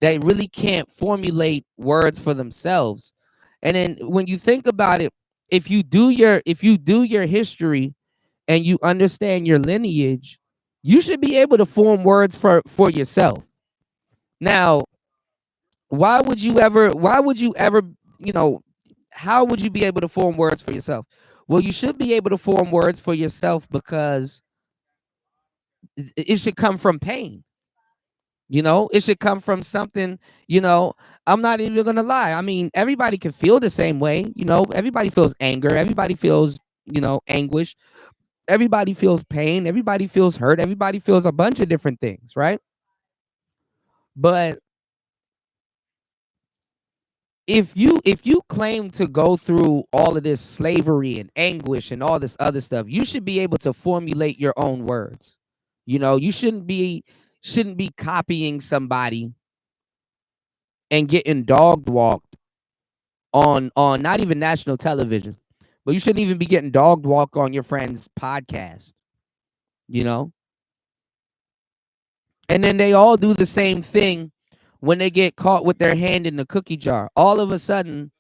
that really can't formulate words for themselves. And then when you think about it, if you do your history and you understand your lineage, you should be able to form words for yourself. Now, why would you ever, you know, how would you be able to form words for yourself? Well, you should be able to form words for yourself because it should come from pain. You know, it should come from something, you know, I'm not even going to lie. I mean, everybody can feel the same way. You know, everybody feels anger. Everybody feels, you know, anguish. Everybody feels pain. Everybody feels hurt. Everybody feels a bunch of different things, right? But if you claim to go through all of this slavery and anguish and all this other stuff, you should be able to formulate your own words. You know, you shouldn't be copying somebody and getting dog walked on not even national television, but you shouldn't even be getting dog walked on your friend's podcast. You know, and then they all do the same thing when they get caught with their hand in the cookie jar. All of a sudden,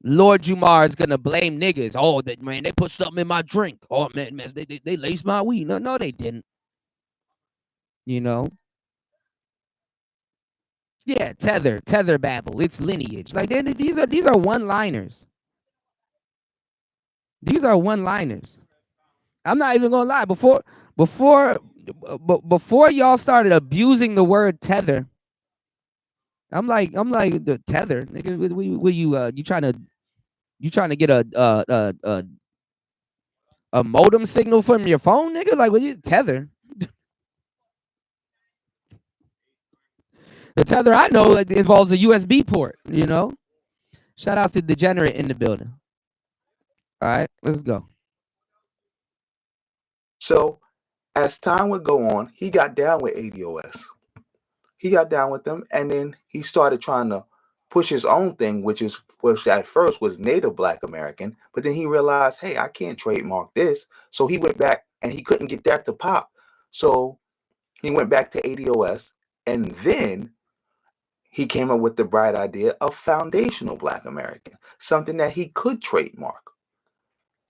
Lord Jumar is gonna blame niggas. Oh, man, they put something in my drink. Oh man, they laced my weed. No, they didn't. You know. Yeah, tether babble. It's lineage. Like these are one liners. These are one liners. I'm not even gonna lie. Before y'all started abusing the word tether, I'm like the tether, nigga. Will you trying to get a modem signal from your phone, nigga? Like, will you tether? The tether I know involves a USB port. You know. Shout outs to Degenerate in the building. All right, let's go. So as time would go on, he got down with ADOS. He got down with them, and then he started trying to push his own thing, which at first was Native Black American, but then he realized, hey, I can't trademark this. So he went back and he couldn't get that to pop. So he went back to ADOS, and then he came up with the bright idea of foundational Black American, something that he could trademark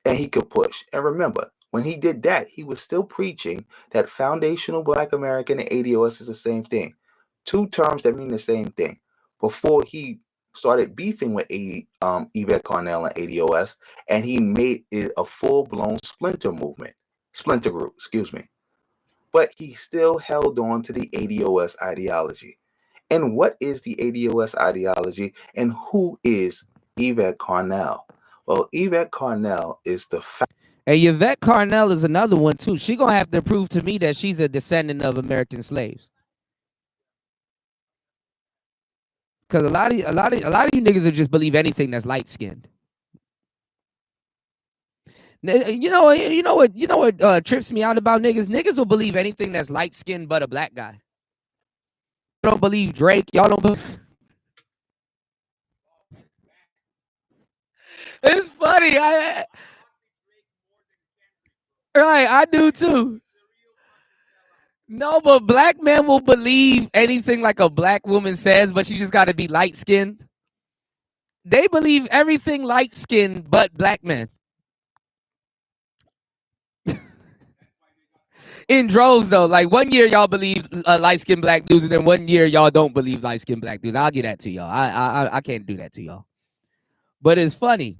and he could push. And remember, when he did that, he was still preaching that foundational Black American and ADOS is the same thing. Two terms that mean the same thing. Before he started beefing with Yvette Carnell and ADOS, and he made it a full-blown splinter group, excuse me. But he still held on to the ADOS ideology. And what is the ADOS ideology, and who is Yvette Carnell? Well, Yvette Carnell is the And Yvette Carnell is another one too. She gonna have to prove to me that she's a descendant of American slaves. Because a lot of you niggas will just believe anything that's light skinned. You know what trips me out about niggas? Niggas will believe anything that's light skinned but a black guy. Y'all don't believe Drake. Y'all don't believe. It's funny. I do too. No, but black men will believe anything like a black woman says, but she just got to be light skinned. They believe everything light skinned but black men. In droves though, like 1 year y'all believe light skinned black dudes, and then 1 year y'all don't believe light skinned black dudes. I'll give that to y'all. I can't do that to y'all. But it's funny,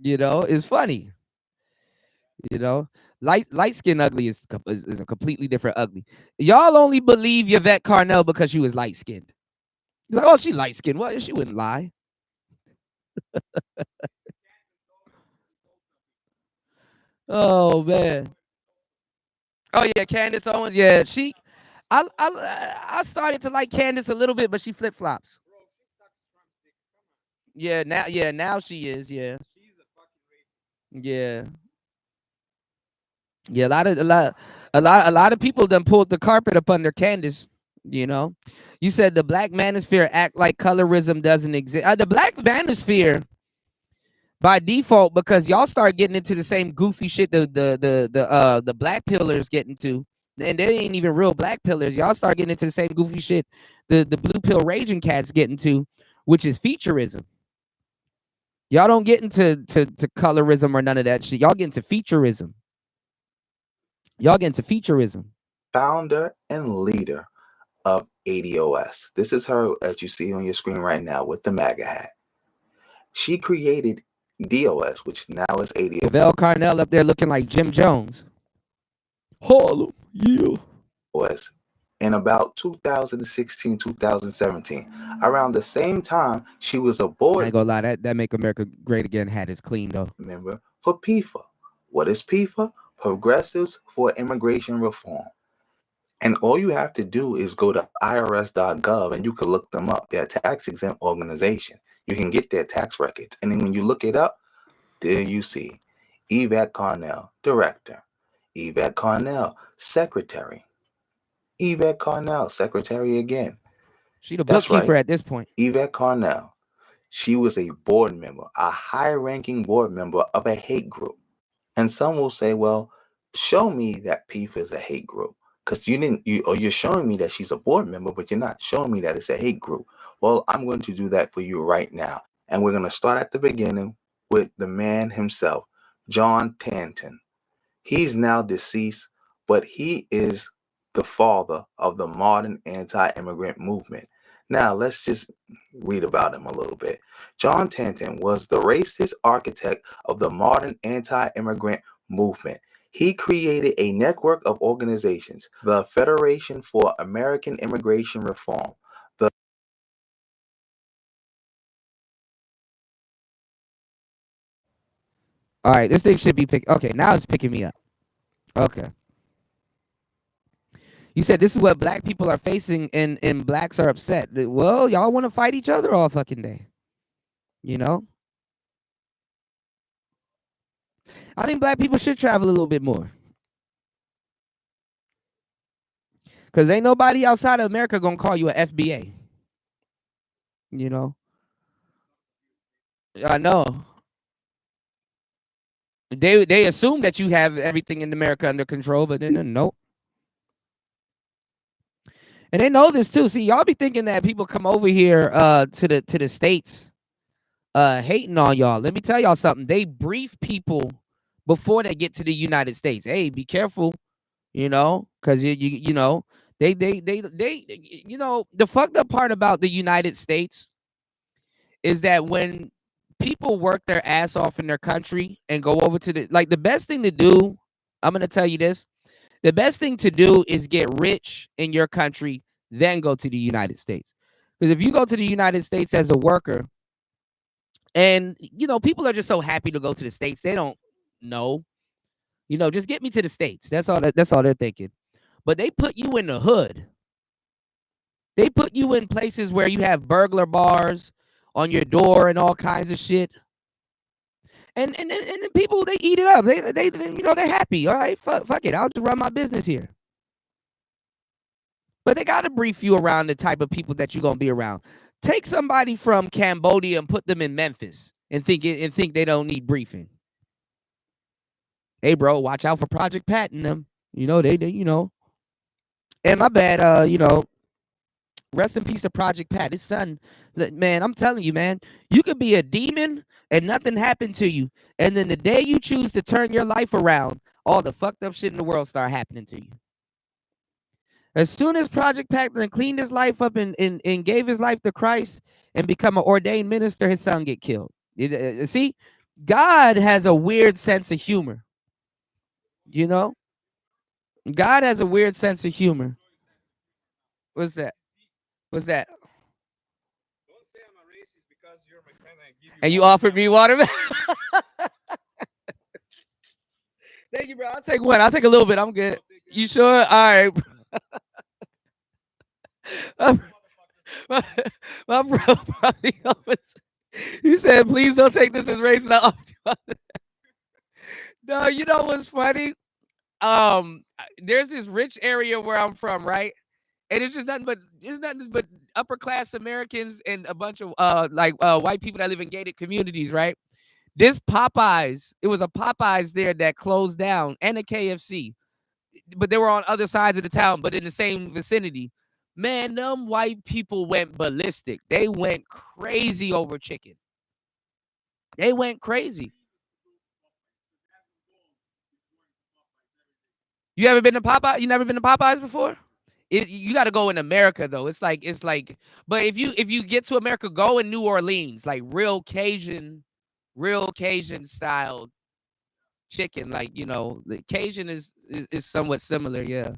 you know. It's funny, you know. Light skin ugly is a completely different ugly. Y'all only believe Yvette Carnell because she was light skinned. You're like, oh, she light skinned. Well, she wouldn't lie. Oh man. Oh yeah, Candace Owens. Yeah, I started to like Candace a little bit, but she flip flops. Now she is. Yeah. Yeah. Yeah, a lot of people done pulled the carpet up under Candace. You know, you said the black manosphere act like colorism doesn't exist. The black manosphere by default, because y'all start getting into the same goofy shit the black pillars get into, and they ain't even real black pillars. Y'all start getting into the same goofy shit the blue pill raging cats get into, which is featureism. Y'all don't get into to colorism or none of that shit. Y'all get into featureism. Founder and leader of ADOS. This is her, as you see on your screen right now, with the MAGA hat. She created DOS, which now is ADOS. Vel Carnell up there looking like Jim Jones. Harlem, yeah. In about 2016, 2017. Around the same time, she was a board. I ain't gonna lie, that Make America Great Again hat is clean though. Member for PIFA. What is PIFA? Progressives for Immigration Reform. And all you have to do is go to irs.gov and you can look them up. They're a tax-exempt organization. You can get their tax records. And then when you look it up, there you see Yvette Carnell, Director. Yvette Carnell, Secretary. Yvette Carnell, Secretary again. She the bookkeeper at this point. Yvette Carnell. She was a board member, a high-ranking board member of a hate group. And some will say, well, show me that PIFA is a hate group. Because you're showing me that she's a board member, but you're not showing me that it's a hate group. Well, I'm going to do that for you right now. And we're going to start at the beginning with the man himself, John Tanton. He's now deceased, but he is the father of the modern anti-immigrant movement. Now, let's just read about him a little bit. John Tanton was the racist architect of the modern anti-immigrant movement. He created a network of organizations, the Federation for American Immigration Reform. All right, this thing should be picked. Okay, now it's picking me up. Okay. You said this is what black people are facing, and blacks are upset. Well, y'all want to fight each other all fucking day. You know? I think black people should travel a little bit more. Because ain't nobody outside of America going to call you an FBA. You know? I know. They assume that you have everything in America under control, but then nope. And they know this too. See, y'all be thinking that people come over here to the States hating on y'all. Let me tell y'all something. They brief people before they get to the United States. Hey, be careful, you know, because you know, they you know, the fucked up part about the United States is that when people work their ass off in their country and go over to the best thing to do, I'm gonna tell you this. The best thing to do is get rich in your country, then go to the United States. Because if you go to the United States as a worker, and you know, people are just so happy to go to the States, they don't know. You know, just get me to the States. That's all they're thinking. But they put you in the hood. They put you in places where you have burglar bars on your door and all kinds of shit. And the people, they eat it up. They you know, they're happy. All right, fuck it. I'll just run my business here. But they gotta brief you around the type of people that you're gonna be around. Take somebody from Cambodia and put them in Memphis and think they don't need briefing. Hey, bro, watch out for Project Pat and them. You know, they you know. And my bad, you know, rest in peace to Project Pat. His son, man, I'm telling you, man, you could be a demon and nothing happened to you. And then the day you choose to turn your life around, all the fucked up shit in the world start happening to you. As soon as Project Pat cleaned his life up and gave his life to Christ and become an ordained minister, his son get killed. See, God has a weird sense of humor. You know? God has a weird sense of humor. What's that? What's that? And you offered me watermelon. Thank you, bro. I'll take one. I'll take a little bit. I'm good. You sure? All right. my bro probably almost, he said, please don't take this as racist. No, you know what's funny? There's this rich area where I'm from, right? And it's nothing but upper class Americans and a bunch of white people that live in gated communities, right? This Popeyes, it was a Popeyes there that closed down, and a KFC, but they were on other sides of the town, but in the same vicinity. Man, them white people went ballistic. They went crazy over chicken. They went crazy. You ever been to Popeye? You never been to Popeyes before? You got to go in America though. It's like, but if you get to America, go in New Orleans, like real Cajun style chicken. Like, the Cajun is somewhat similar. Yeah.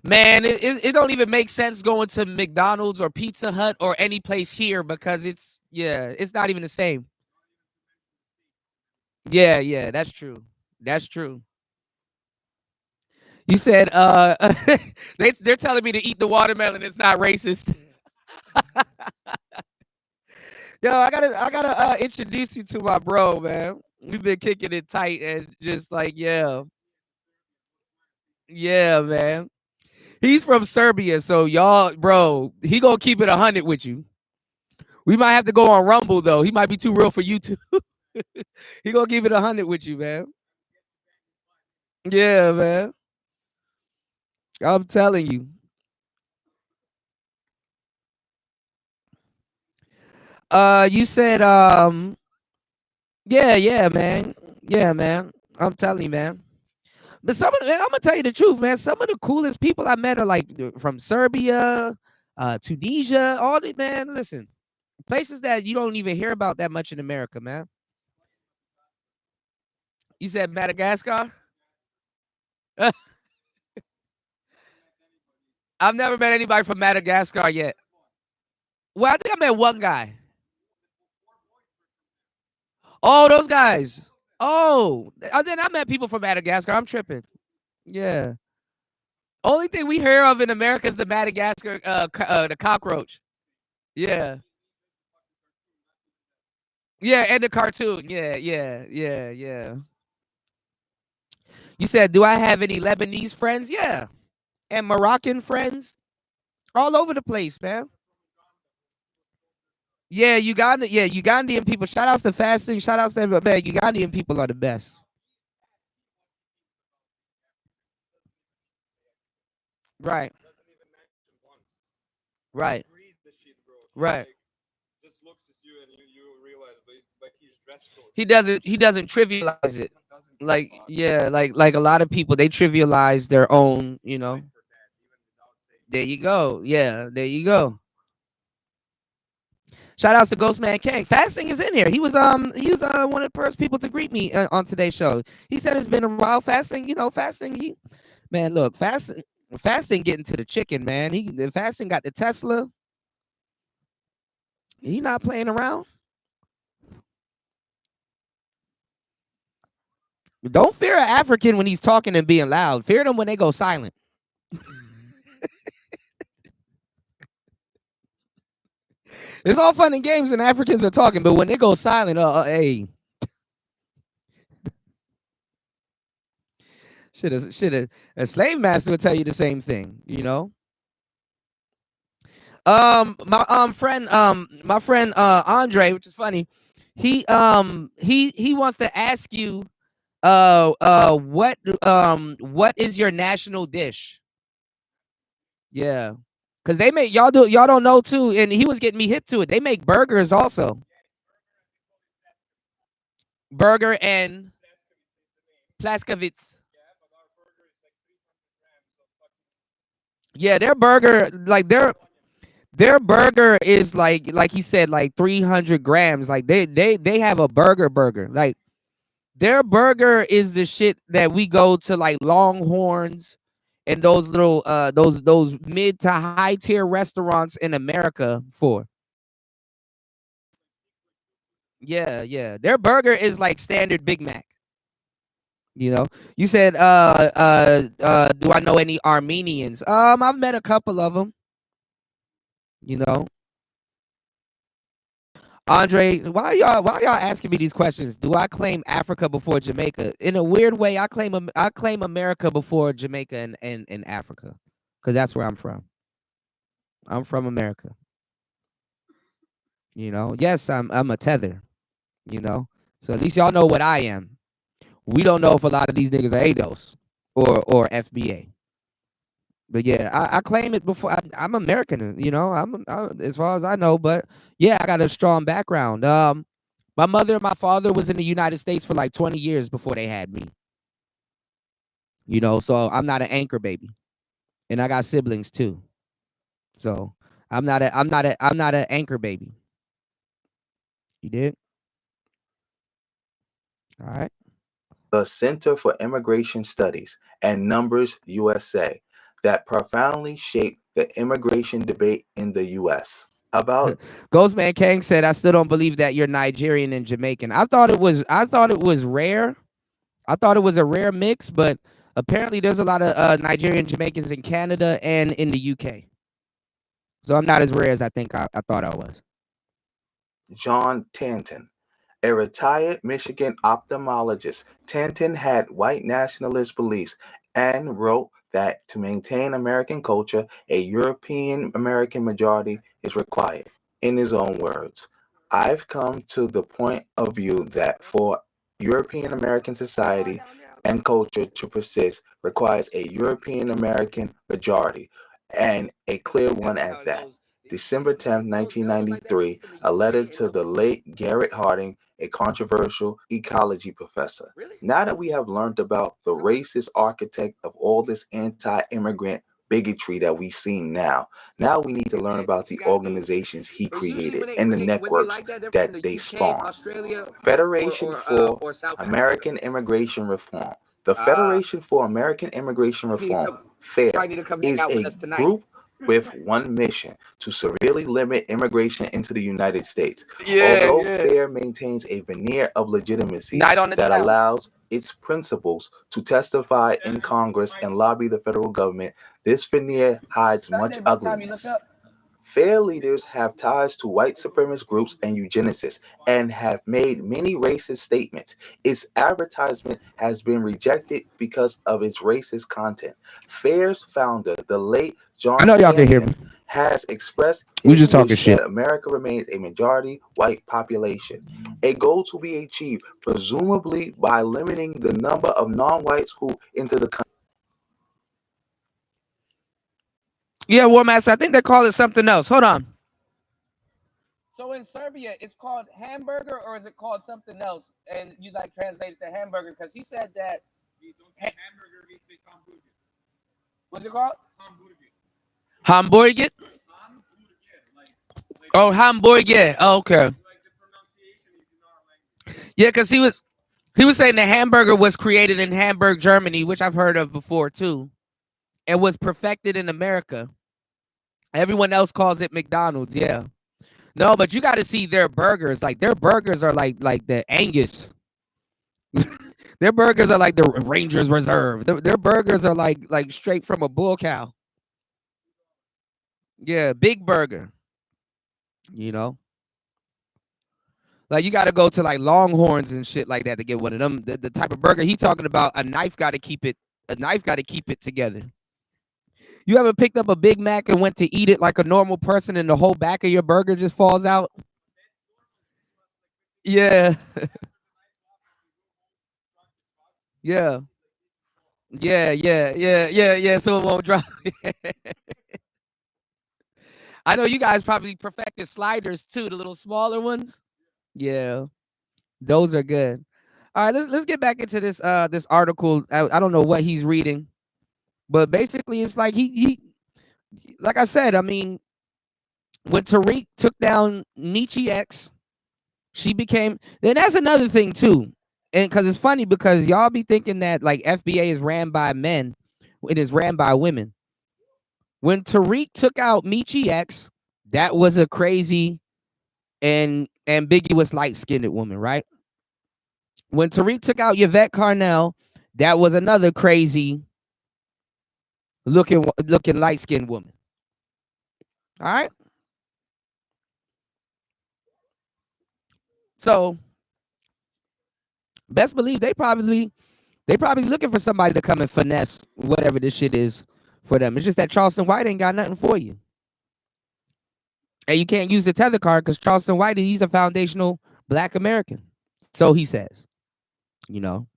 Man, it don't even make sense going to McDonald's or Pizza Hut or any place here because it's not even the same. Yeah, that's true. That's true. You said they're telling me to eat the watermelon. It's not racist. Yo, I gotta introduce you to my bro, man. We've been kicking it tight and just like, yeah, man. He's from Serbia, so y'all, bro, he gonna keep it 100 with you. We might have to go on Rumble though. He might be too real for you too. He gonna keep it 100 with you, man. Yeah, man. I'm telling you. You said, yeah, man. Yeah, man. I'm telling you, man. But I'm gonna tell you the truth, man. Some of the coolest people I met are like from Serbia, Tunisia, all the man. Listen, places that you don't even hear about that much in America, man. You said Madagascar? I've never met anybody from Madagascar yet. Well, I think I met one guy. Oh, those guys. Oh, then I met people from Madagascar. I'm tripping. Yeah. Only thing we hear of in America is the Madagascar, the cockroach. Yeah. Yeah, and the cartoon. Yeah. You said, do I have any Lebanese friends? Yeah. And Moroccan friends? All over the place, man. Yeah, Uganda. Yeah, Ugandan people. Shout outs to fasting. Shout outs to everybody. Man, Ugandan people are the best. Right. Right. Right. He doesn't trivialize it. Like, yeah, like a lot of people, they trivialize their own, There you go. Yeah, there you go. Shout outs to Ghostman Kang. Fasting is in here. He was one of the first people to greet me on today's show. He said it's been a while. Fasting, fasting. Man, look, fasting getting to the chicken, man. The fasting got the Tesla. He not playing around. Don't fear an African when he's talking and being loud. Fear them when they go silent. It's all fun and games when Africans are talking, but when they go silent, hey. Should a slave master would tell you the same thing, My friend Andre, which is funny, he wants to ask you what is your national dish? Yeah. Cause they make y'all don't know too, and he was getting me hip to it. They make burgers also. Burger and Plaskavitz. Yeah, their burger, like their burger is like he said, like 300 grams. Like they have a burger. Like their burger is the shit that we go to like Longhorns and those little those mid to high tier restaurants in America for. Yeah, yeah. Their burger is like standard Big Mac. You know, you said, do I know any Armenians? I've met a couple of them. You know, Andre, why y'all asking me these questions? Do I claim Africa before Jamaica? In a weird way, I claim America before Jamaica and Africa, because that's where I'm from. I'm from America. You know, yes, I'm a tether. You know, so at least y'all know what I am. We don't know if a lot of these niggas are thos or FBA. But yeah, I claim it before. I'm American, you know. As far as I know, but yeah, I got a strong background. My mother and my father was in the United States for like 20 years before they had me. You know, so I'm not an anchor baby, and I got siblings too. So I'm not an anchor baby. You did? All right. The Center for Immigration Studies and Numbers USA that profoundly shaped the immigration debate in the U.S. About Ghostman Kang said, "I still don't believe that you're Nigerian and Jamaican. I thought it was rare. I thought it was a rare mix, but apparently there's a lot of Nigerian Jamaicans in Canada and in the UK. So I'm not as rare as I think I thought I was." John Tanton, a retired Michigan ophthalmologist. Tanton had white nationalist beliefs and wrote that to maintain American culture, a European American majority is required. In his own words, I've come to the point of view that for European American society and culture to persist requires a European American majority, and a clear one at that. December 10th, 1993, a letter to the late Garrett Harding, a controversial ecology professor. Now that we have learned about the racist architect of all this anti-immigrant bigotry that we see now we need to learn about the organizations he created and the networks that they spawned. Federation for American Immigration Reform. The Federation for American Immigration Reform, FAIR, is a group with one mission: to severely limit immigration into the United States. Although FAIR maintains a veneer of legitimacy that allows its principals to testify in Congress and lobby the federal government, this veneer hides much ugliness. FAIR leaders have ties to white supremacist groups and eugenicists and have made many racist statements. Its advertisement has been rejected because of its racist content. FAIR's founder, the late John I know y'all can hear me. Tanton, has expressed We his just talking wish shit. that America remains a majority white population, a goal to be achieved presumably by limiting the number of non-whites who enter the country. Yeah, War Master, I think they call it something else. Hold on. So in Serbia, it's called hamburger, or is it called something else? And you like translate it to hamburger because he said that. Hamburger, we say hamburger. What's it called? Hamburger. Oh, hamburger. Oh, okay. Yeah, because he was saying the hamburger was created in Hamburg, Germany, which I've heard of before too, and was perfected in America. Everyone else calls it McDonald's. Yeah. No, but you got to see their burgers. Like their burgers are like the Angus. Their burgers are like the Rangers Reserve. Their burgers are like straight from a bull cow. Yeah, big burger. You know, like you got to go to like Longhorns and shit like that to get one of them. The type of burger he talking about, a knife got to keep it together. You ever picked up a Big Mac and went to eat it like a normal person, and the whole back of your burger just falls out? Yeah. Yeah. Yeah. So it won't drop. I know you guys probably perfected sliders too, the little smaller ones. Yeah, those are good. All right, let's get back into this this article. I don't know what he's reading, but basically it's like he like I said, I mean, when Tariq took down Nietzsche X, she became. Then that's another thing too, and because it's funny because y'all be thinking that like FBA is ran by men, it is ran by women. When Tariq took out Michi X, that was a crazy and ambiguous light-skinned woman, right? When Tariq took out Yvette Carnell, that was another crazy looking light-skinned woman. All right. So best believe they probably looking for somebody to come and finesse whatever this shit is for them. It's just that Charleston White ain't got nothing for you. And you can't use the tether card because Charleston White, he's a foundational Black American. So he says, you know,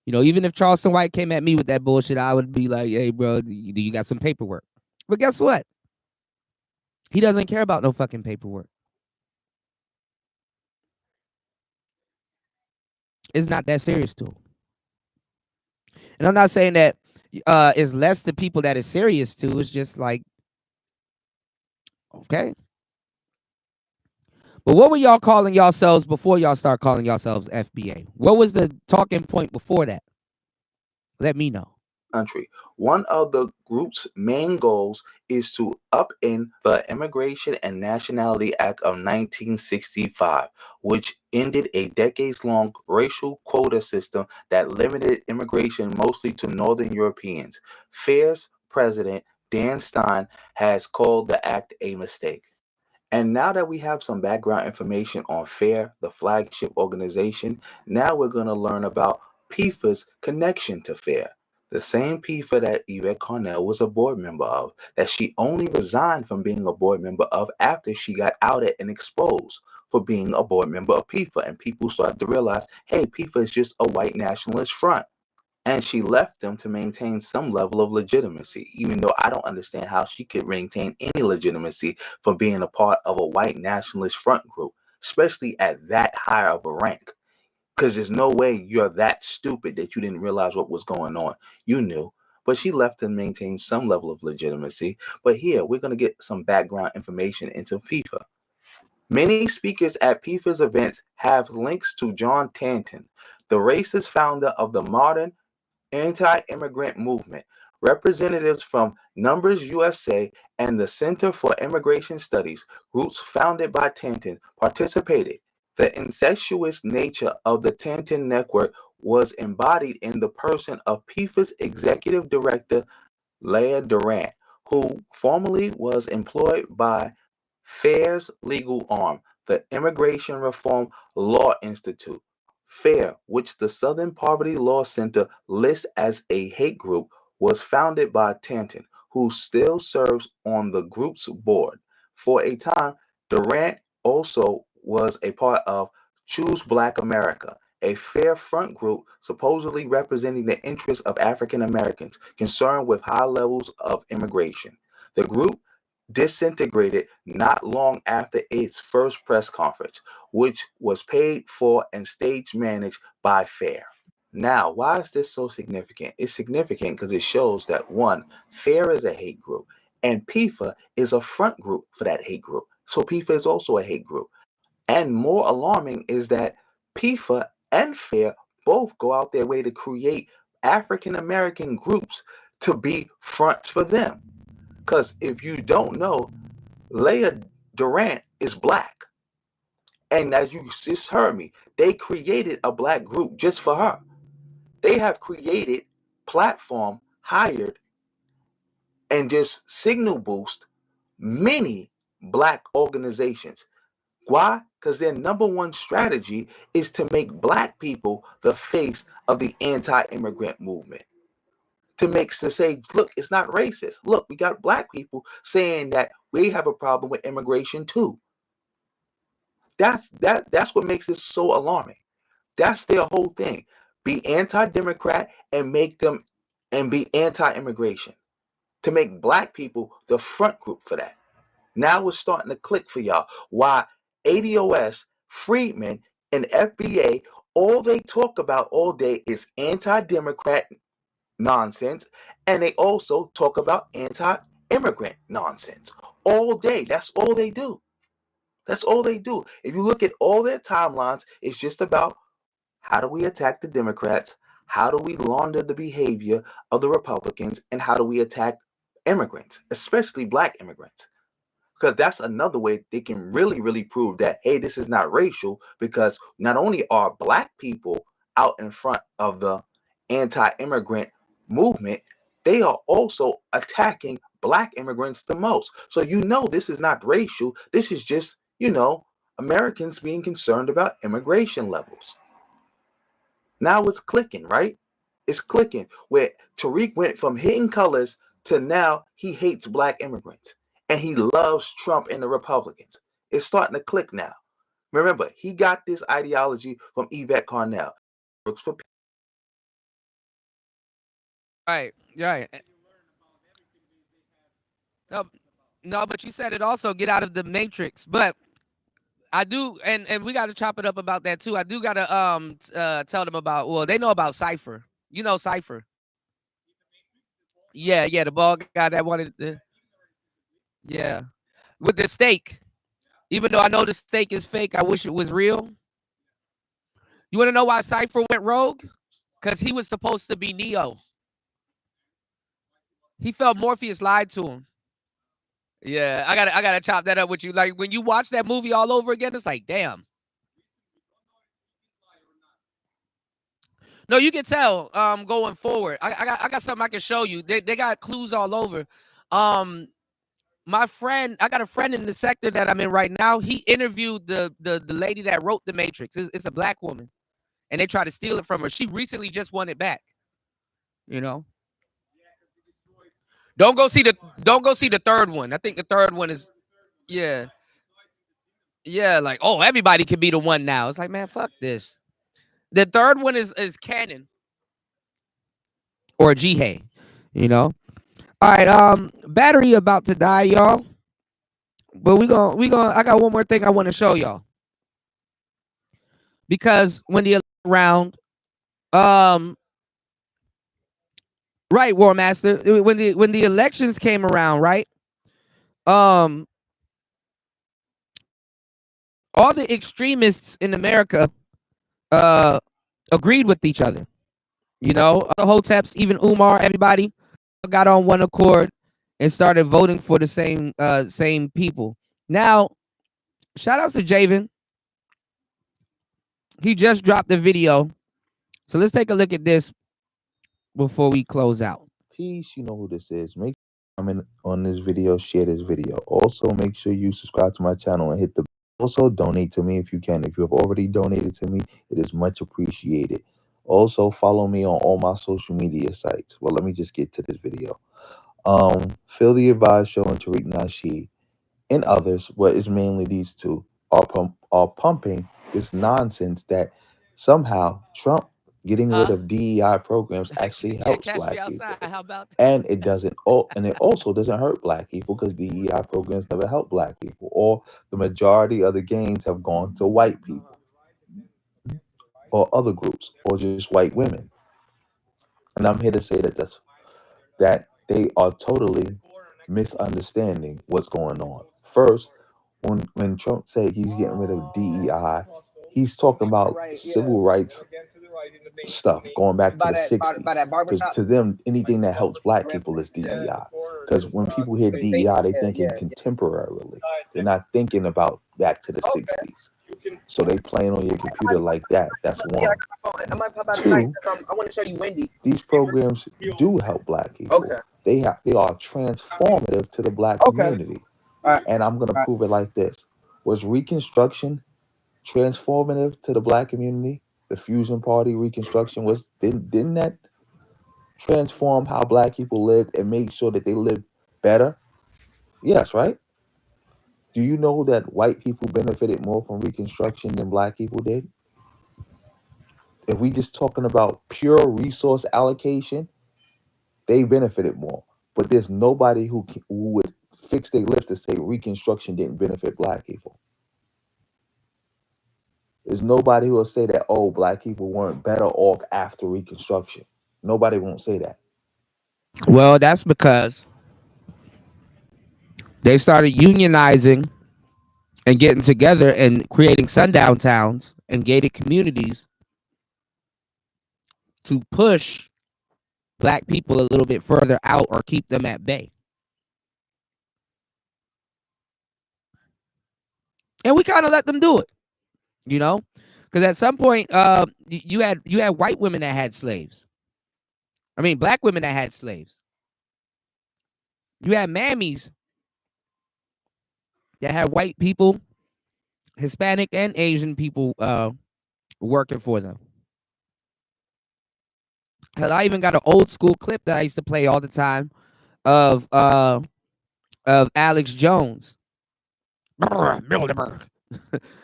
even if Charleston White came at me with that bullshit, I would be like, hey, bro, do you got some paperwork? But guess what? He doesn't care about no fucking paperwork. It's not that serious to him. And I'm not saying that it's less the people that is serious to. It's just like, okay. But what were y'all calling yourselves before y'all start calling yourselves FBA? What was the talking point before that? Let me know. Country. One of the group's main goals is to upend the Immigration and Nationality Act of 1965, which ended a decades-long racial quota system that limited immigration mostly to Northern Europeans. FAIR's president, Dan Stein, has called the act a mistake. And now that we have some background information on FAIR, the flagship organization, now we're going to learn about PIFA's connection to FAIR. The same PIFA that Yvette Carnell was a board member of, that she only resigned from being a board member of after she got outed and exposed for being a board member of PIFA. And people started to realize, hey, PIFA is just a white nationalist front. And she left them to maintain some level of legitimacy, even though I don't understand how she could maintain any legitimacy for being a part of a white nationalist front group, especially at that high of a rank. Because there's no way you're that stupid that you didn't realize what was going on. You knew, but she left to maintain some level of legitimacy. But here, we're going to get some background information into PIFA. Many speakers at PIFA's events have links to John Tanton, the racist founder of the modern anti-immigrant movement. Representatives from Numbers USA and the Center for Immigration Studies, groups founded by Tanton, participated. The incestuous nature of the Tanton Network was embodied in the person of PIFA's executive director, Leah Durant, who formerly was employed by FAIR's legal arm, the Immigration Reform Law Institute. FAIR, which the Southern Poverty Law Center lists as a hate group, was founded by Tanton, who still serves on the group's board. For a time, Durant also was a part of Choose Black America, a FAIR front group supposedly representing the interests of African Americans concerned with high levels of immigration. The group disintegrated not long after its first press conference, which was paid for and stage managed by FAIR. Now, why is this so significant? It's significant because it shows that one, FAIR is a hate group, and PIFA is a front group for that hate group. So PIFA is also a hate group. And more alarming is that PIFA and FAIR both go out their way to create African American groups to be fronts for them. Because if you don't know, Leah Durant is Black. And as you just heard me, they created a Black group just for her. They have created, platform, hired, and just signal boost many Black organizations. Why? Because their number one strategy is to make Black people the face of the anti-immigrant movement. To say, look, it's not racist. Look, we got Black people saying that we have a problem with immigration too. That's what makes this so alarming. That's their whole thing. Be anti-democrat and be anti-immigration. To make Black people the front group for that. Now it's starting to click for y'all. Why ADOS, Freedmen, and FBA, all they talk about all day is anti-democrat nonsense, and they also talk about anti-immigrant nonsense all day. That's all they do. That's all they do. If you look at all their timelines, it's just about how do we attack the Democrats, how do we launder the behavior of the Republicans, and how do we attack immigrants, especially Black immigrants. Because that's another way they can really prove that, hey, this is not racial, because not only are black people out in front of the anti-immigrant movement, they are also attacking black immigrants the most. So this is not racial. This is just, Americans being concerned about immigration levels. Now it's clicking, right? It's clicking where Tariq went from hating colors to now he hates black immigrants and he loves Trump and the Republicans. It's starting to click now. Remember, he got this ideology from Yvette Carnell. Works for Right. No, but you said it also, get out of the matrix. But I do, and we got to chop it up about that too. I do got to tell them about, well, they know about Cypher. You know Cypher. Yeah, the bald guy that wanted the, yeah, with the steak. Even though I know the steak is fake, I wish it was real. You want to know why Cypher went rogue? Because he was supposed to be Neo. He felt Morpheus lied to him. Yeah, I gotta chop that up with you. Like when you watch that movie all over again, it's like, damn. No, you can tell going forward. I got something I can show you. They got clues all over. My friend, I got a friend in the sector that I'm in right now. He interviewed the lady that wrote The Matrix. It's a black woman, and they tried to steal it from her. She recently just won it back. Don't go see the third one. I think the third one is, yeah, like, oh, everybody can be the one now. It's like, man, fuck this. The third one is canon or Jihei, All right, battery about to die, y'all. But we gonna I got one more thing I want to show y'all. Because when the round, right, War Master, when the elections came around, right? All the extremists in America agreed with each other. The Hoteps, even Umar, everybody got on one accord and started voting for the same people. Now, shout out to Javen. He just dropped the video. So let's take a look at this before we close out. Peace, you know who this is. Make sure you comment on this video, share this video. Also, make sure you subscribe to my channel and hit the. Also, donate to me if you can. If you have already donated to me, it is much appreciated. Also, follow me on all my social media sites. Well, let me just get to this video. Phil the Advised Show and Tariq Nasheed and others, but it's mainly these two, are pumping this nonsense that somehow Trump getting rid of DEI programs actually helps black people. How about that? And it doesn't, and it also doesn't hurt black people because DEI programs never help black people. Or the majority of the gains have gone to white people or other groups or just white women. And I'm here to say that they are totally misunderstanding what's going on. First, when Trump said he's getting rid of DEI, he's talking about civil rights stuff going back to the 60s. Because to them, anything that helps black people is DEI. Because when people hear DEI, they thinking contemporarily. They're not thinking about back to the 60s. So they playing on your computer like that. That's one. Two, I want to show you Wendy. these programs do help black people. Okay. They are transformative to the black community. And I'm gonna prove it like this. Was Reconstruction transformative to the black community? The Fusion Party Reconstruction didn't that transform how black people lived and make sure that they lived better? Yes, right? Do you know that white people benefited more from Reconstruction than black people did? If we just talking about pure resource allocation, they benefited more. But there's nobody who would fix their lips to say Reconstruction didn't benefit black people. There's nobody who will say that, oh, black people weren't better off after Reconstruction. Nobody won't say that. Well, that's because they started unionizing and getting together and creating sundown towns and gated communities to push black people a little bit further out or keep them at bay. And we kind of let them do it, you know, because at some point, you had white women that had slaves. I mean, black women that had slaves. You had mammies that had white people, Hispanic and Asian people working for them. Hell, I even got an old school clip that I used to play all the time of Alex Jones.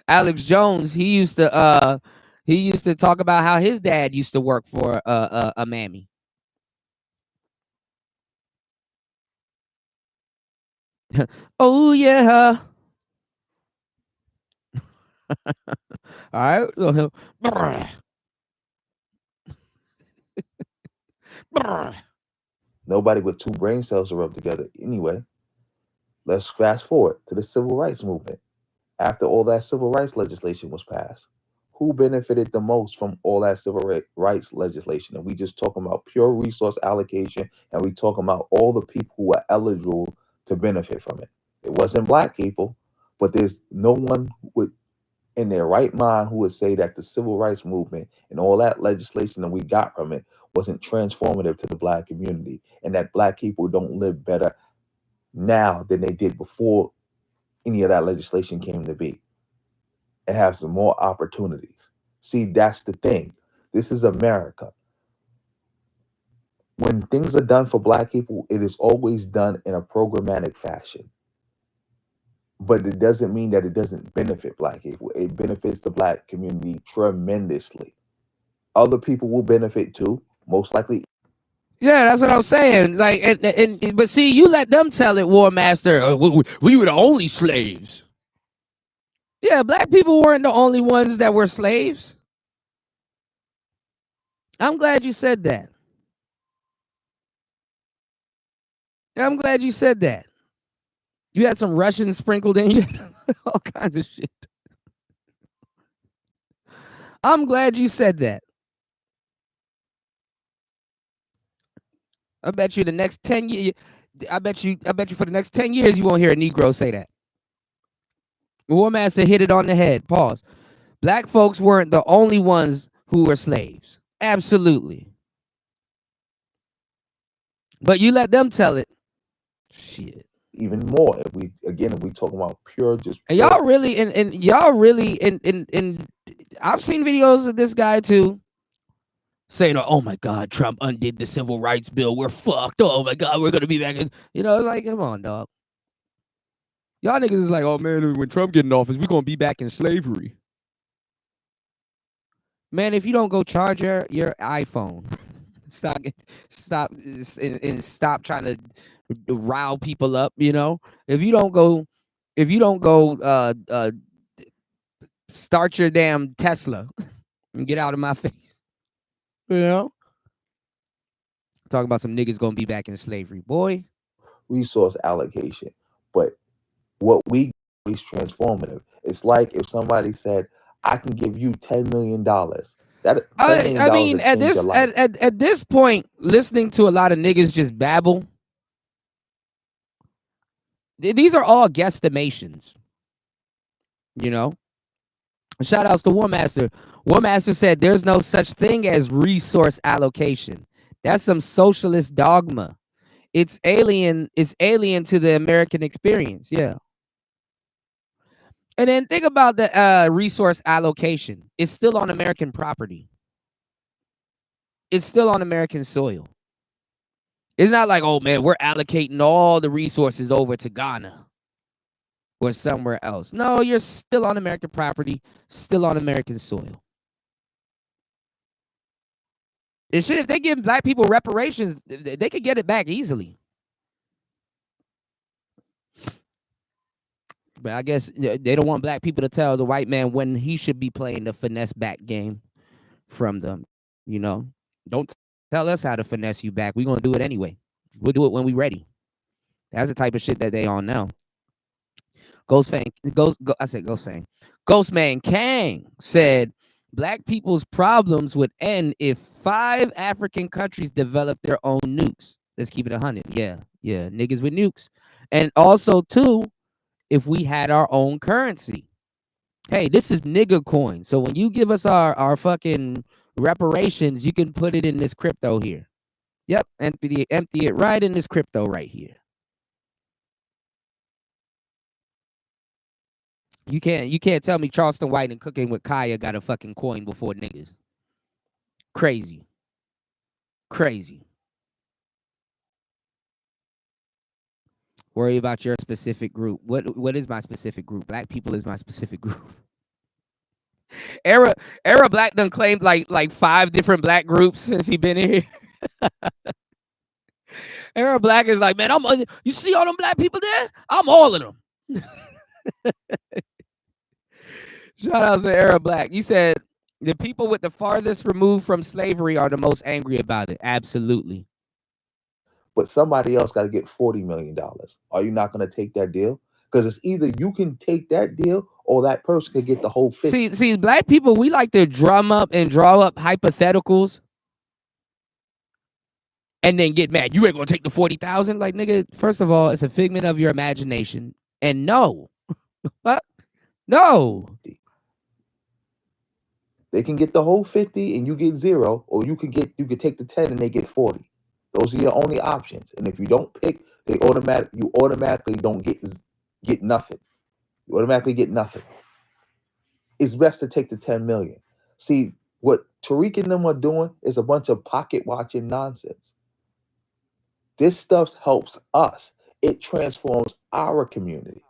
Alex Jones, he used to talk about how his dad used to work for a mammy. Oh yeah. All right. Nobody with two brain cells to rub together anyway. Let's fast forward to the civil rights movement. After all that civil rights legislation was passed, who benefited the most from all that civil rights legislation? And we just talking about pure resource allocation, and we talking about all the people who are eligible to benefit from it. It wasn't black people, but there's no one in their right mind who would say that the civil rights movement and all that legislation that we got from it wasn't transformative to the black community, and that black people don't live better now than they did before any of that legislation came to be, and have some more opportunities. See, that's the thing. This is America. When things are done for black people, it is always done in a programmatic fashion. But it doesn't mean that it doesn't benefit black people. It benefits the black community tremendously. Other people will benefit too, most likely. Yeah, that's what I'm saying. Like, but see, you let them tell it, War Master. We were the only slaves. Yeah, black people weren't the only ones that were slaves. I'm glad you said that. I'm glad you said that. You had some Russians sprinkled in you, all kinds of shit. I'm glad you said that. I bet you the next 10 years, I bet you for the next 10 years, you won't hear a Negro say that. War Master hit it on the head. Pause. Black folks weren't the only ones who were slaves. Absolutely. But you let them tell it. Shit. Even more if we talking about pure just and y'all really and y'all really and I've seen videos of this guy too saying, oh my God, Trump undid the civil rights bill, we're fucked, oh my God, we're gonna be back in, like, come on, dog. Y'all niggas is like, oh man, when Trump get in office, we're gonna be back in slavery. Man, if you don't go charge your iPhone, stop trying to rile people up, if you don't go start your damn Tesla and get out of my face, talking about some niggas gonna be back in slavery, boy. Resource allocation, but what we is transformative. It's like if somebody said, I can give you $10 million. That I mean, at this point, listening to a lot of niggas just babble, these are all guesstimations. Shout outs to War Master. War Master said there's no such thing as resource allocation. That's some socialist dogma. It's alien to the American experience. Yeah. And then think about the resource allocation. It's still on American property. It's still on American soil. It's not like, oh man, we're allocating all the resources over to Ghana or somewhere else. No, you're still on American property, still on American soil. And shit, if they give black people reparations, they could get it back easily. But I guess they don't want black people to tell the white man when he should be playing the finesse back game from them. Don't tell us how to finesse you back. We're going to do it anyway. We'll do it when we're ready. That's the type of shit that they on now. Ghostman Kang said black people's problems would end if 5 African countries developed their own nukes. Let's keep it 100. Yeah, niggas with nukes. And also, too, if we had our own currency. Hey, this is nigga coin. So when you give us our fucking reparations, you can put it in this crypto here. Yep, empty it right in this crypto right here. You can't tell me Charleston White and Cooking with Kaya got a fucking coin before niggas. Crazy. Crazy. Worry about your specific group. What is my specific group? Black people is my specific group. Era Black done claimed like 5 different black groups since he been in here. Era Black is like, man, you see all them black people there? I'm all of them. Shout out to Era Black. You said the people with the farthest removed from slavery are the most angry about it. Absolutely. But somebody else got to get $40 million. Are you not going to take that deal? Because it's either you can take that deal or that person could get the whole 50. See, black people, we like to drum up and draw up hypotheticals and then get mad. You ain't gonna take the 40,000? Like, nigga, first of all, it's a figment of your imagination. And no. What? No. They can get the whole 50 and you get 0, or you could take the 10 and they get 40. Those are your only options. And if you don't pick, you automatically don't get nothing. You automatically get nothing. It's best to take the 10 million. See, what Tariq and them are doing is a bunch of pocket watching nonsense. This stuff helps us. It transforms our community.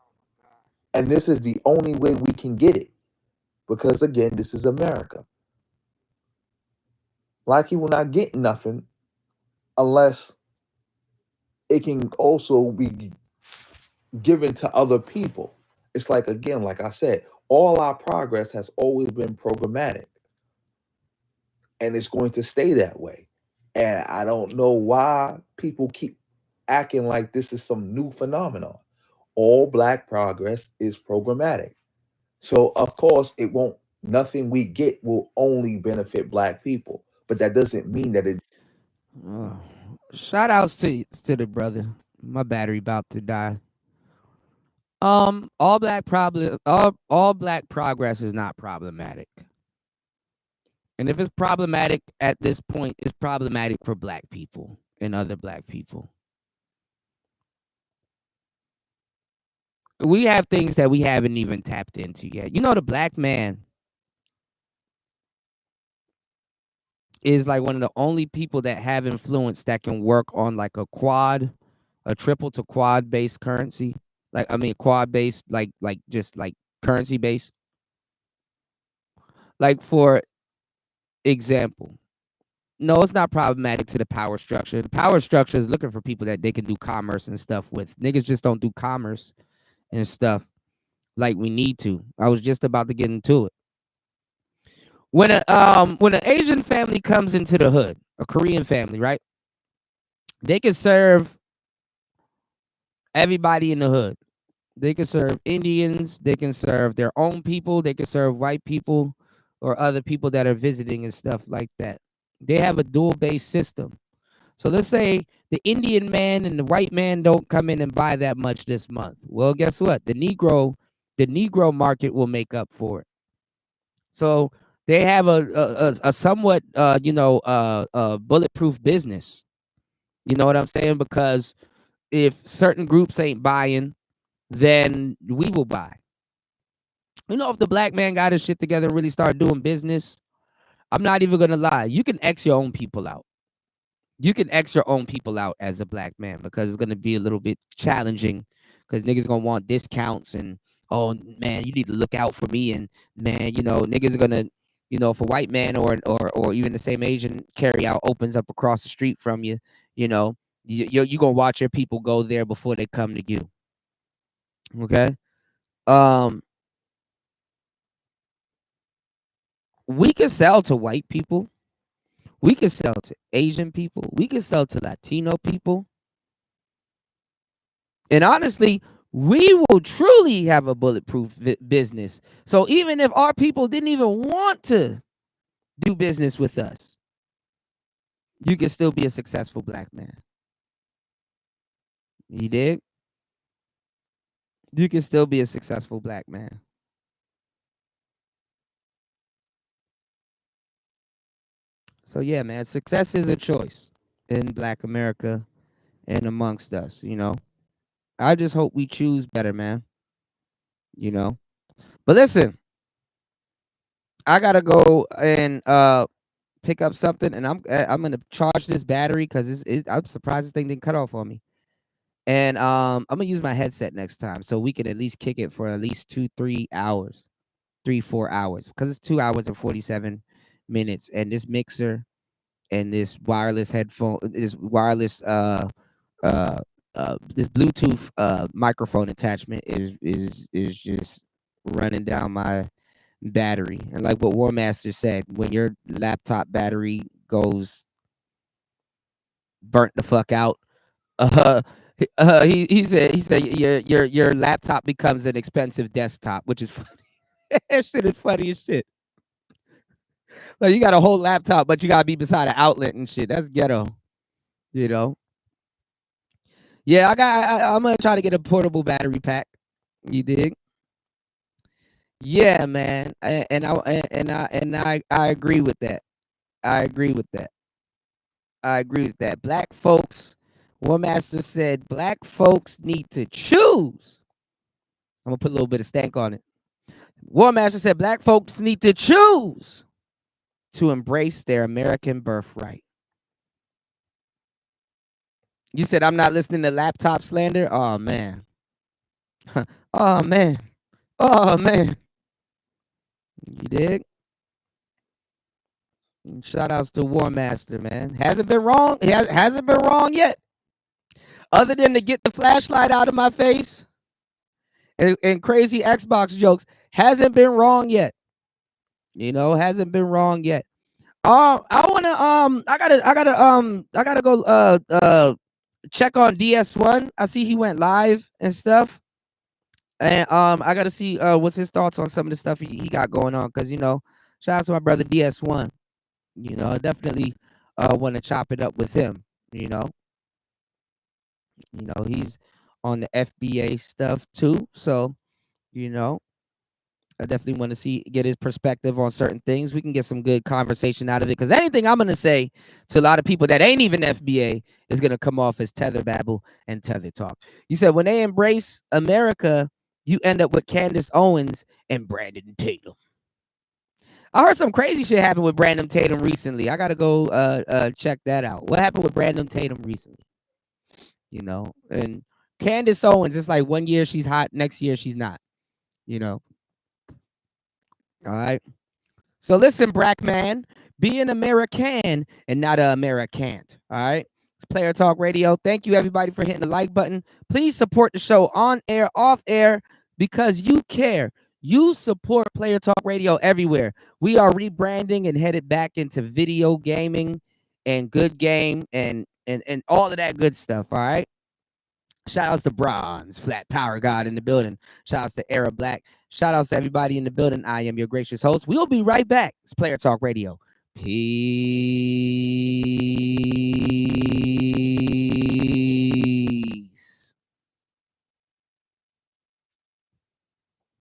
And this is the only way we can get it. Because again, this is America. Black people not getting nothing unless it can also be given to other people. It's like, again, like I said, all our progress has always been programmatic. And it's going to stay that way. And I don't know why people keep acting like this is some new phenomenon. All black progress is programmatic. So of course nothing we get will only benefit black people. But that doesn't mean that it Shout outs to the brother. My battery about to die. All black progress is not problematic. And if it's problematic at this point, it's problematic for black people and other black people. We have things that we haven't even tapped into yet. You know, the black man is like one of the only people that have influence that can work on like a triple to quad based currency. Quad based, like just like currency based. Like, for example, no, it's not problematic to the power structure. The power structure is looking for people that they can do commerce and stuff with. Niggas just don't do commerce and stuff like we need to. I was just about to get into it. When an Asian family comes into the hood, a Korean family, right? They can serve everybody in the hood. They can serve Indians, they can serve their own people, they can serve white people or other people that are visiting and stuff like that. They have a dual-based system. So let's say the Indian man and the white man don't come in and buy that much this month. Well, guess what? The Negro market will make up for it. So they have a somewhat bulletproof business. You know what I'm saying? Because if certain groups ain't buying, then we will buy. You know, if the black man got his shit together and really start doing business, I'm not even gonna lie. You can X your own people out. You can X your own people out as a black man because it's gonna be a little bit challenging because niggas gonna want discounts and, oh man, you need to look out for me, and man, niggas are gonna, if a white man or even the same Asian carry out opens up across the street from you, you gonna watch your people go there before they come to you. Okay. We can sell to white people. We can sell to Asian people. We can sell to Latino people. And honestly, we will truly have a bulletproof business. So even if our people didn't even want to do business with us, you can still be a successful black man. You dig? You can still be a successful black man. So yeah, man, success is a choice in Black America and amongst us, you know. I just hope we choose better, man. You know. But listen, I gotta go and pick up something, and I'm gonna charge this battery because I'm surprised this thing didn't cut off on me. And I'm gonna use my headset next time so we can at least kick it for at least 2-3 hours, 3-4 hours, because it's 2 hours and 47 minutes, and this mixer and this wireless headphone, this wireless this Bluetooth microphone attachment is just running down my battery. And like what War Master said, when your laptop battery goes burnt the fuck out, he said your laptop becomes an expensive desktop, which is funny. That shit is funny as shit. Like you got a whole laptop, but you gotta be beside an outlet and shit. That's ghetto, you know. Yeah, I'm gonna try to get a portable battery pack. You dig? Yeah, man. I agree with that. I agree with that. I agree with that. Black folks, War Master said, black folks need to choose. I'm gonna put a little bit of stank on it. War Master said, black folks need to choose to embrace their American birthright. You said I'm not listening to laptop slander? Oh man. Oh man. Oh man. You dig? Shout outs to War Master, man. Hasn't been wrong. Hasn't been wrong yet. Other than to get the flashlight out of my face and crazy Xbox jokes, hasn't been wrong yet. You know, hasn't been wrong yet. I gotta go check on DS1. I see he went live and stuff. And I gotta see what's his thoughts on some of the stuff he got going on. Cause you know, shout out to my brother DS1. You know, I definitely want to chop it up with him, you know. You know, he's on the FBA stuff too. So, you know, I definitely want to get his perspective on certain things. We can get some good conversation out of it. Because anything I'm gonna say to a lot of people that ain't even FBA is gonna come off as tether babble and tether talk. You said when they embrace America, you end up with Candace Owens and Brandon Tatum. I heard some crazy shit happen with Brandon Tatum recently. I gotta go check that out. What happened with Brandon Tatum recently? You know, and Candace Owens, it's like 1 year she's hot, next year she's not. You know. All right. So listen, Brack man, be an American and not an Americant. All right. It's Player Talk Radio. Thank you everybody for hitting the like button. Please support the show on air, off air, because you care. You support Player Talk Radio everywhere. We are rebranding and headed back into video gaming and good game and all of that good stuff. All right. Shout outs to Bronze, Flat Power God in the building. Shout outs to Era Black. Shout outs to everybody in the building. I am your gracious host. We'll be right back. It's Player Talk Radio. Peace.